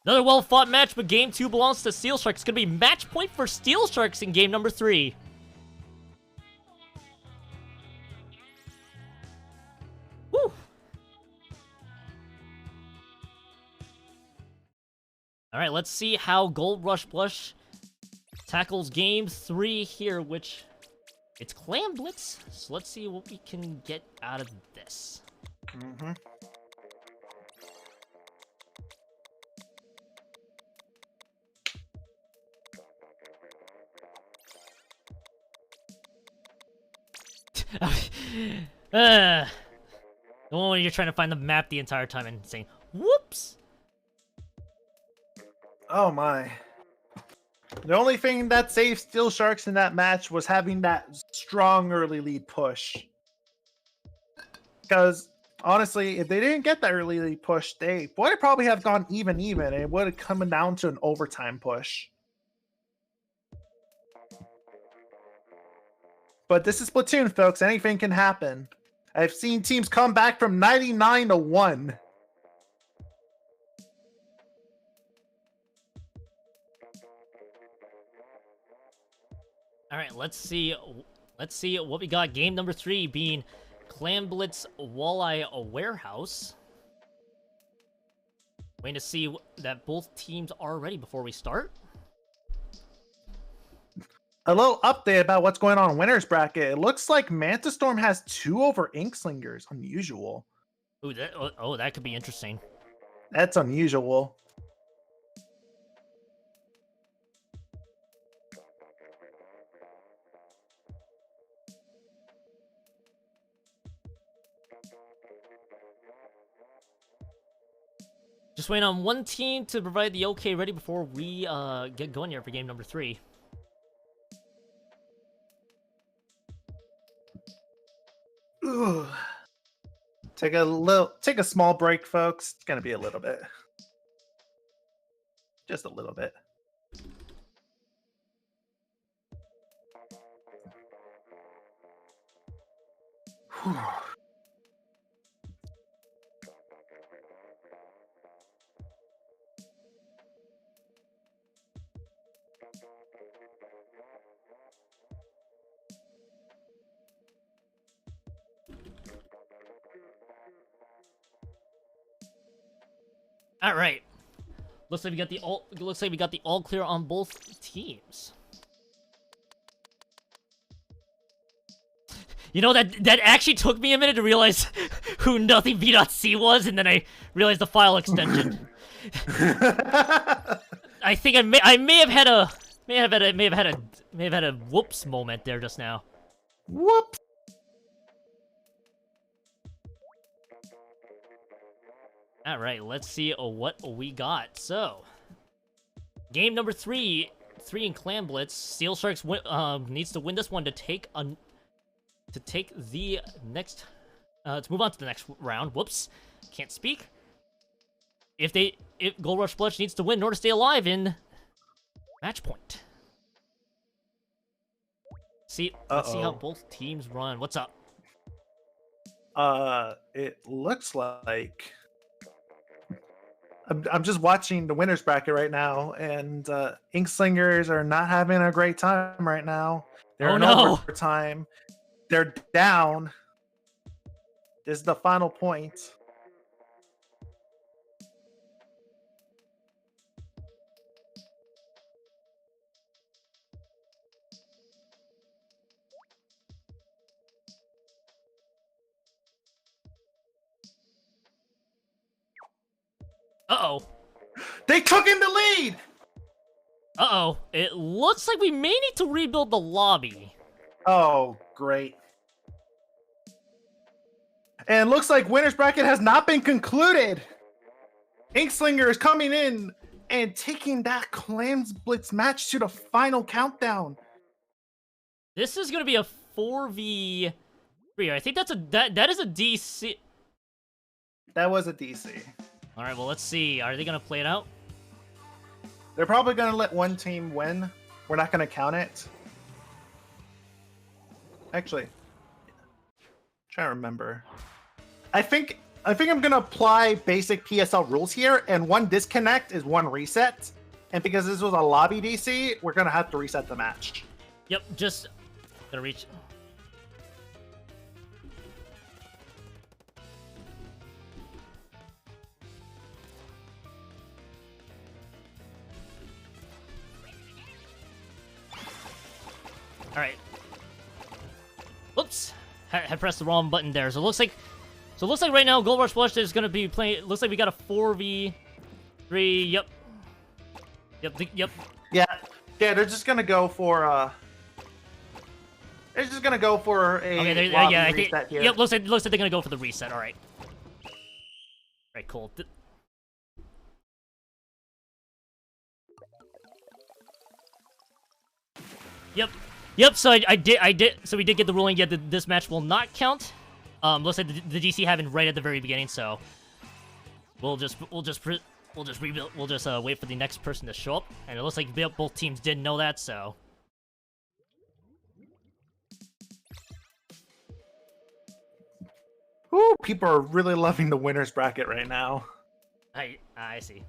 Another well-fought match, but game 2 belongs to Steel Sharks. It's gonna be match point for Steel Sharks in game number 3. Woo. All right, let's see how Gold Rush Blush tackles game 3 here, which it's Clam Blitz. So let's see what we can get out of this. Mm-hmm. The one when you're trying to find the map the entire time and saying, whoops. Oh my. The only thing that saved Steel Sharks in that match was having that strong early lead push. Because, honestly, if they didn't get that early lead push, they would probably have gone even. It would have come down to an overtime push. But this is Splatoon, folks. Anything can happen. I've seen teams come back from 99 to 1. All right, let's see what we got. Game number 3 being Clam Blitz Walleye Warehouse. Waiting to see that both teams are ready before we start. A little update about what's going on in Winner's Bracket. It looks like Manta Storm has 2 over Inkslingers. Unusual. Ooh, that could be interesting. That's unusual. Just waiting on one team to provide the okay ready before we get going here for game number 3. Ooh. Take a small break, folks. It's gonna be a little bit. Just a little bit. Whew. All right. Looks like we got the all clear on both teams. You know, that actually took me a minute to realize who nothing v.c was, and then I realized the file extension. I think I may have had a whoops moment there just now. Whoops. All right, let's see what we got. So, game number 3 in Clan Blitz. Steel Sharks needs to win this one to take the next. To move on to the next round. Whoops, can't speak. If Gold Rush Blush needs to win in order to stay alive in match point. Let's see how both teams run. What's up? It looks like I'm just watching the winners bracket right now, and Inkslingers are not having a great time right now. They're in overtime. They're down. This is the final point. Uh-oh. They took in the lead! Uh-oh. It looks like we may need to rebuild the lobby. Oh, great. And looks like winner's bracket has not been concluded. Inkslinger is coming in and taking that Clans Blitz match to the final countdown. This is going to be a 4v3. I think that is a DC. That was a DC. All right, well, let's see. Are they going to play it out? They're probably going to let one team win. We're not going to count it. Actually, trying to remember. I think I'm going to apply basic PSL rules here, and one disconnect is one reset. And because this was a lobby DC, we're going to have to reset the match. Yep, just gonna reach. All right. Oops, had pressed the wrong button there. So it looks like right now Gold Rush Blush is gonna be playing. Looks like we got a 4v3. Yep. Yep. Yeah. They're just gonna go for They're just gonna go for a reset here. Yep. Looks like they're gonna go for the reset. All right. All right. Cool. Yep, so I did, so we did get the ruling, yet this match will not count. Looks like the DC happened right at the very beginning, so we'll just rebuild, we'll just wait for the next person to show up, and it looks like both teams didn't know that, so. Ooh, people are really loving the winner's bracket right now. I see.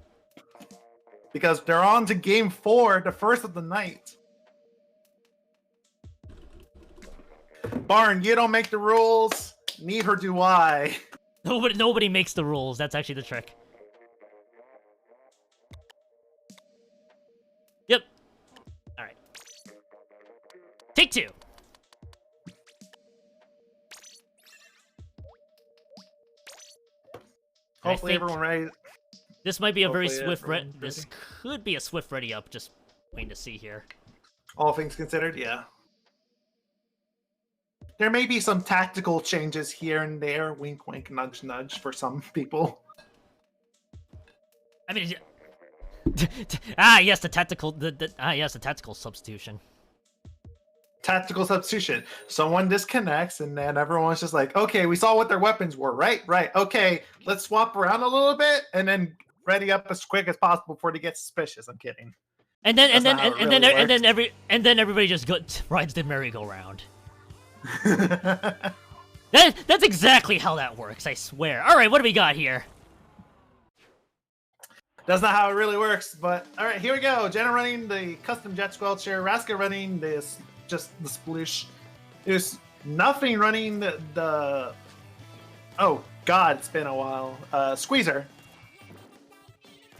Because they're on to game 4, the first of the night. Barn, you don't make the rules. Neither do I. Nobody makes the rules. That's actually the trick. Yep. All right. Take 2. Hopefully everyone ready. This might be a very swift this could be a swift ready up. Just waiting to see here. All things considered, yeah. There may be some tactical changes here and there, wink, wink, nudge, nudge, for some people. I mean, yes, the tactical, yes, the tactical substitution. Tactical substitution. Someone disconnects, and then everyone's just like, okay, we saw what their weapons were, right? Right. Okay, let's swap around a little bit, and then ready up as quick as possible before they get suspicious. I'm kidding. And then everybody just rides the merry-go-round. That's exactly how that works, I swear. All right, what do we got here? That's not how it really works, but all right, here we go. Jenna running the custom jet squelcher, Raska running this just the sploosh. There's nothing running the oh god, it's been a while. Squeezer.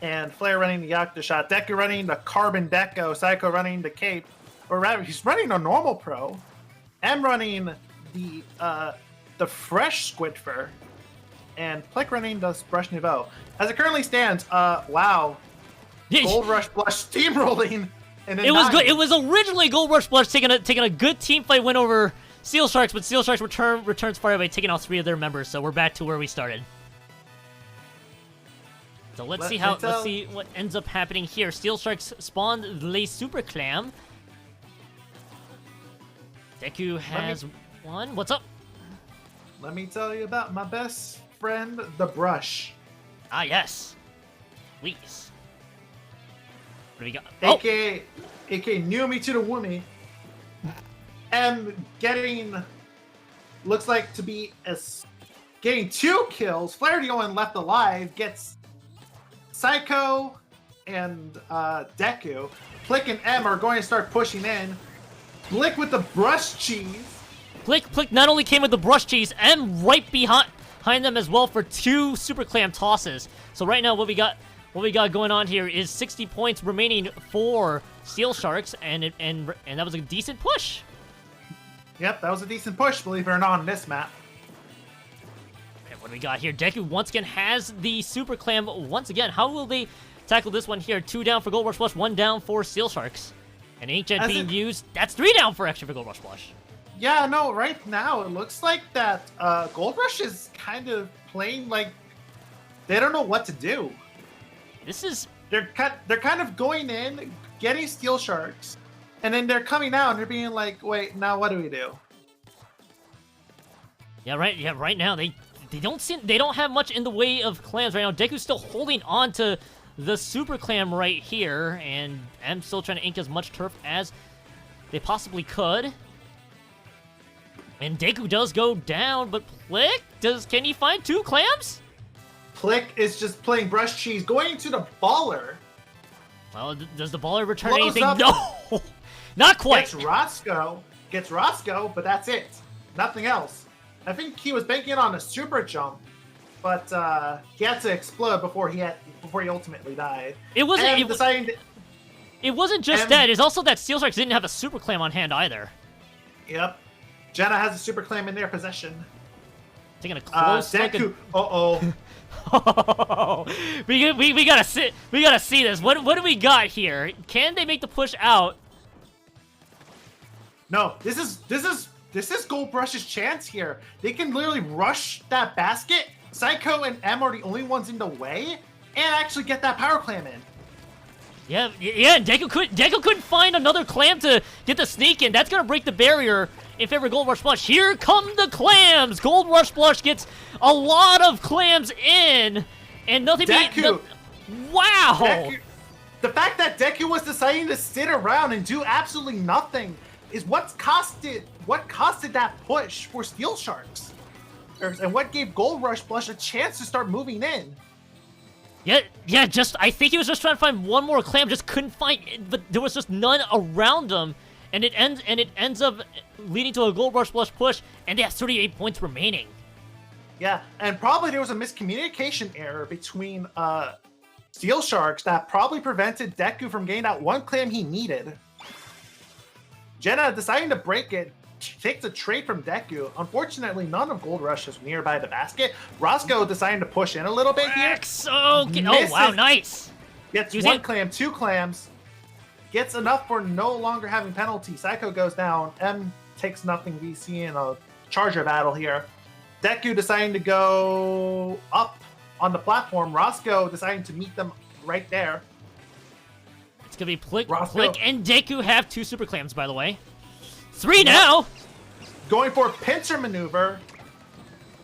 And Flare running the Yakuza shot, Deku running the Carbon Deco, Saikou running the Cape, or rather he's running a normal pro. M running the fresh Squidfer. And Plick running the Brush Nouveau. As it currently stands, wow. Gold Rush Blush steamrolling. It was good. It was originally Gold Rush Blush taking a good team fight win over Steel Sharks, but Steel Sharks returns fire by taking out 3 of their members, so we're back to where we started. So let's see what ends up happening here. Steel Sharks spawned Le Super Clam. Deku has one. What's up? Let me tell you about my best friend, the Brush. Ah, yes. Please. What do we got? AKA Knew Me to the Woomy. And looks like to be getting 2 kills. Flare the only one left alive gets Saikou and Deku. Plick and M are going to start pushing in. Plick with the brush cheese. Plick not only came with the brush cheese, M right behind them as well for 2 Super Clam tosses. So right now what we got going on here is 60 points remaining for Steel Sharks, and that was a decent push. Yep, that was a decent push, believe it or not, on this map. And what do we got here? Deku once again has the Super Clam once again. How will they tackle this one here? 2 down for Gold Rush Flush, 1 down for Steel Sharks. And Inkjet being used. That's 3 down for extra for Gold Rush Flush. Yeah, no, right now it looks like that Gold Rush is kind of playing like they don't know what to do. They're kind of going in, getting Steel Sharks, and then they're coming out and they're being like, wait, now what do we do? Yeah, right now they don't have much in the way of clams right now. Deku's still holding on to the Super Clam right here, and I'm still trying to ink as much turf as they possibly could. And Deku does go down, but Plick, can he find 2 clams? Plick is just playing brush cheese, going to the baller. Well, does the baller return anything? No, not quite. Gets Roscoe, but that's it. Nothing else. I think he was banking on a super jump, but he had to explode before he ultimately died. It wasn't just that. It's also that Steel Sharks didn't have a Super Clam on hand either. Yep. Jenna has a Super Clam in their possession. Taking a close look. Deku. We gotta see this. What do we got here? Can they make the push out? No, this is Gold Brush's chance here. They can literally rush that basket. Saikou and M are the only ones in the way, and actually get that power clam in. Yeah. Deku couldn't find another clam to get the sneak in. That's gonna break the barrier in favor of Gold Rush Blush. Here come the clams. Gold Rush Blush gets a lot of clams in, and nothing. Wow. Deku, the fact that Deku was deciding to sit around and do absolutely nothing is what costed that push for Steel Sharks, and what gave Gold Rush Blush a chance to start moving in. Yeah. I think he was just trying to find one more clam, just couldn't find it, but there was just none around him, and it ends up leading to a Gold Rush Blush push, and they have 38 points remaining. Yeah, and probably there was a miscommunication error between Steel Sharks that probably prevented Deku from getting that one clam he needed. Jenna deciding to break it, takes a trade from Deku. Unfortunately, none of Gold Rush is nearby the basket. Roscoe deciding to push in a little bit here. Oh, wow, nice. Gets 1 clam, 2 clams. Gets enough for no longer having penalty. Saikou goes down. M takes nothing VC in a charger battle here. Deku deciding to go up on the platform. Roscoe deciding to meet them right there. It's gonna be Plick Roscoe. and Deku have 2 super clams, by the way. 3 now. Going for a pincer maneuver.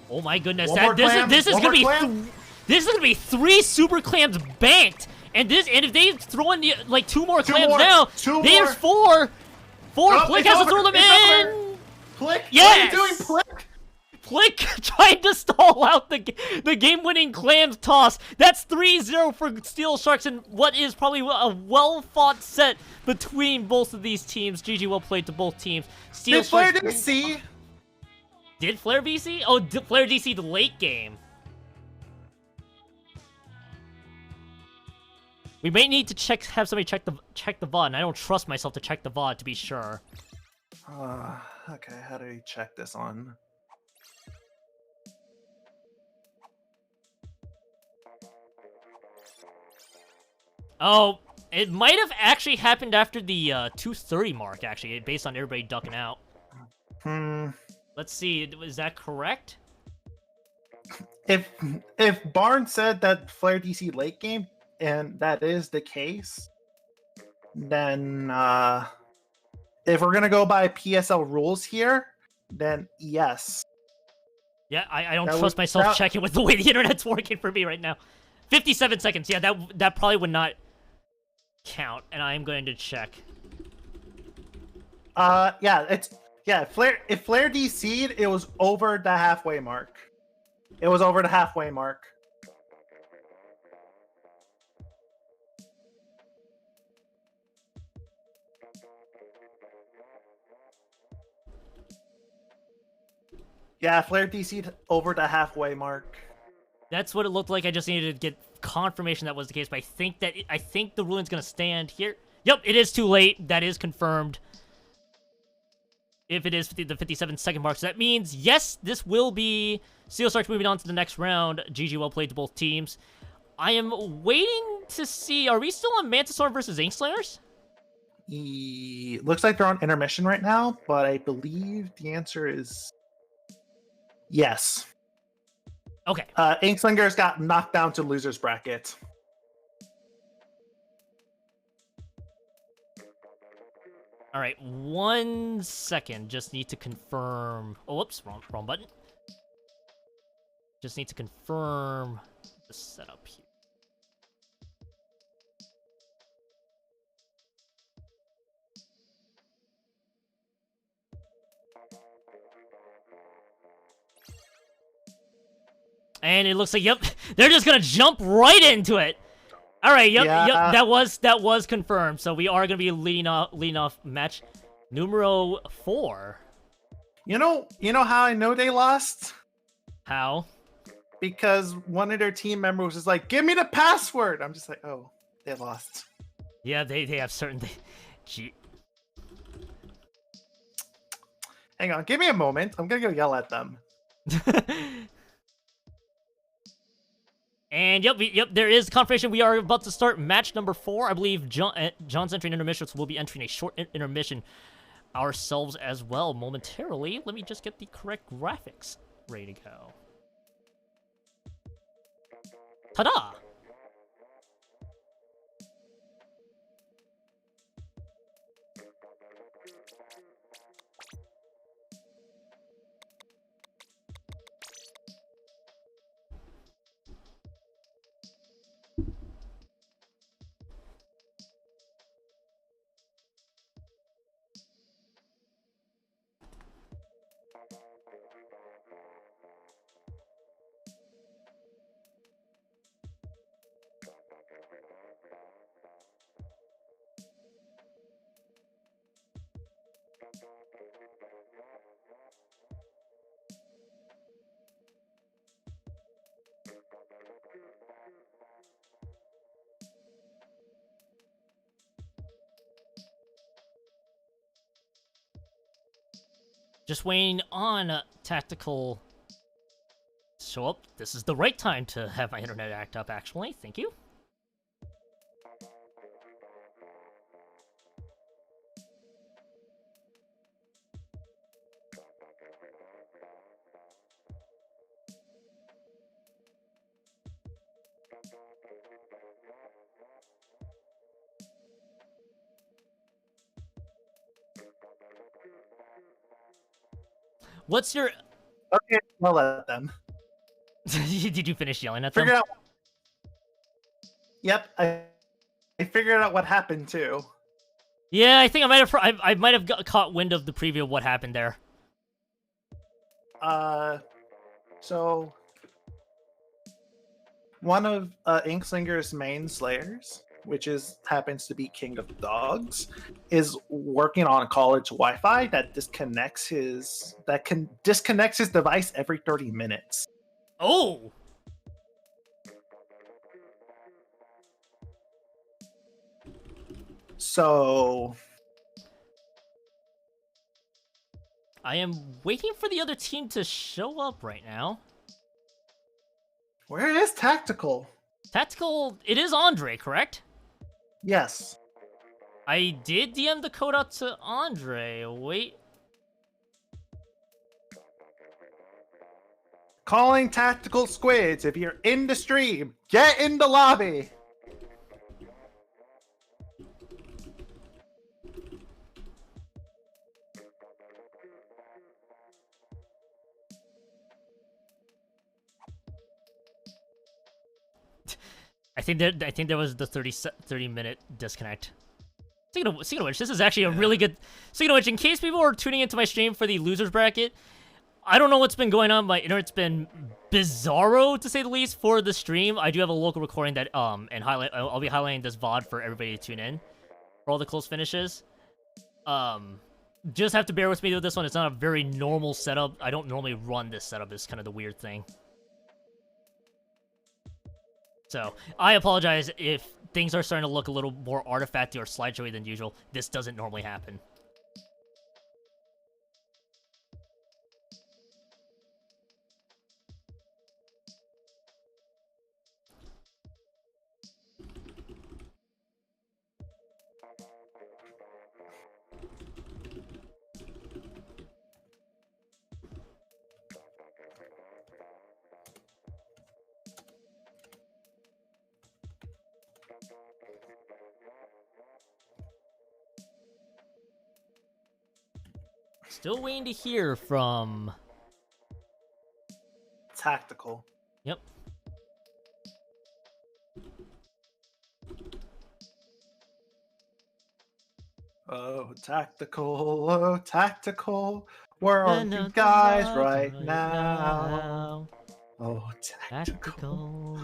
Oh my goodness! One more clam, This is one gonna be more clam. this is gonna be 3 super clams banked, and if they throw in like 2 more clams now, there's 4. Oh, Plick it's has to over, throw them it's in. over. Plick, Yes! what are you doing, Plick? Plick trying to stall out the game-winning clams toss. That's 3-0 for Steel Sharks in what is probably a well-fought set between both of these teams. GG, well played to both teams. Steel Did Flare Sharks. DC? Did Flare VC? Oh, Flare DC the late game. We may need to have somebody check the VOD, and I don't trust myself to check the VOD to be sure. Okay, how do we check this on? Oh, it might have actually happened after the 2:30 mark, actually, based on everybody ducking out. Let's see, is that correct? If Barnes said that Flare DC late game, and that is the case, then if we're gonna go by PSL rules here, then yes. Yeah, I don't trust myself checking with the way the internet's working for me right now. 57 seconds. Yeah, that probably would not count, and I'm going to check. If Flare DC'd, it was over the halfway mark. It was over the halfway mark. Yeah, Flare DC'd over the halfway mark. That's what it looked like. I just needed to get confirmation that was the case, but I think the ruling's gonna stand here. Yep, it is too late. That is confirmed. If it is the 57-second mark, so that means yes, this will be Steel Sharks moving on to the next round. GG, well played to both teams. I am waiting to see. Are we still on Mantisaur versus Inkslingers? Looks like they're on intermission right now, but I believe the answer is yes. Okay. Inkslingers got knocked down to losers bracket. All right, 1 second. Just need to confirm. Oh, whoops, wrong button. Just need to confirm the setup here. And it looks like, yep, they're just gonna jump right into it. All right, yep, that was confirmed. So we are gonna be leading off match numero 4. You know how I know they lost? How? Because one of their team members was like, "Give me the password." I'm just like, "Oh, they lost." Yeah, they have certain. Gee. Hang on, give me a moment. I'm gonna go yell at them. And yep, there is confirmation. We are about to start match number 4. I believe John's entering intermission, so we'll be entering a short intermission ourselves as well momentarily. Let me just get the correct graphics ready to go. Ta-da! Just waiting on tactical show up. This is the right time to have my internet act up, actually. Thank you. What's your... Okay, I'll let them. Did you finish yelling at them? Figure out. Yep, I figured out what happened too. Yeah, I think I might have caught wind of the preview of what happened there. So one of Inkslinger's main slayers, which happens to be King of Dogs, is working on college Wi-Fi that disconnects his device every 30 minutes. Oh. So I am waiting for the other team to show up right now. where is Tactical? Tactical, it is Andre, correct? Yes. I did DM the code out to Andre. Wait. Calling Tactical Squids. If you're in the stream, get in the lobby. I think there was the 30-minute disconnect. Speaking of which, this is actually a really good... Speaking of which, in case people are tuning into my stream for the losers bracket, I don't know what's been going on. My internet's been bizarro, to say the least, for the stream. I do have a local recording that, I'll be highlighting this VOD for everybody to tune in for all the close finishes. Just have to bear with me with this one. It's not a very normal setup. I don't normally run this setup. It's kind of the weird thing. So, I apologize if things are starting to look a little more artifacty or slideshowy than usual. This doesn't normally happen. Still waiting to hear from... Tactical. Yep. Oh, Tactical. Where are you guys right now? Oh, Tactical.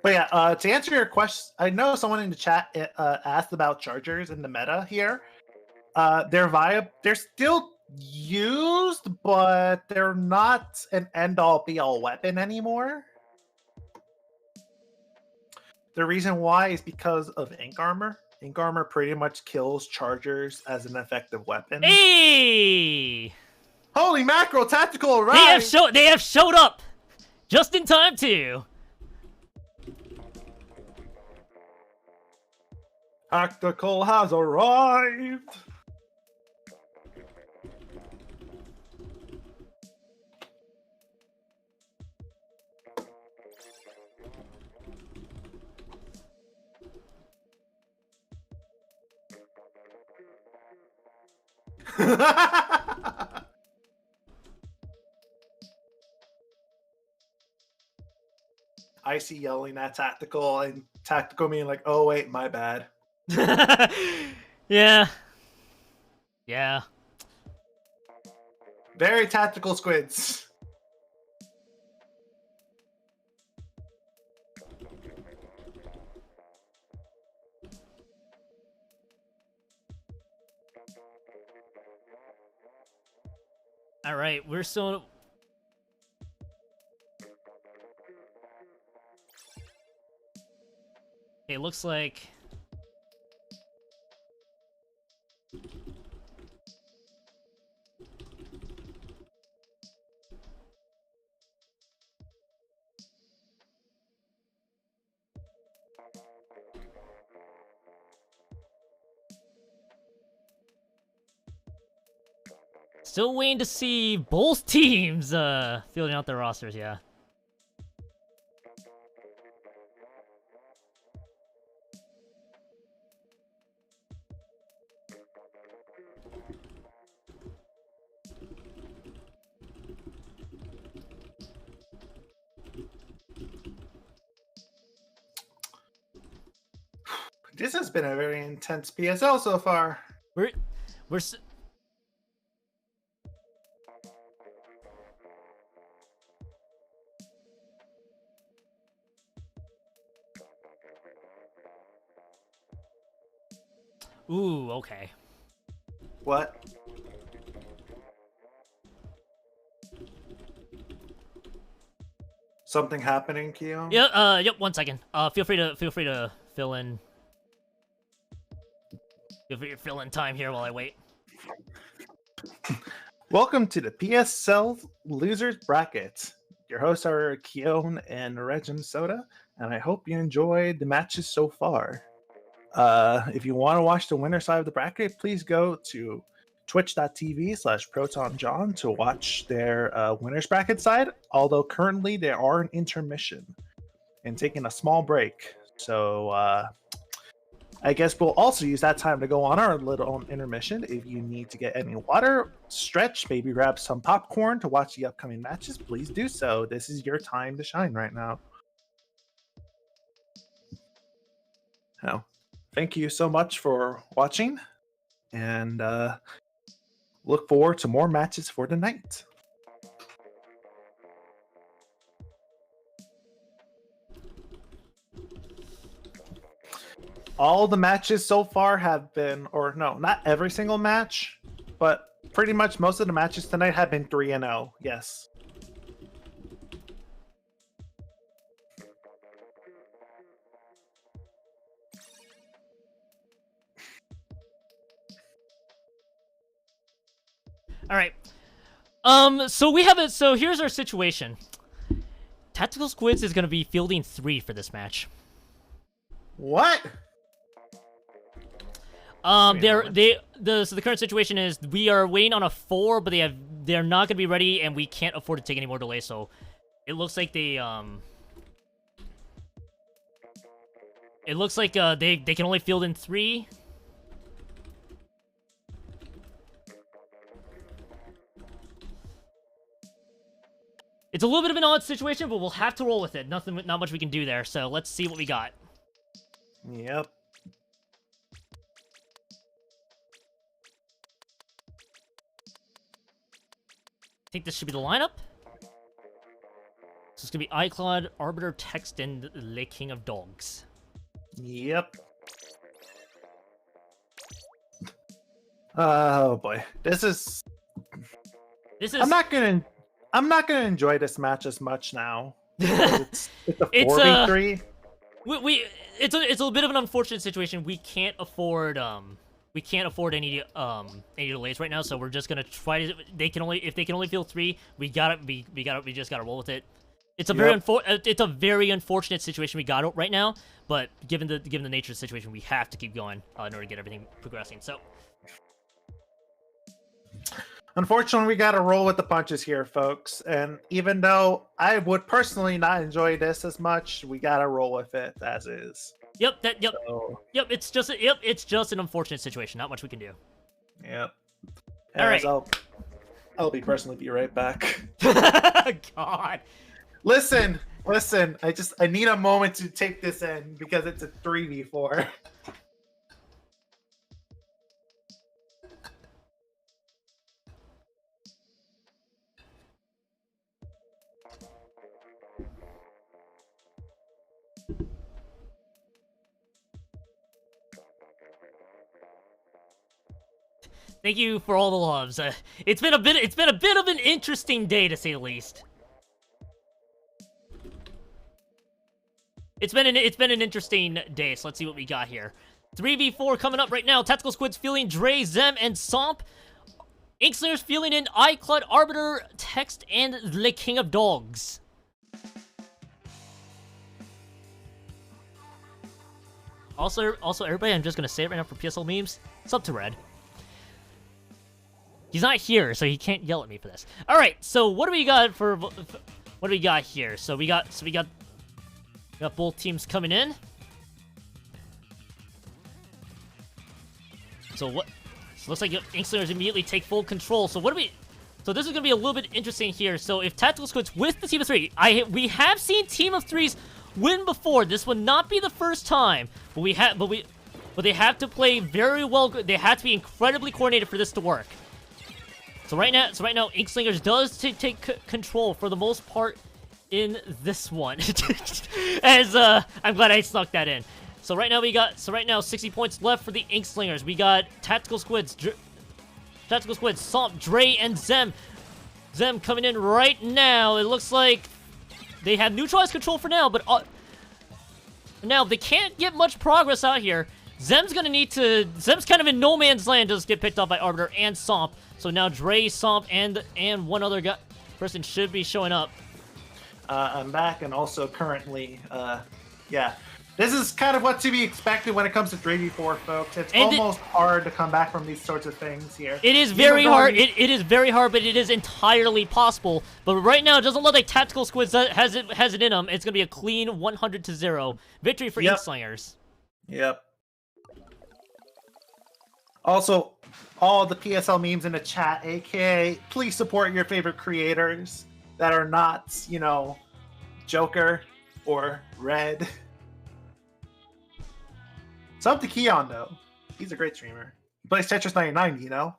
But yeah, to answer your question, I know someone in the chat asked about chargers in the meta here. They're still used, but they're not an end-all be-all weapon anymore. The reason why is because of Ink Armor. Ink Armor pretty much kills chargers as an effective weapon. Hey! Holy mackerel, Tactical arrived! They have showed up! Just in time, too! Tactical has arrived! I see yelling at Tactical and Tactical being like, oh wait, my bad. Yeah. Yeah. Very tactical Squids. All right, we're still... It looks like... Still waiting to see both teams fielding out their rosters, yeah. This has been a very intense PSL so far. We're Ooh, okay. What? Something happening, Kyo? Yeah, yep, 1 second. Feel free to fill in. Feel free to fill in time here while I wait. Welcome to the PSL Losers Bracket. Your hosts are Keon and Regin Soda, and I hope you enjoyed the matches so far. If you want to watch the winner side of the bracket, please go to twitch.tv/ProtonJohn to watch their winners bracket side, although currently they are in intermission and taking a small break. So I guess we'll also use that time to go on our little intermission. If you need to get any water, stretch, maybe grab some popcorn to watch the upcoming matches, please do so. This is your time to shine right now. Now, thank you so much for watching, and look forward to more matches for the night. All the matches so far have been, or no, not every single match, but pretty much most of the matches tonight have been 3-0. Yes. All right. So we have it. So here's our situation. Tactical Squids is going to be fielding 3 for this match. What? So the current situation is we are waiting on a 4, but they're not going to be ready, and we can't afford to take any more delay. So it looks like they can only field in 3. It's a little bit of an odd situation, but we'll have to roll with it. Not much we can do there. So let's see what we got. Yep. I think this should be the lineup. So it's gonna be iCloud, Arbiter, Text, and Le King of Dogs. Yep. Oh boy, this is. I'm not gonna enjoy this match as much now. It's a 4v3. It's a bit of an unfortunate situation. We can't afford any delays right now, so we're just gonna try to. If they can only field 3, we just gotta roll with it. It's a very unfortunate situation we got right now, but given the nature of the situation, we have to keep going in order to get everything progressing. So. Unfortunately, we gotta roll with the punches here, folks. And even though I would personally not enjoy this as much, we gotta roll with it as is. Yep. It's just an unfortunate situation. Not much we can do. Yep. All right. I'll be right back. God. Listen. I need a moment to take this in because it's a 3v4. Thank you for all the loves. It's been a bit of an interesting day, to say the least. It's been an interesting day. So let's see what we got here. 3v4 coming up right now. Tactical Squids feeling Dre, Zem, and Somp. Inkslingers feeling in iCloud, Arbiter, Text, and Le King of Dogs. Also, everybody, I'm just gonna say it right now for PSL memes. Sub to Red. He's not here, so he can't yell at me for this. All right, so what do we got here? So we got both teams coming in. So looks like Inkslingers immediately take full control. So so this is gonna be a little bit interesting here. So if Tactical Squids with the team of 3, we have seen team of 3s win before. This would not be the first time, but but they have to play very well. They have to be incredibly coordinated for this to work. So right now, Inkslingers does take control for the most part in this one. As I'm glad I snuck that in. So right now 60 points left for the Inkslingers. We got Tactical Squids, Somp, Dre, and Zem. Zem coming in right now. It looks like they have neutralized control for now, but now they can't get much progress out here. Zem's kind of in no man's land. Does get picked up by Arbiter and Somp. So now Dre, Somp, and one other person should be showing up. I'm back, and also currently, yeah. This is kind of what to be expected when it comes to 3v4, folks. It's almost hard to come back from these sorts of things here. It is very hard. It is very hard, but it is entirely possible. But right now, it doesn't look like Tactical Squids has it in them. It's going to be a clean 100-0 victory for Inkslingers. Yep. Also, all the PSL memes in the chat, aka please support your favorite creators that are not, you know, Joker or Red. Sub to Keon, though. He's a great streamer. He plays Tetris 99, you know?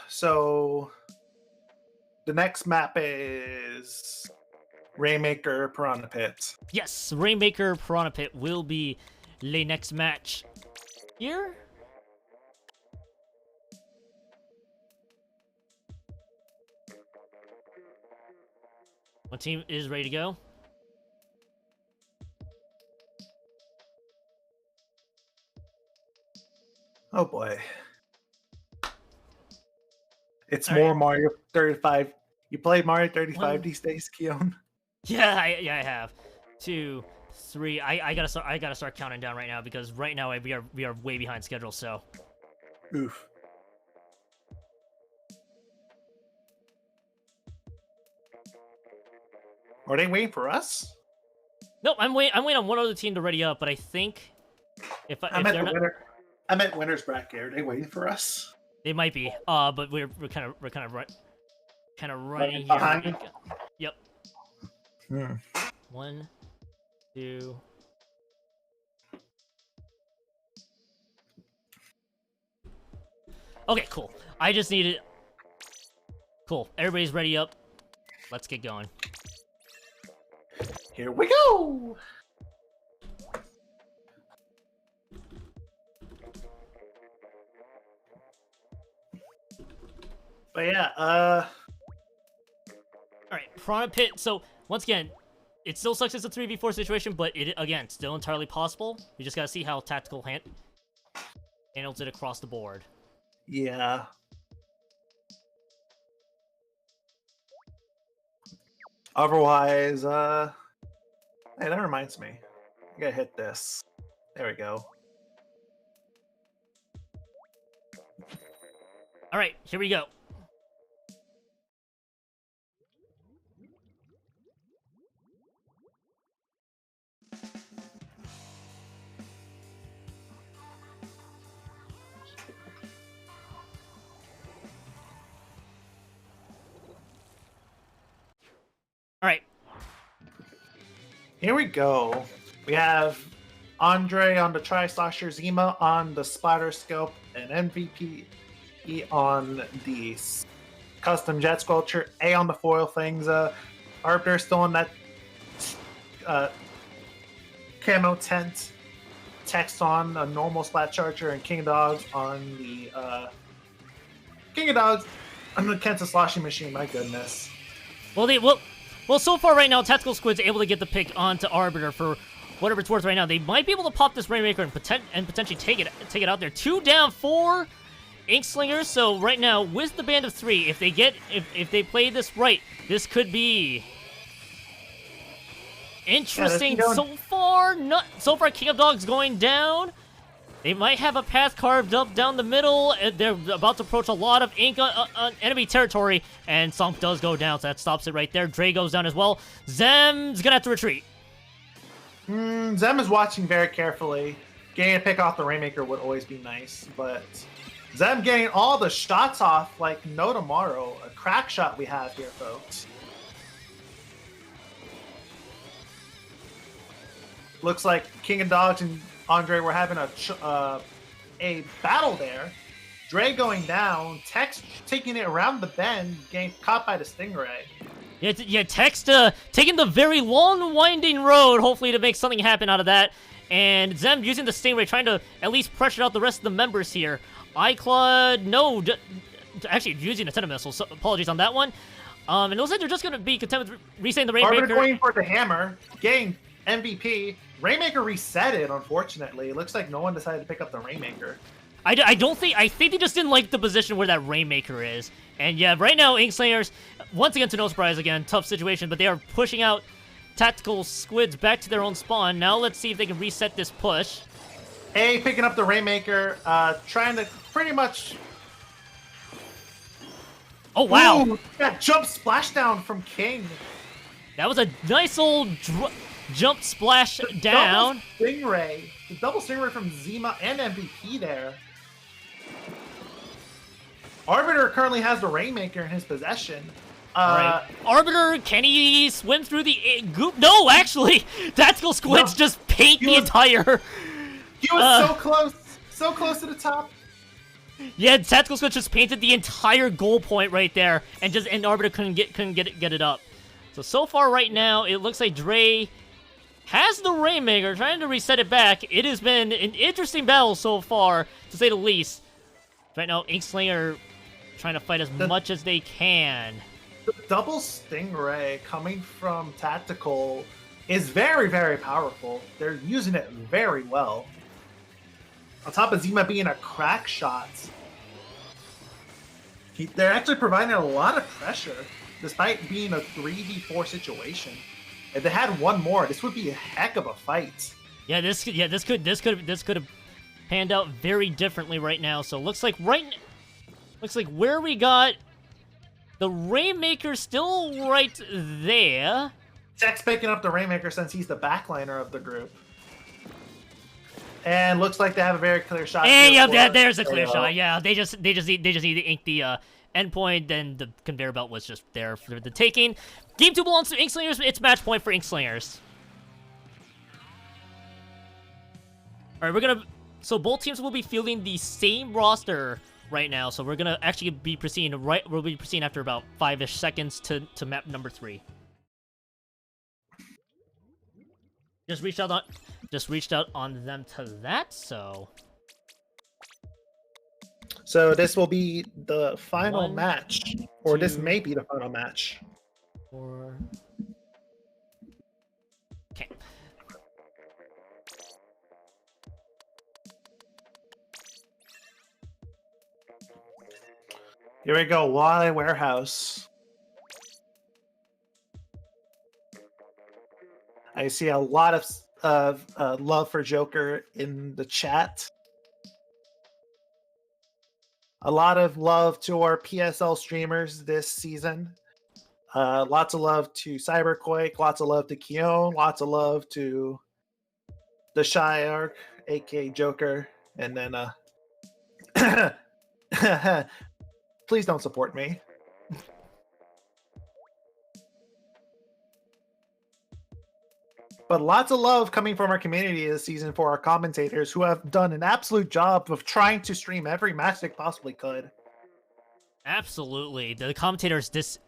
So, the next map is Rainmaker Piranha Pit. Yes, Rainmaker Piranha Pit will be the next match here. One team is ready to go. Oh boy. It's all more right. Mario 35. You play Mario 35 these days, Keon? Yeah, I have. 2, 3. I gotta start counting down right now because right now we are way behind schedule. So. Oof. Are they waiting for us? No, I'm waiting on one other team to ready up, but I think I meant winners bracket. Are they waiting for us? They might be. But we're kind of running behind. Here. Yep. 1, 2. Okay, cool. I just needed. Cool. Everybody's ready up. Let's get going. Here we go! But yeah, Alright, Piranha Pit. So, once again, it still sucks it's a 3v4 situation, but it, again, still entirely possible. You just gotta see how Tactical handles it across the board. Yeah. Otherwise, hey, that reminds me. I gotta hit this. There we go. Alright, here we go. Alright. Here we go. We have Andre on the Tri-Slosher, Zema on the Splatter Scope, and MVP on the Custom Jet Sculpture, A on the foil things. Arbiter still on that camo tent. Text on a normal Splat Charger, and King of Dogs on the King of Dogs on the Kenta Sloshing Machine. My goodness. Well, so far right now, Tactical Squid's able to get the pick onto Arbiter for whatever it's worth right now. They might be able to pop this Rainmaker and potentially take it out there. 2 down, 4 Inkslingers. So right now, with the band of 3, if they play this right, this could be interesting. So far, King of Dogs going down. They might have a path carved up down the middle. They're about to approach a lot of ink on enemy territory, and Zonink does go down, so that stops it right there. Dre goes down as well. Zem's gonna have to retreat. Zem is watching very carefully. Getting a pick off the Rainmaker would always be nice, but Zem getting all the shots off like no tomorrow. A crack shot we have here, folks. Looks like King and Dodge and Andre were having a battle there. Dre going down, Tex taking it around the bend, getting caught by the Stingray. Yeah, Tex taking the very long, winding road, hopefully to make something happen out of that. And Zem using the Stingray, trying to at least pressure out the rest of the members here. iCloud, no, actually using a ton of missiles, so apologies on that one. And it looks like they're just going to be content with resetting the Rainmaker. Arbiter going for the hammer, getting MVP. Rainmaker reset it, unfortunately. It looks like no one decided to pick up the Rainmaker. I think they just didn't like the position where that Rainmaker is. And yeah, right now, Inkslayers, once again, to no surprise, again, tough situation, but they are pushing out Tactical Squids back to their own spawn. Now let's see if they can reset this push. A picking up the Rainmaker, trying to pretty much... Oh, wow. Ooh, that jump splashdown from King. That was a nice old jump splash down. The double Stingray from Zema and MVP there. Arbiter currently has the Rainmaker in his possession. Right. Arbiter, can he swim through the goop? No, actually, Tactical Squids just paint the entire... He was so close to the top. Yeah, Tactical Squids just painted the entire goal point right there, and Arbiter couldn't get it up. So far right now, it looks like Dre has the Rainmaker, trying to reset it back. It has been an interesting battle so far, to say the least. Right now, Inkslinger trying to fight as much as they can. The double Stingray coming from Tactical is very, very powerful. They're using it very well. On top of Zema being a crack shot, they're actually providing a lot of pressure, despite being a 3v4 situation. If they had one more, this would be a heck of a fight. Yeah, this could have panned out very differently right now. So looks like where we got the Rainmaker still right there. Tech's picking up the Rainmaker since he's the backliner of the group. And looks like they have a very clear shot. And yeah, there's a clear shot. Yeah, they just need to ink the endpoint. Then the conveyor belt was just there for the taking. Game 2 belongs to Inkslingers. It's match point for Inkslingers. All right, so both teams will be fielding the same roster right now. So we're gonna actually be proceeding We'll be proceeding after about 5-ish seconds to map number 3. Just reached out on them to that, so this will be the final match, or this may be the final match. 4. Okay. Here we go, Wally Warehouse. I see a lot of love for Joker in the chat. A lot of love to our PSL streamers this season. Lots of love to Cyberquake, lots of love to Keone, lots of love to the Shy Arc, aka Joker, and then please don't support me. But lots of love coming from our community this season for our commentators who have done an absolute job of trying to stream every match they possibly could. Absolutely. The commentators this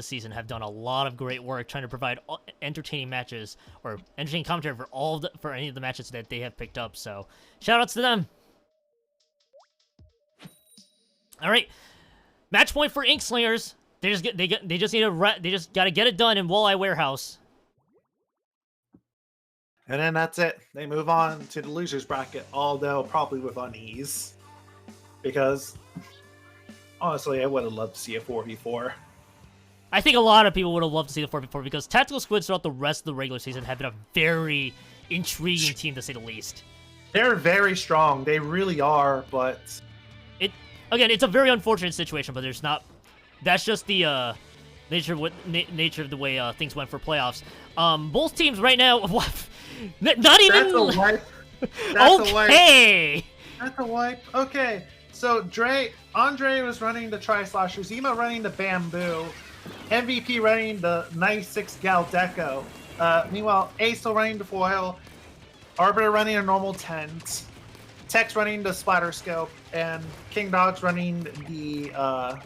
season have done a lot of great work trying to provide entertaining matches or entertaining commentary for any of the matches that they have picked up. So, shout outs to them. All right. Match point for Inkslingers. They just got to get it done in Walleye Warehouse. And then that's it. They move on to the losers bracket, although probably with unease. Because, honestly, I would have loved to see a 4v4. I think a lot of people would have loved to see the 4v4 because Tactical Squids throughout the rest of the regular season have been a very intriguing team, to say the least. They're very strong. They really are, but... Again, it's a very unfortunate situation, but there's not... That's just the nature of the way things went for playoffs. Both teams right now... Not even... That's a wipe. That's okay. That's a wipe. Okay. So Andre was running the Tri-Slasher, Zema running the Bamboo, MVP running the nice 6 Gudako. Meanwhile, A still running the Foil, Arbiter running a normal tent, Tex running the Splatter Scope, and King Dog's running the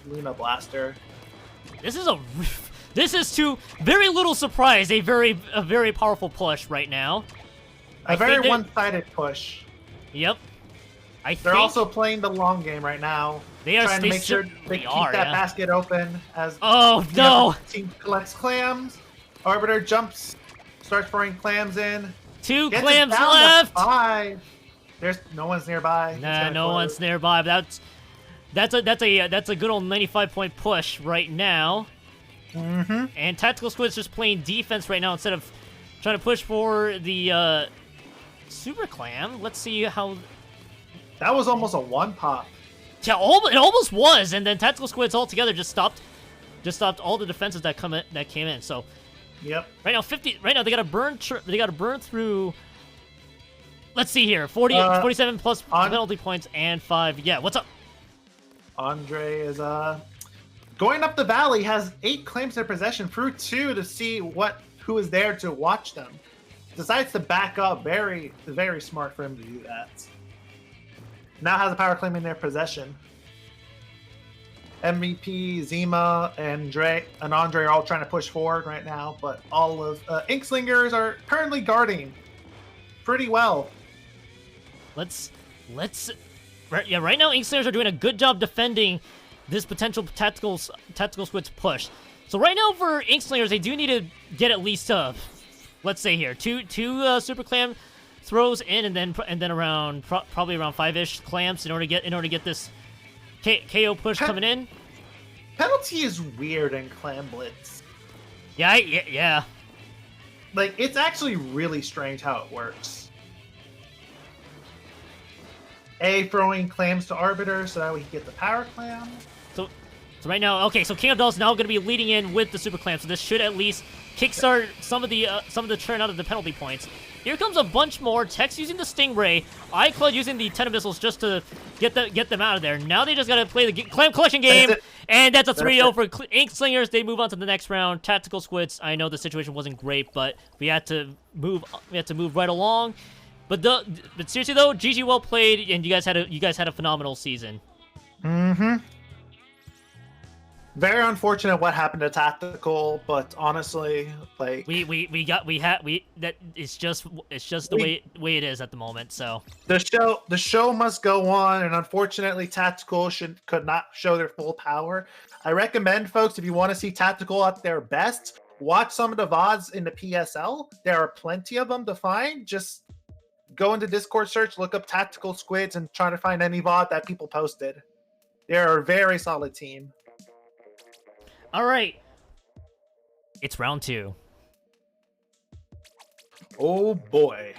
Luna Blaster. This is to very little surprise a very powerful push right now. A very one-sided push. Yep. They're also playing the long game right now. They are trying to make sure they keep that basket open as team collects clams. Arbiter jumps, starts throwing clams in. 2 clams left. 5. There's no one's nearby. Nah, no one's nearby. That's a good old 95-point push right now. Mm-hmm. And Tactical Squid's just playing defense right now instead of trying to push for the Super Clam. Let's see how. That was almost a one pop. Yeah, it almost was, and then Tactical Squids altogether just stopped all the defenses that came in. So, yep. Right now, Right now, they got to burn through. Let's see here, 47 plus penalty points and 5. Yeah, what's up? Andre is going up the valley. Has 8 claims in their possession through 2 to see who is there to watch them. Decides to back up. Very smart for him to do that. Now has a power claim in their possession. MVP, Zema, and Andre are all trying to push forward right now, but all of Inkslingers are currently guarding pretty well. Right now Inkslingers are doing a good job defending this potential tactical Squids push. So right now for Inkslingers, they do need to get at least let's say here two Super Clam throws in, and then probably around 5-ish clams in order to get this KO push coming in. Penalty is weird in Clam Blitz. Yeah. Like, it's actually really strange how it works. A throwing clams to Arbiter so that we can get the power clam. So right now, okay, so King of Dolls now going to be leading in with the Super Clam, so this should at least kickstart some of the turn out of the penalty points. Here comes a bunch more. Tex using the Stingray, iCloud using the Ten Missiles just to get them out of there. Now they just got to play the Clam Collection game, and that's a 3-0 for Inkslingers. They move on to the next round. Tactical Squids, I know the situation wasn't great, but we had to move right along. But seriously though, GG, well played, and you guys had a phenomenal season. Mm-hmm. Very unfortunate what happened to Tactical, but honestly, like it's just the way it is at the moment. So the show must go on, and unfortunately, Tactical could not show their full power. I recommend folks, if you want to see Tactical at their best, watch some of the VODs in the PSL. There are plenty of them to find. Just go into Discord search, look up Tactical Squids, and try to find any VOD that people posted. They're a very solid team. All right, it's round 2. Oh boy.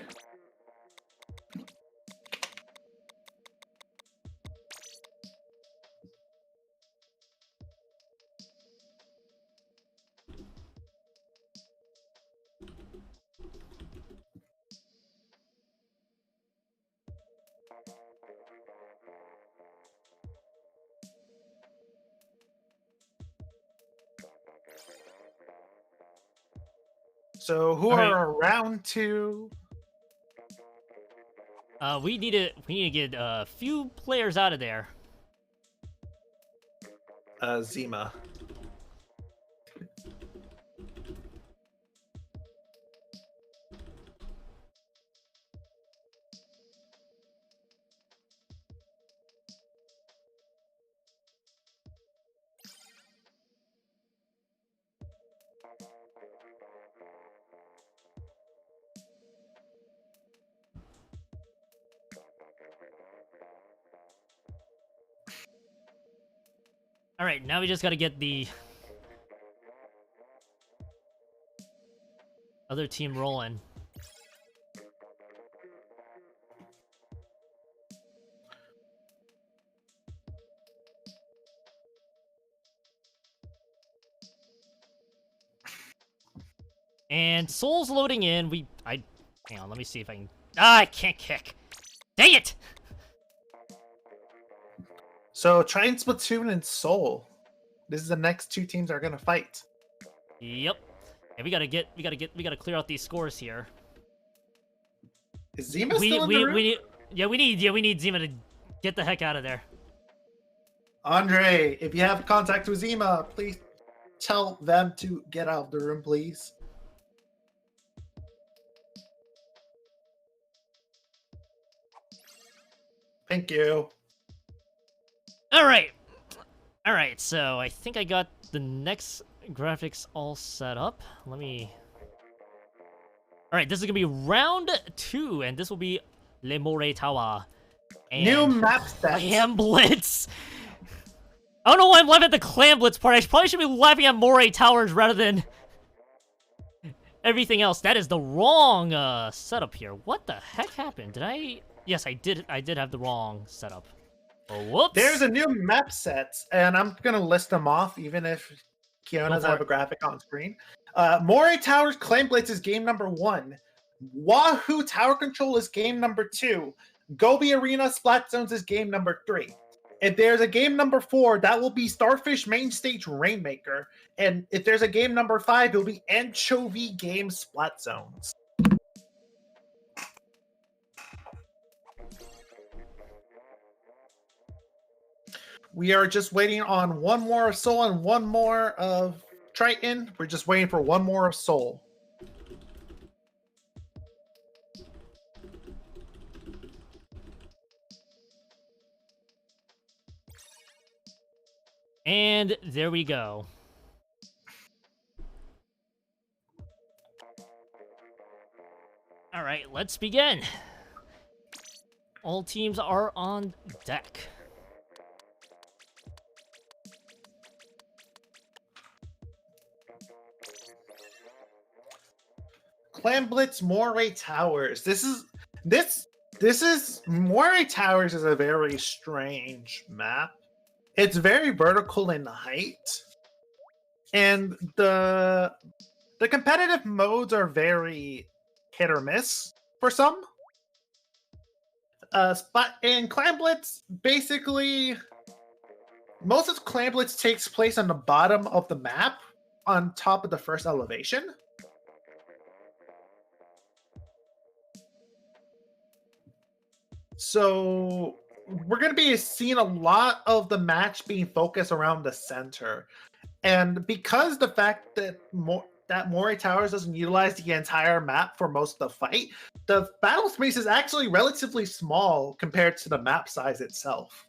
So who are round 2? We need to get a few players out of there. Zema. All right, now we just got to get the other team rolling. And Soul's loading in. Hang on, let me see if I can. I can't kick. Dang it! So Triton, Splatoon, and Soul. This is the next two teams that are gonna fight. Yep. And we gotta clear out these scores here. Is Zema still in the room? We need Zema to get the heck out of there. Andre, if you have contact with Zema, please tell them to get out of the room, please. Thank you. All right. So I think I got the next graphics all set up. Let me. All right, this is gonna be round 2, and this will be Le More Tower. And new map stats. Clamblitz. I don't know why I'm laughing at the Clamblitz part. I probably should be laughing at Moray Towers rather than everything else. That is the wrong setup here. What the heck happened? Did I? Yes, I did. I did have the wrong setup. Oh, whoops. There's a new map set, and I'm gonna list them off, even if Kiona doesn't have a graphic on screen. Moray Towers Clamblitz is game number 1. Wahoo Tower Control is game number 2. Gobi Arena Splat Zones is game number 3. If there's a game number 4, that will be Starfish Main Stage Rainmaker. And if there's a game number 5, it'll be Anchovy Game Splat Zones. We are just waiting on one more of Soul and one more of Triton. We're just waiting for one more of Soul. And there we go. All right, let's begin. All teams are on deck. Clamblitz Moray Towers. This is Moray Towers is a very strange map. It's very vertical in height, and the competitive modes are very hit or miss for some. And Clamblitz, basically, most of Clamblitz takes place on the bottom of the map, on top of the first elevation. So we're going to be seeing a lot of the match being focused around the center. And because the fact that Moray Towers doesn't utilize the entire map for most of the fight, the battle space is actually relatively small compared to the map size itself.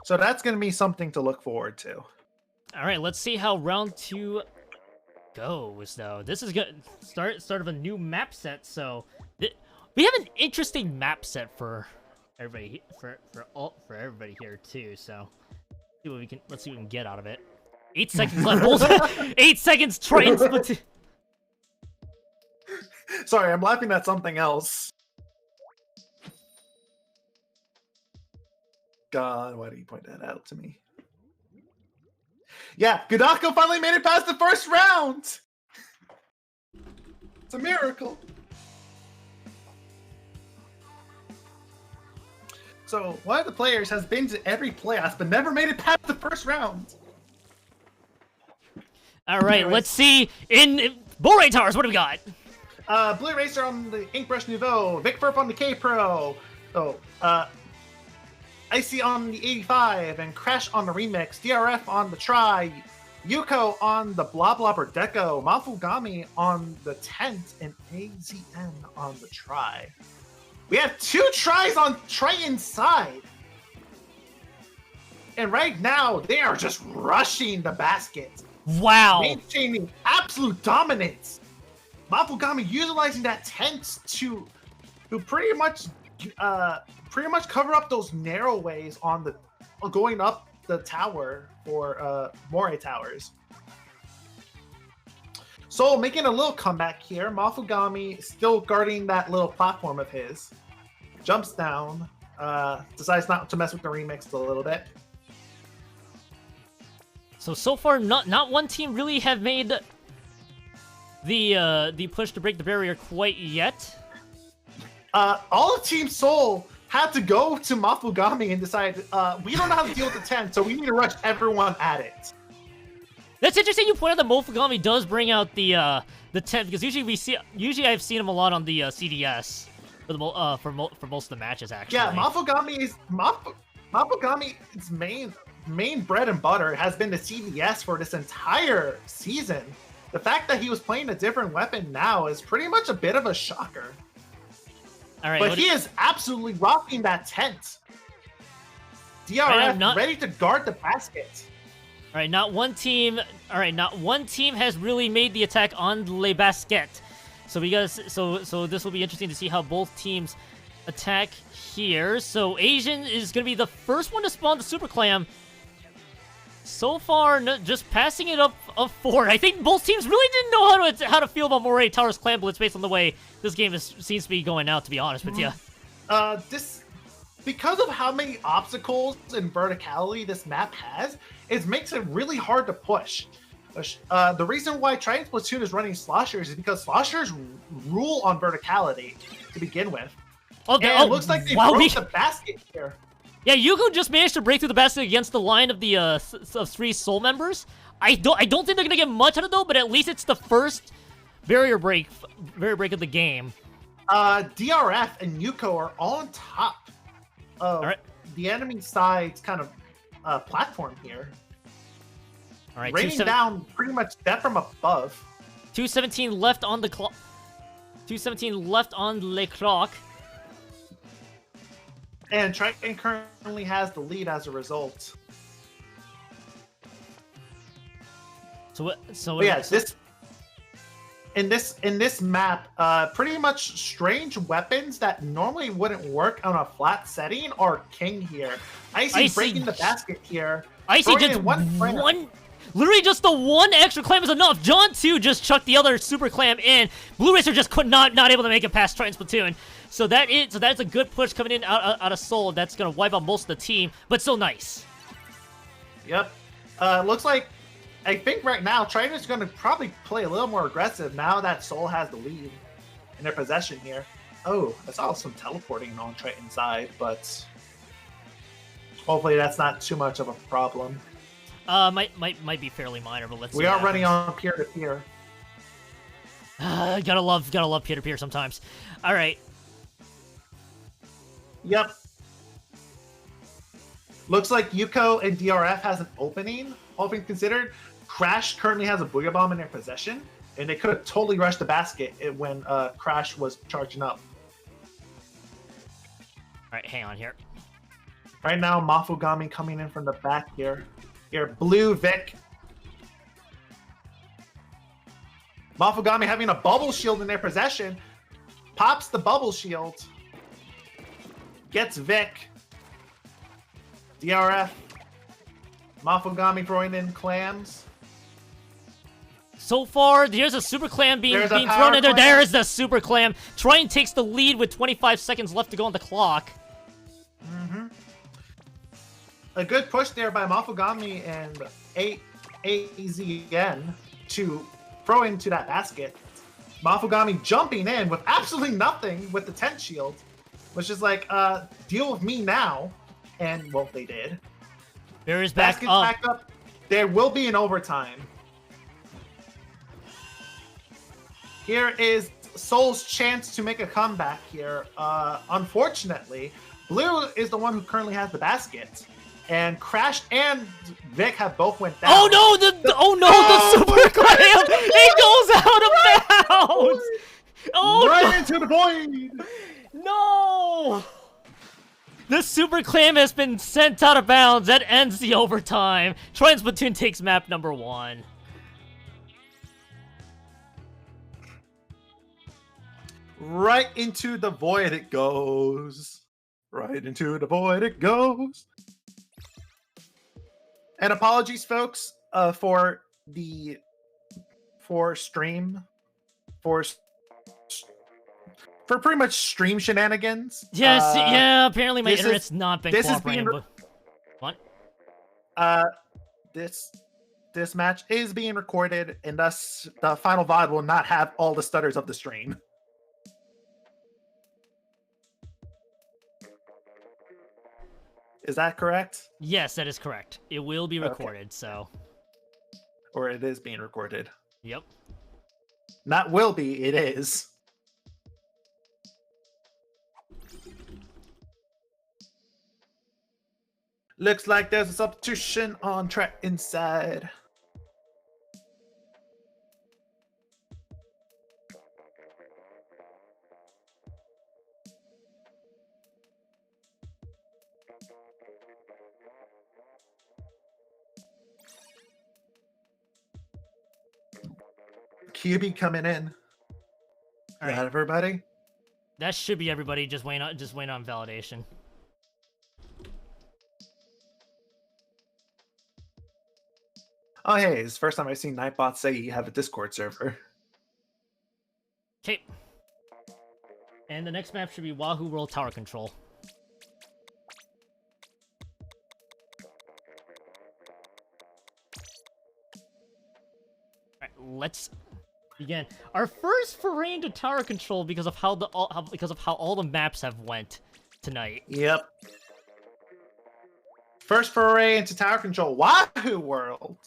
So that's going to be something to look forward to. All right, let's see how round 2 goes, though. This is good. Start of a new map set, so we have an interesting map set for everybody for everybody here too. So let's see what we can get out of it. 8 seconds left. 8 seconds. Triton Splatoon. Sorry, I'm laughing at something else. God, why do you point that out to me? Yeah, Gudako finally made it past the first round! It's a miracle. So, one of the players has been to every playoffs, but never made it past the first round. All right, let's see. In Moray Towers, what do we got? Blue Racer on the Inkbrush Nouveau, VickFirth on the K-Pro. Icy on the 85, and Crash on the Remix, DRF on the Try, Yuuko on the Blah Blah Deco, mofugami on the Tent, and AZN on the Try. We have 2 tries on Triton's side. And right now, they are just rushing the basket. Wow. Maintaining absolute dominance. Mofugami utilizing that Tent to pretty much cover up those narrow ways on the going up the tower for Moray Towers. Soul making a little comeback here. Mofugami still guarding that little platform of his. Jumps down. Decides not to mess with the remix a little bit. So far, not one team really have made the push to break the barrier quite yet. All of Team Soul had to go to Mofugami and decide we don't know how to deal with the 10, so we need to rush everyone at it. That's interesting. You point out that Mofugami does bring out the 10 because usually I've seen him a lot on the CDS for most of the matches actually. Yeah, Mofugami's main bread and butter has been the CDS for this entire season. The fact that he was playing a different weapon now is pretty much a bit of a shocker. All right, but he is absolutely rocking that tent. DRF ready to guard the basket. All right, not one team has really made the attack on Le Basket. So this will be interesting to see how both teams attack here. So Asian is going to be the first one to spawn the Super Clam. So far, just passing it up forward. I think both teams really didn't know how to feel about Moray Tower's Clam Blitz based on the way this game seems to be going out, to be honest with you. Because of how many obstacles and verticality this map has, it makes it really hard to push. The reason why Triton Splatoon is running sloshers is because sloshers rule on verticality to begin with. It looks like they broke the basket here. Yeah, yuuko just managed to break through the basket against the line of the of 3 Soul members. I don't think they're gonna get much out of it though, but at least it's the first barrier break of the game. DRF and yuuko are all on top of the enemy side's kind of platform here. All right, raining down pretty much death from above. 2:17 left on the clock. 2:17 left on le clock. And Triton currently has the lead as a result. In this map, pretty much strange weapons that normally wouldn't work on a flat setting are king here. Icy breaking the basket here. Icy just literally just the one extra clam is enough. John too just chucked the other super clam in. Blue Racer just not able to make it past Triton Splatoon. So that's a good push coming in out of Soul. That's gonna wipe out most of the team, but still nice. Yep. Looks like I think right now Triton is gonna probably play a little more aggressive now that Soul has the lead in their possession here. Oh, I saw some teleporting on Triton's side, but hopefully that's not too much of a problem. Might be fairly minor, but let's see. We are running on peer-to-peer. Gotta love peer-to-peer sometimes. All right. Yep. Looks like yuuko and DRF has an opening, all things considered. Crash currently has a Booyah Bomb in their possession, and they could have totally rushed the basket when Crash was charging up. All right, hang on here. Right now, Mofugami coming in from the back here. Here, Blue Vic. Mofugami having a bubble shield in their possession. Pops the bubble shield. Gets Vic. DRF. Mofugami throwing in clams. So far, there's a super clam being thrown in there. There is the super clam. Triton takes the lead with 25 seconds left to go on the clock. A good push there by Mofugami and AZN to throw into that basket. Mofugami jumping in with absolutely nothing with the tent shield, which is like, deal with me now. And, well, they did. There is back up. There will be an overtime. Here is Soul's chance to make a comeback here. Unfortunately, Blue is the one who currently has the basket. And Crash and Vic have both went down. Oh no! The super clam! It goes out of bounds! Oh, right into the void! No! The super clam has been sent out of bounds. That ends the overtime. Triton Splatoon takes map number 1. Right into the void it goes. Right into the void it goes. And apologies, folks, for pretty much stream shenanigans. Yes, yeah. Apparently, my internet's not been cooperating. What? This this match is being recorded, and thus the final VOD will not have all the stutters of the stream. Is that correct? Yes, that is correct. It will be recorded, so. Or it is being recorded. Yep. Not will be, it is. Looks like there's a substitution on track inside. QB coming in. All right, everybody. That should be everybody. Just waiting on validation. Oh, hey, it's the first time I've seen Nightbot say you have a Discord server. Okay. And the next map should be Wahoo World Tower Control. Alright, let's begin. Our first foray into tower control because of how all the maps have went tonight. Yep. First foray into tower control, Wahoo World.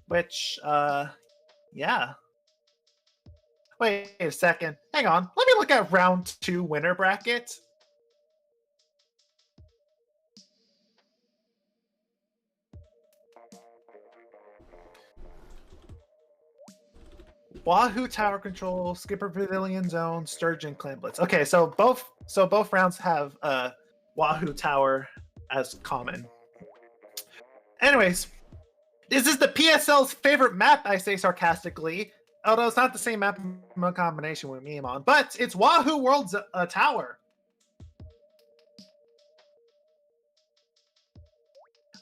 Which, yeah. Wait a second. Hang on. Let me look at round 2 winner bracket. Wahoo Tower Control, Skipper Pavilion Zone, Sturgeon Clamblets. Okay, so both rounds have Wahoo Tower as common. Anyways, this is the PSL's favorite map, I say sarcastically. Although it's not the same map combination with me on, but it's Wahoo World's Tower.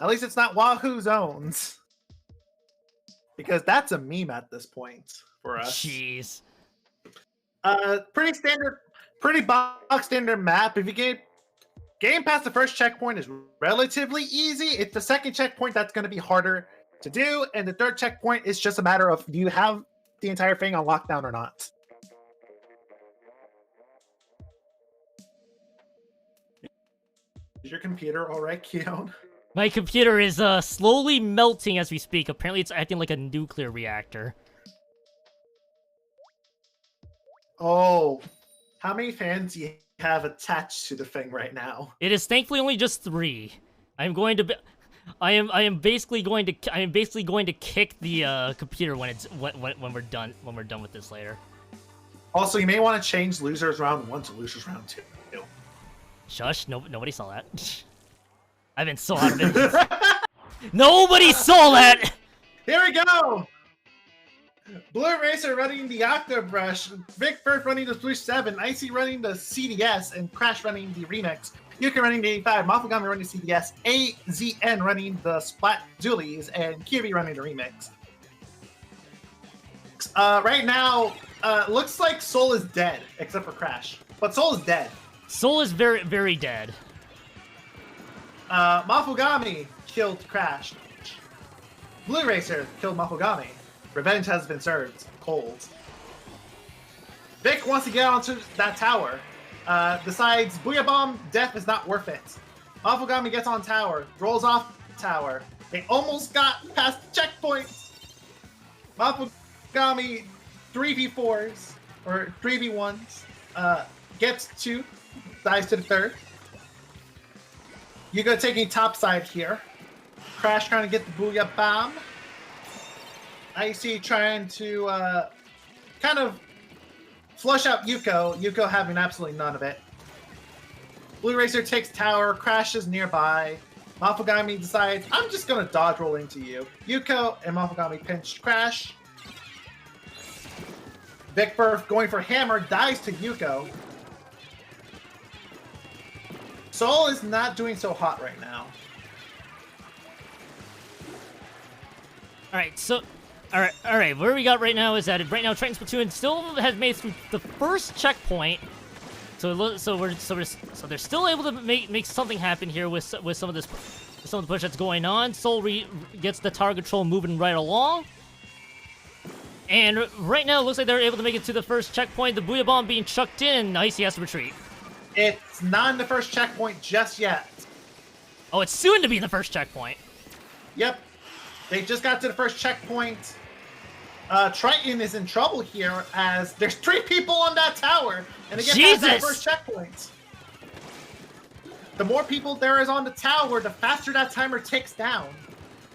At least it's not Wahoo Zones. Because that's a meme at this point for us. Jeez. Pretty standard, pretty box standard map. If you game past the first checkpoint is relatively easy. It's the second checkpoint that's going to be harder to do, and the third checkpoint is just a matter of do you have the entire thing on lockdown or not. Is your computer all right, Keon? My computer is slowly melting as we speak. Apparently it's acting like a nuclear reactor. Oh, how many fans do you have attached to the thing right now? It is thankfully only just 3. I am basically going to kick the computer when we're done with this later. Also, you may want to change losers round 1 to losers round 2. Shush! Nobody saw that. I've been so out of it. Nobody saw that. Here we go. Blue Racer running the Octobrush, VickFirth running the Blue 7, Icy running the CDS, and Crash running the Remix. Yuuko running the 85, mofugami running the CDS, AZN running the Splat Dualies, and Kirby running the Remix. Right now, looks like Soul is dead, except for Crash. But Soul is dead. Soul is very, very dead. Mofugami killed Crash. Blue Racer killed Mofugami. Revenge has been served. Cold. Vic wants to get onto that tower. Decides Booyah Bomb, death is not worth it. Mofugami gets on tower, rolls off tower. They almost got past the checkpoint. Mofugami 3v4s, or 3v1s, gets 2, dies to the 3rd. Yuuko taking top side here. Crash trying to get the Booyah Bomb. Icy trying to kind of flush out Yuuko. Yuuko having absolutely none of it. Blue Racer takes tower, crashes nearby. Mofugami decides, I'm just going to dodge roll into you. Yuuko and Mofugami pinched Crash. VickFirth going for hammer, dies to Yuuko. Soul is not doing so hot right now. Alright, so... Alright, where we got right now is that right now Triton Splatoon still has made through the first checkpoint. So they're still able to make something happen here with some of this some of the push that's going on. Soul gets the tower control moving right along. And right now, it looks like they're able to make it to the first checkpoint. The Booyah Bomb being chucked in. Nice, he has to retreat. It's not in the first checkpoint just yet. Oh, it's soon to be the first checkpoint. Yep. They just got to the first checkpoint. Triton is in trouble here as there's 3 people on that tower. And they get past that first checkpoint. The more people there is on the tower, the faster that timer ticks down.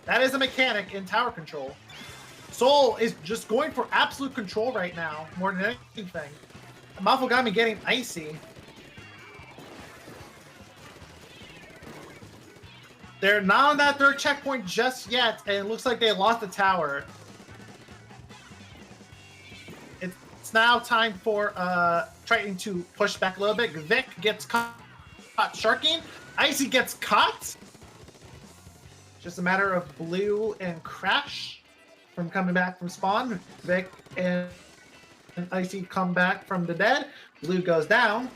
That is a mechanic in tower control. Soul is just going for absolute control right now, more than anything. Mofugami getting icy. They're not on that third checkpoint just yet, and it looks like they lost the tower. It's now time for Triton to push back a little bit. Vic gets caught sharking. Icy gets caught. Just a matter of Blue and Crash from coming back from spawn. Vic and Icy come back from the dead. Blue goes down.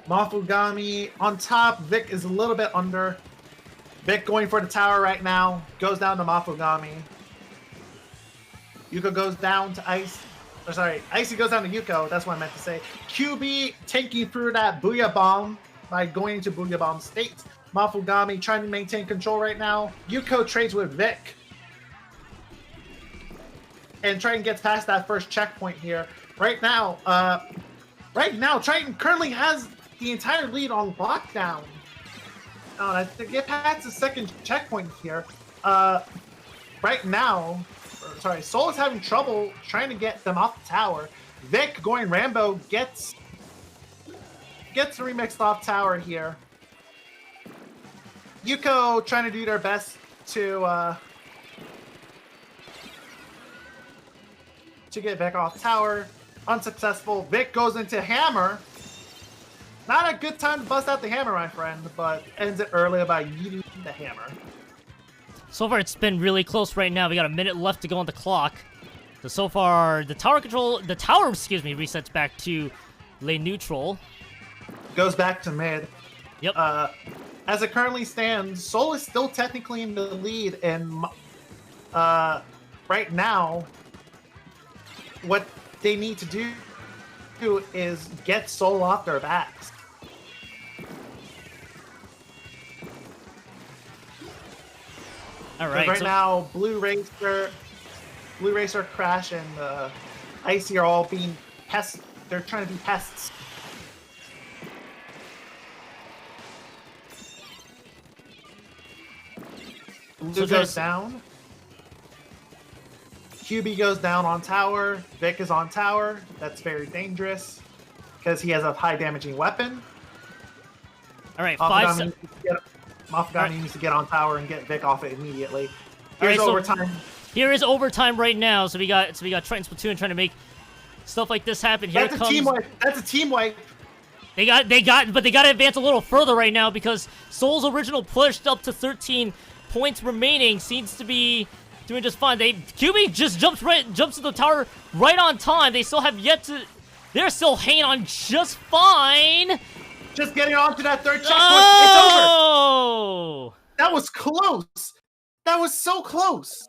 Mofugami on top. Vic is a little bit under. Vic going for the tower right now. Goes down to Mofugami. Yuuko goes down to Ice. Or sorry, Icy goes down to Yuuko. That's what I meant to say. QB tanking through that Booyah Bomb by going into Booyah Bomb state. Mofugami trying to maintain control right now. Yuuko trades with Vic. And Triton gets past that first checkpoint here. Right now, Triton currently has the entire lead on lockdown. To get past the second checkpoint here, right now, Soul is having trouble trying to get them off the tower. Vic going Rambo gets remixed off tower here. Yuuko trying to do their best to get Vic off tower. Unsuccessful. Vic goes into Hammer. Not a good time to bust out the hammer, my friend, but ends it early by yeeting the hammer. So far, it's been really close right now. We got a minute left to go on the clock. So far, the tower, resets back to lane neutral. Goes back to mid. Yep. As it currently stands, Soul is still technically in the lead, and right now, what they need to do is get Soul off their backs. All right. Right now, Blue Racer, Crash, and Icy are all being pests. They're trying to be pests. Blue goes down. QB goes down on tower. Vic is on tower. That's very dangerous because he has a high damaging weapon. All right, Mofugami needs to get on tower and get Vic off it immediately. Here's all right, overtime. Here is overtime right now. So we got Triton Splatoon trying to make stuff like this happen. Here That's a team wipe. That's a team wipe. But they got to advance a little further right now because Soul's original push up to 13 points remaining seems to be doing just fine. QB just jumps to the tower right on time. They still have yet to. They're still hanging on just fine. Just getting on to that third checkpoint. Oh! It's over. That was close. That was so close.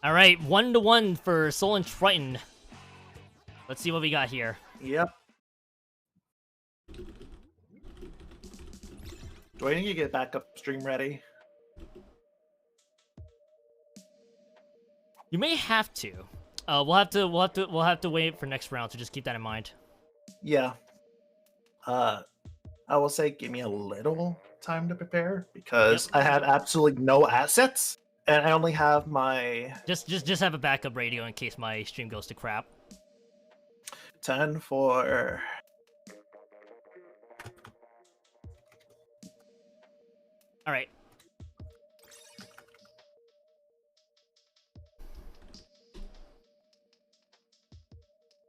All right, 1-1 for Soul and Triton. Let's see what we got here. Yep. Do I need to get backup stream ready? You may have to. We'll have to wait for next round, so just keep that in mind. Yeah. I will say give me a little time to prepare because I have absolutely no assets and I only have my just have a backup radio in case my stream goes to crap. 10 for all right.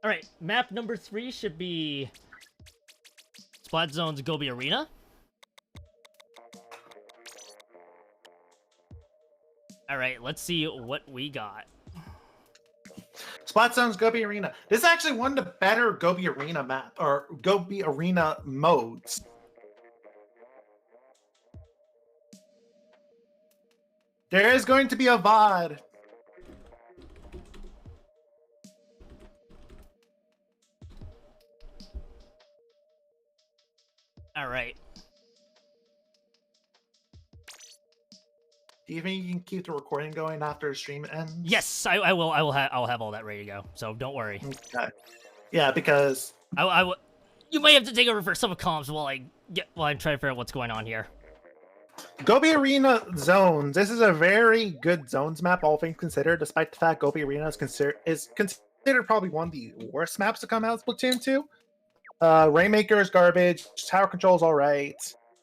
All right, map number 3 should be Splat Zone's Gobi Arena. All right, let's see what we got. Splat Zone's Gobi Arena. This is actually one of the better Gobi Arena map or Gobi Arena modes. There is going to be a VOD. All right. Do you think you can keep the recording going after the stream ends? Yes, I will. I'll have all that ready to go. So don't worry. Okay. Yeah, because you might have to take over for some comms while I'm trying to figure out what's going on here. Gobi Arena zones. This is a very good zones map, all things considered. Despite the fact Gobi Arena is considered probably one of the worst maps to come out of Splatoon 2. Rainmaker is garbage. Tower control is all right.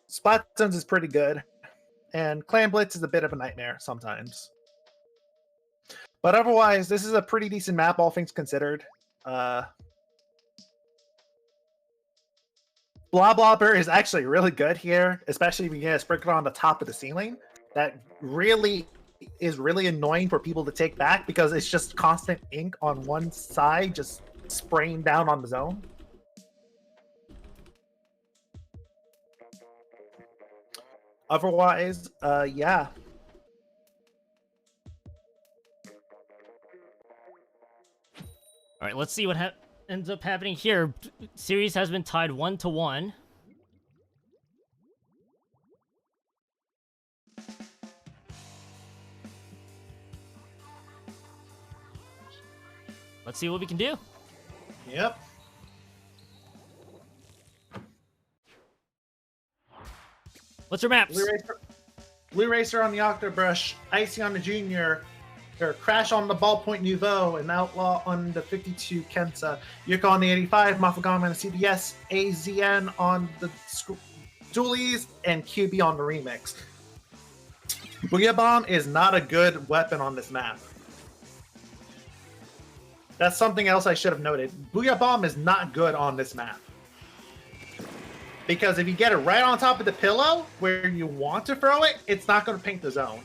Splat zones is pretty good. And Clan Blitz is a bit of a nightmare sometimes. But otherwise, this is a pretty decent map, all things considered. Bloblobber is actually really good here, especially if you get a sprinkler on the top of the ceiling. That really is really annoying for people to take back because it's just constant ink on one side, just spraying down on the zone. Otherwise, yeah. All right, let's see what ends up happening here. Series has been tied 1-1. Let's see what we can do. Yep. What's your maps? Blue Racer on the Octobrush, Icy on the Junior, or Crash on the Ballpoint Nouveau, and Outlaw on the 52 Kensa, yuuko on the 85, mofugami on the CDS, AZN on the Dualies, and QB on the Remix. Booyah Bomb is not a good weapon on this map. That's something else I should have noted. Booyah Bomb is not good on this map. Because if you get it right on top of the pillow where you want to throw it, it's not going to paint the zone.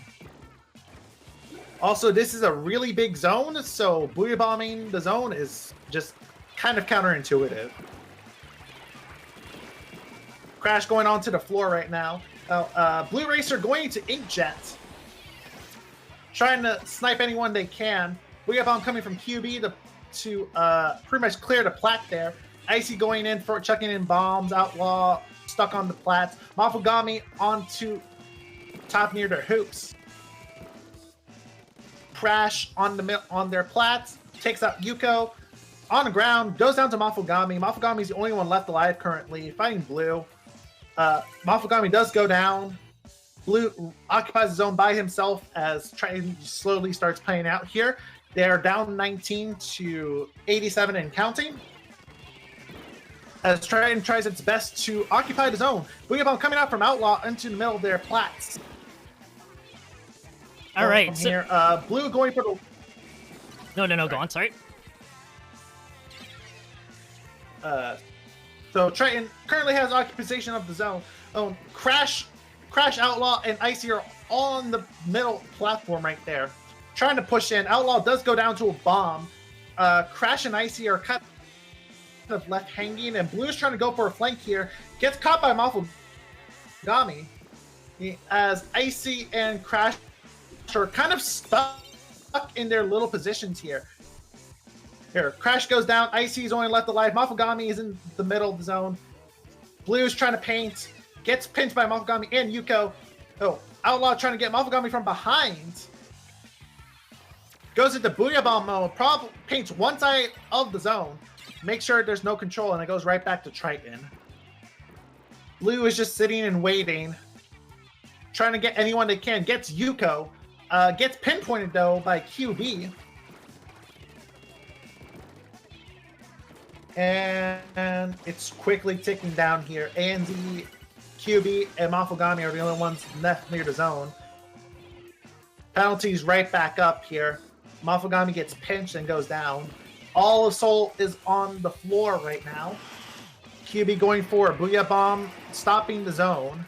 Also, this is a really big zone, so booyah bombing the zone is just kind of counterintuitive. Crash going onto the floor right now. Blue Racer going to Inkjet. Trying to snipe anyone they can. Booyah Bomb coming from QB to pretty much clear the plat there. Icy going in for chucking in bombs. Outlaw stuck on the plats. Mofugami onto top near their hoops. Crash on their plats. Takes out yuuko. On the ground. Goes down to Mofugami. Mofugami's the only one left alive currently. Fighting Blue. Mofugami does go down. Blue occupies the zone by himself as Triton slowly starts playing out here. They're down 19 to 87 and counting. As Triton tries its best to occupy the zone. Booyah Bomb coming out from Outlaw into the middle of their plats. All right. So here, Blue going for the... No, go on, sorry. So Triton currently has occupation of the zone. Crash, Outlaw, and Icy are all on the middle platform right there. Trying to push in. Outlaw does go down to a bomb. Crash and Icy are kind of left hanging, and Blue is trying to go for a flank here. Gets caught by Mofugami as Icy and Crash are kind of stuck in their little positions here. Here, Crash goes down. Icy is only left alive. Mofugami is in the middle of the zone. Blue is trying to paint. Gets pinched by Mofugami and yuuko. Outlaw trying to get Mofugami from behind. Goes into Booyah Bomb mode. Paints one side of the zone. Make sure there's no control, and it goes right back to Triton. Blue is just sitting and waiting. Trying to get anyone they can. Gets yuuko. Gets pinpointed, though, by QB. And it's quickly ticking down here. ANZ, QB, and Mofugami are the only ones left near the zone. Penalties right back up here. Mofugami gets pinched and goes down. All of Seoul is on the floor right now. QB going for a Booyah Bomb, stopping the zone.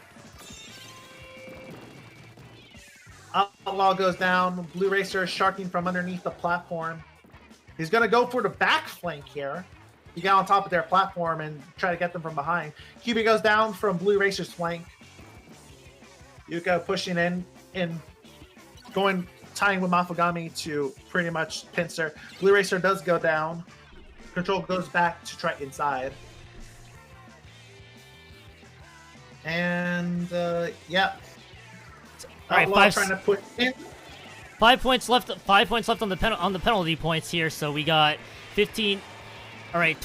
Outlaw goes down. Blue Racer is sharking from underneath the platform. He's going to go for the back flank here. You get on top of their platform and try to get them from behind. QB goes down from Blue Racer's flank. Yuuko pushing in and tying with Mofugami to pretty much pincer. Blue Racer does go down. Control goes back to try inside. And yeah. All right, Outlaw trying to put in. 5 points left. 5 points left on the penalty points here. So we got 15. All right,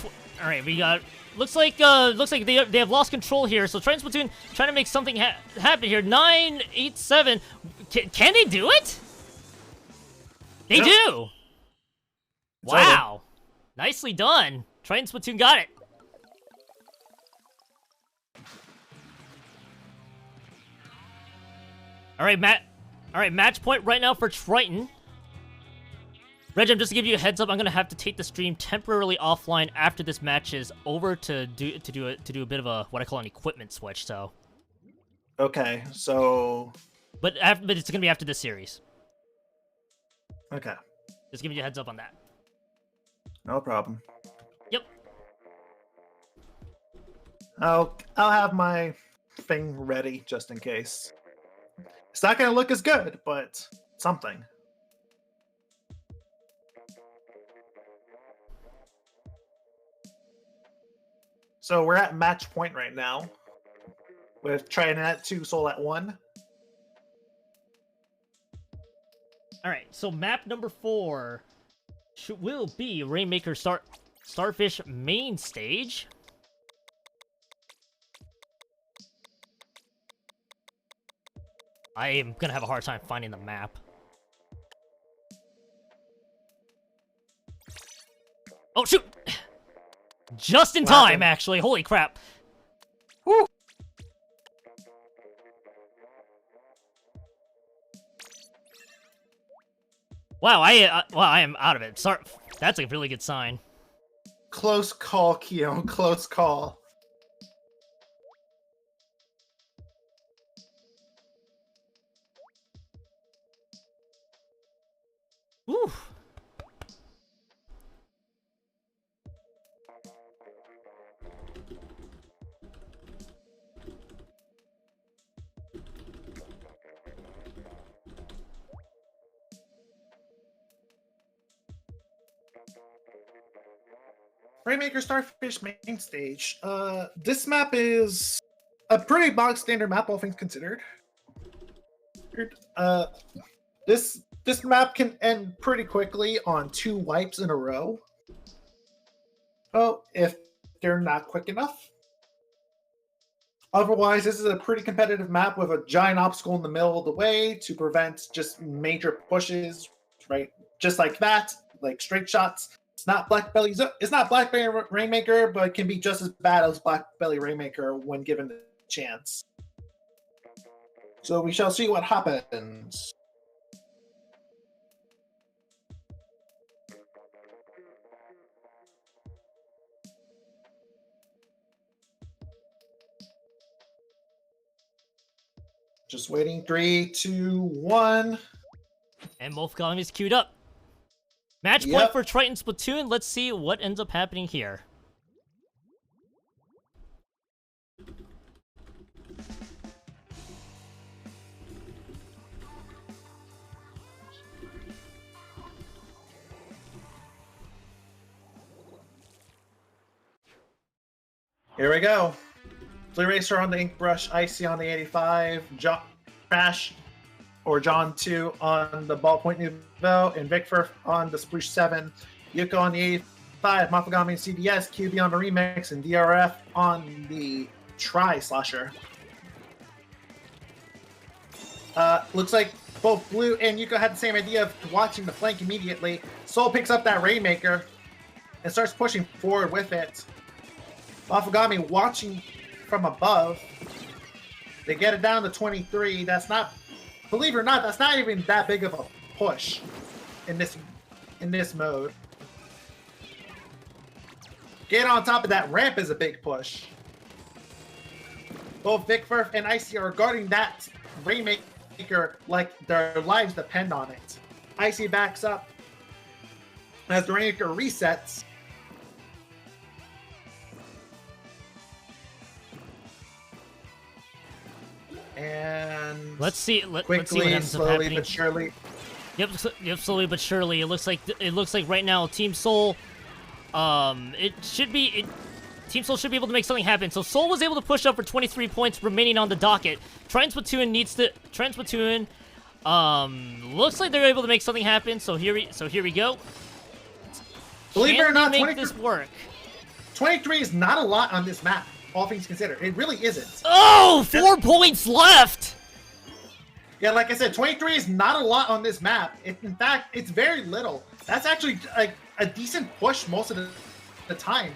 we got. Looks like they have lost control here. So Triton Splatoon trying to make something happen here. 9-8-7. Can they do it? They do. Wow, nicely done. Triton Splatoon got it. All right, match point right now for Triton. Regem, just to give you a heads up, I'm gonna have to take the stream temporarily offline after this match is over to do a bit of a what I call an equipment switch. So. Okay, so. But it's gonna be after this series. Okay. Just giving you a heads up on that. No problem. Yep. I'll have my thing ready just in case. It's not gonna look as good, but something. So we're at match point right now. With Triton at 2, Soul at 1. Alright, so map number 4 will be Rainmaker Starfish main stage. I am gonna have a hard time finding the map. Oh, shoot! Just in time, actually. Holy crap. Woo! Wow, I am out of it. Sorry, that's a really good sign. Close call, Keon. Close call. Woo. Rainmaker Starfish main stage. This map is a pretty bog standard map, all things considered. This map can end pretty quickly on 2 wipes in a row. Oh, if they're not quick enough. Otherwise, this is a pretty competitive map with a giant obstacle in the middle of the way to prevent just major pushes, right? Just like that, like straight shots. It's not Blackbelly Rainmaker, but it can be just as bad as Blackbelly Rainmaker when given the chance. So we shall see what happens. Just waiting. 3, 2, 1. And mofugami is queued up. Match point for Triton Splatoon. Let's see what ends up happening here. Here we go. Blue Racer on the Ink Brush, Icy on the 85, Crash or John 2 on the Ballpoint Nouveau, and VickFirth on the Sploosh 7, Yuuko on the 85, Mofugami and CDS, QB on the Remix, and DRF on the Tri-Slasher. Looks like both Blue and Yuuko had the same idea of watching the flank immediately. Soul picks up that Rainmaker and starts pushing forward with it. Mofugami watching from above. They get it down to 23. That's not, believe it or not, that's not even that big of a push in this mode. Get on top of that ramp is a big push. Both VickFirth and Icy are guarding that Rainmaker like their lives depend on it. Icy backs up. as the Rainmaker resets. And let's see. Let's quickly, see what ends up slowly happening. but surely. Yep, slowly but surely. It looks like right now Team Soul, Team Soul should be able to make something happen. So Soul was able to push up for 23 points remaining on the docket. Triton Splatoon looks like they're able to make something happen. So here we go. Believe it or not, make this work. 23 is not a lot on this map, all things considered. It really isn't. Oh, 4 points left. Yeah, like I said, 23 is not a lot on this map. In fact, it's very little. That's actually like a decent push most of the time.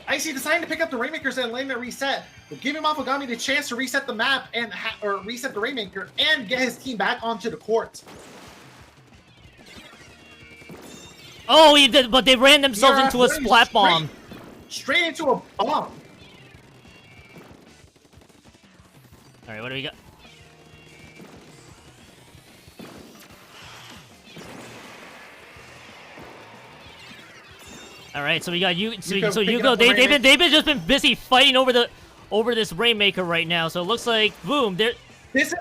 Icy deciding to pick up the Rainmakers and letting it reset. Will give him mofugami the chance to reset the map and or reset the Rainmaker and get his team back onto the court. Oh, he did, but they ran themselves into a splat bomb. Straight into a bomb. All right, what do we got? All right, so we got you. So Yuuko, they've been just been busy fighting over this Rainmaker right now. So it looks like boom. This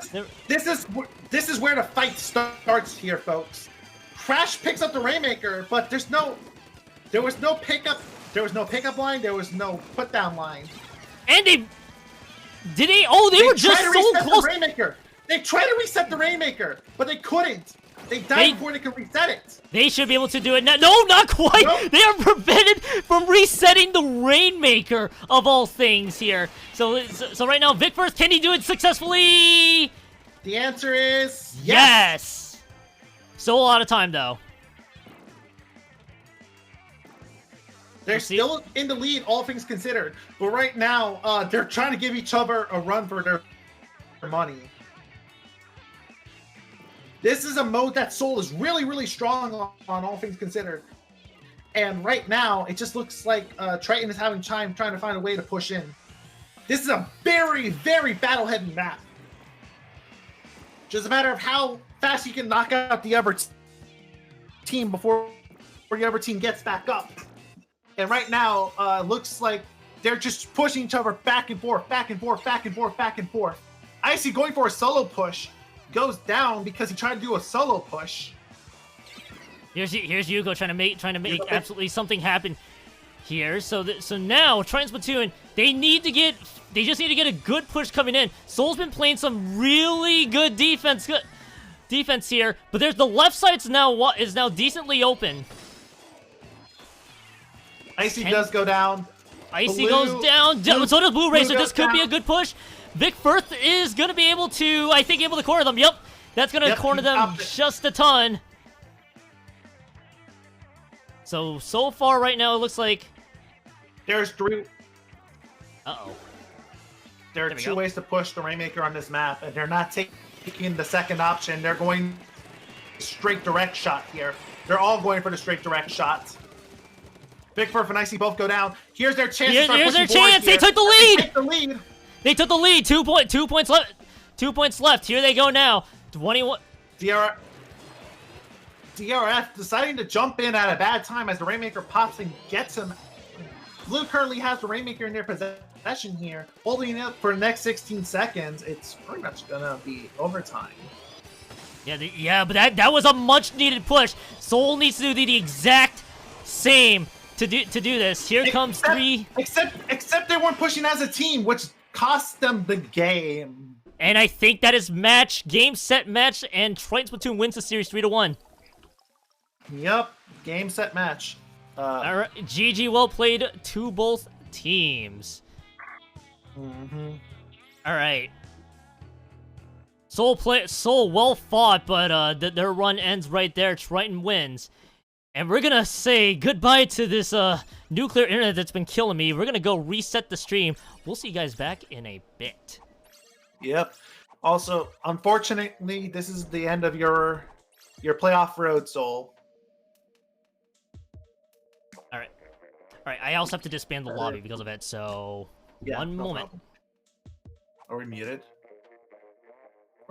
is where the fight starts here, folks. Crash picks up the Rainmaker, but there was no pickup line. There was no put down line. And they were just so close. The Rainmaker. They tried to reset the Rainmaker, but they couldn't. They died before they could reset it. They should be able to do it now. No, not quite. Nope. They are prevented from resetting the Rainmaker of all things here. So right now, VickFirth, can he do it successfully? The answer is yes. Still a lot of time though. They're still in the lead, all things considered. But right now, they're trying to give each other a run for their money. This is a mode that Soul is really, really strong on, all things considered. And right now, it just looks like Triton is having time trying to find a way to push in. This is a very, very battle-heavy map. Just a matter of how fast you can knock out the other team before the other team gets back up. And right now, looks like they're just pushing each other back and forth, back and forth, back and forth, back and forth. Icy going for a solo push. Goes down because he tried to do a solo push. Here's Yuuko trying to make absolutely something happen here. So now Triton Splatoon, they just need to get a good push coming in. Soul's been playing some really good defense here, but there's the left side's now decently open. Icy does go down. Icy goes down. So does Blue Ray. So this could be a good push. VickFirth is going to be able to, I think, corner them. Yep. That's going to corner them just a ton. So far right now, it looks like... There's 3... Uh-oh. There are 2 ways to push the Rainmaker on this map, and they're not taking the second option. They're going straight direct shot here. They're all going for the straight direct shot. VickFirth and Icy both go down. Here's their chance to start Here's their pushing chance! They took the lead! They take the lead! They took the lead. 2 points left. 2 points left. Here they go now. 21. DRF deciding to jump in at a bad time as the Rainmaker pops and gets him. Blue currently has the Rainmaker in their possession here, holding it for the next 16 seconds. It's pretty much gonna be overtime. Yeah, but that was a much needed push. Soul needs to do the exact same to do this. Here comes 3. Except they weren't pushing as a team, which cost them the game. And I think that is game, set, match, and Triton Splatoon wins the series 3-1. Yep, game, set, match. All right, GG, well played to both teams. All right. Soul well fought, but their run ends right there. Triton wins. And we're gonna say goodbye to this nuclear internet that's been killing me. We're gonna go reset the stream. We'll see you guys back in a bit. Yep. Also, unfortunately, this is the end of your playoff road, Soul. All right. I also have to disband the lobby because of it. So, one moment. Are we muted?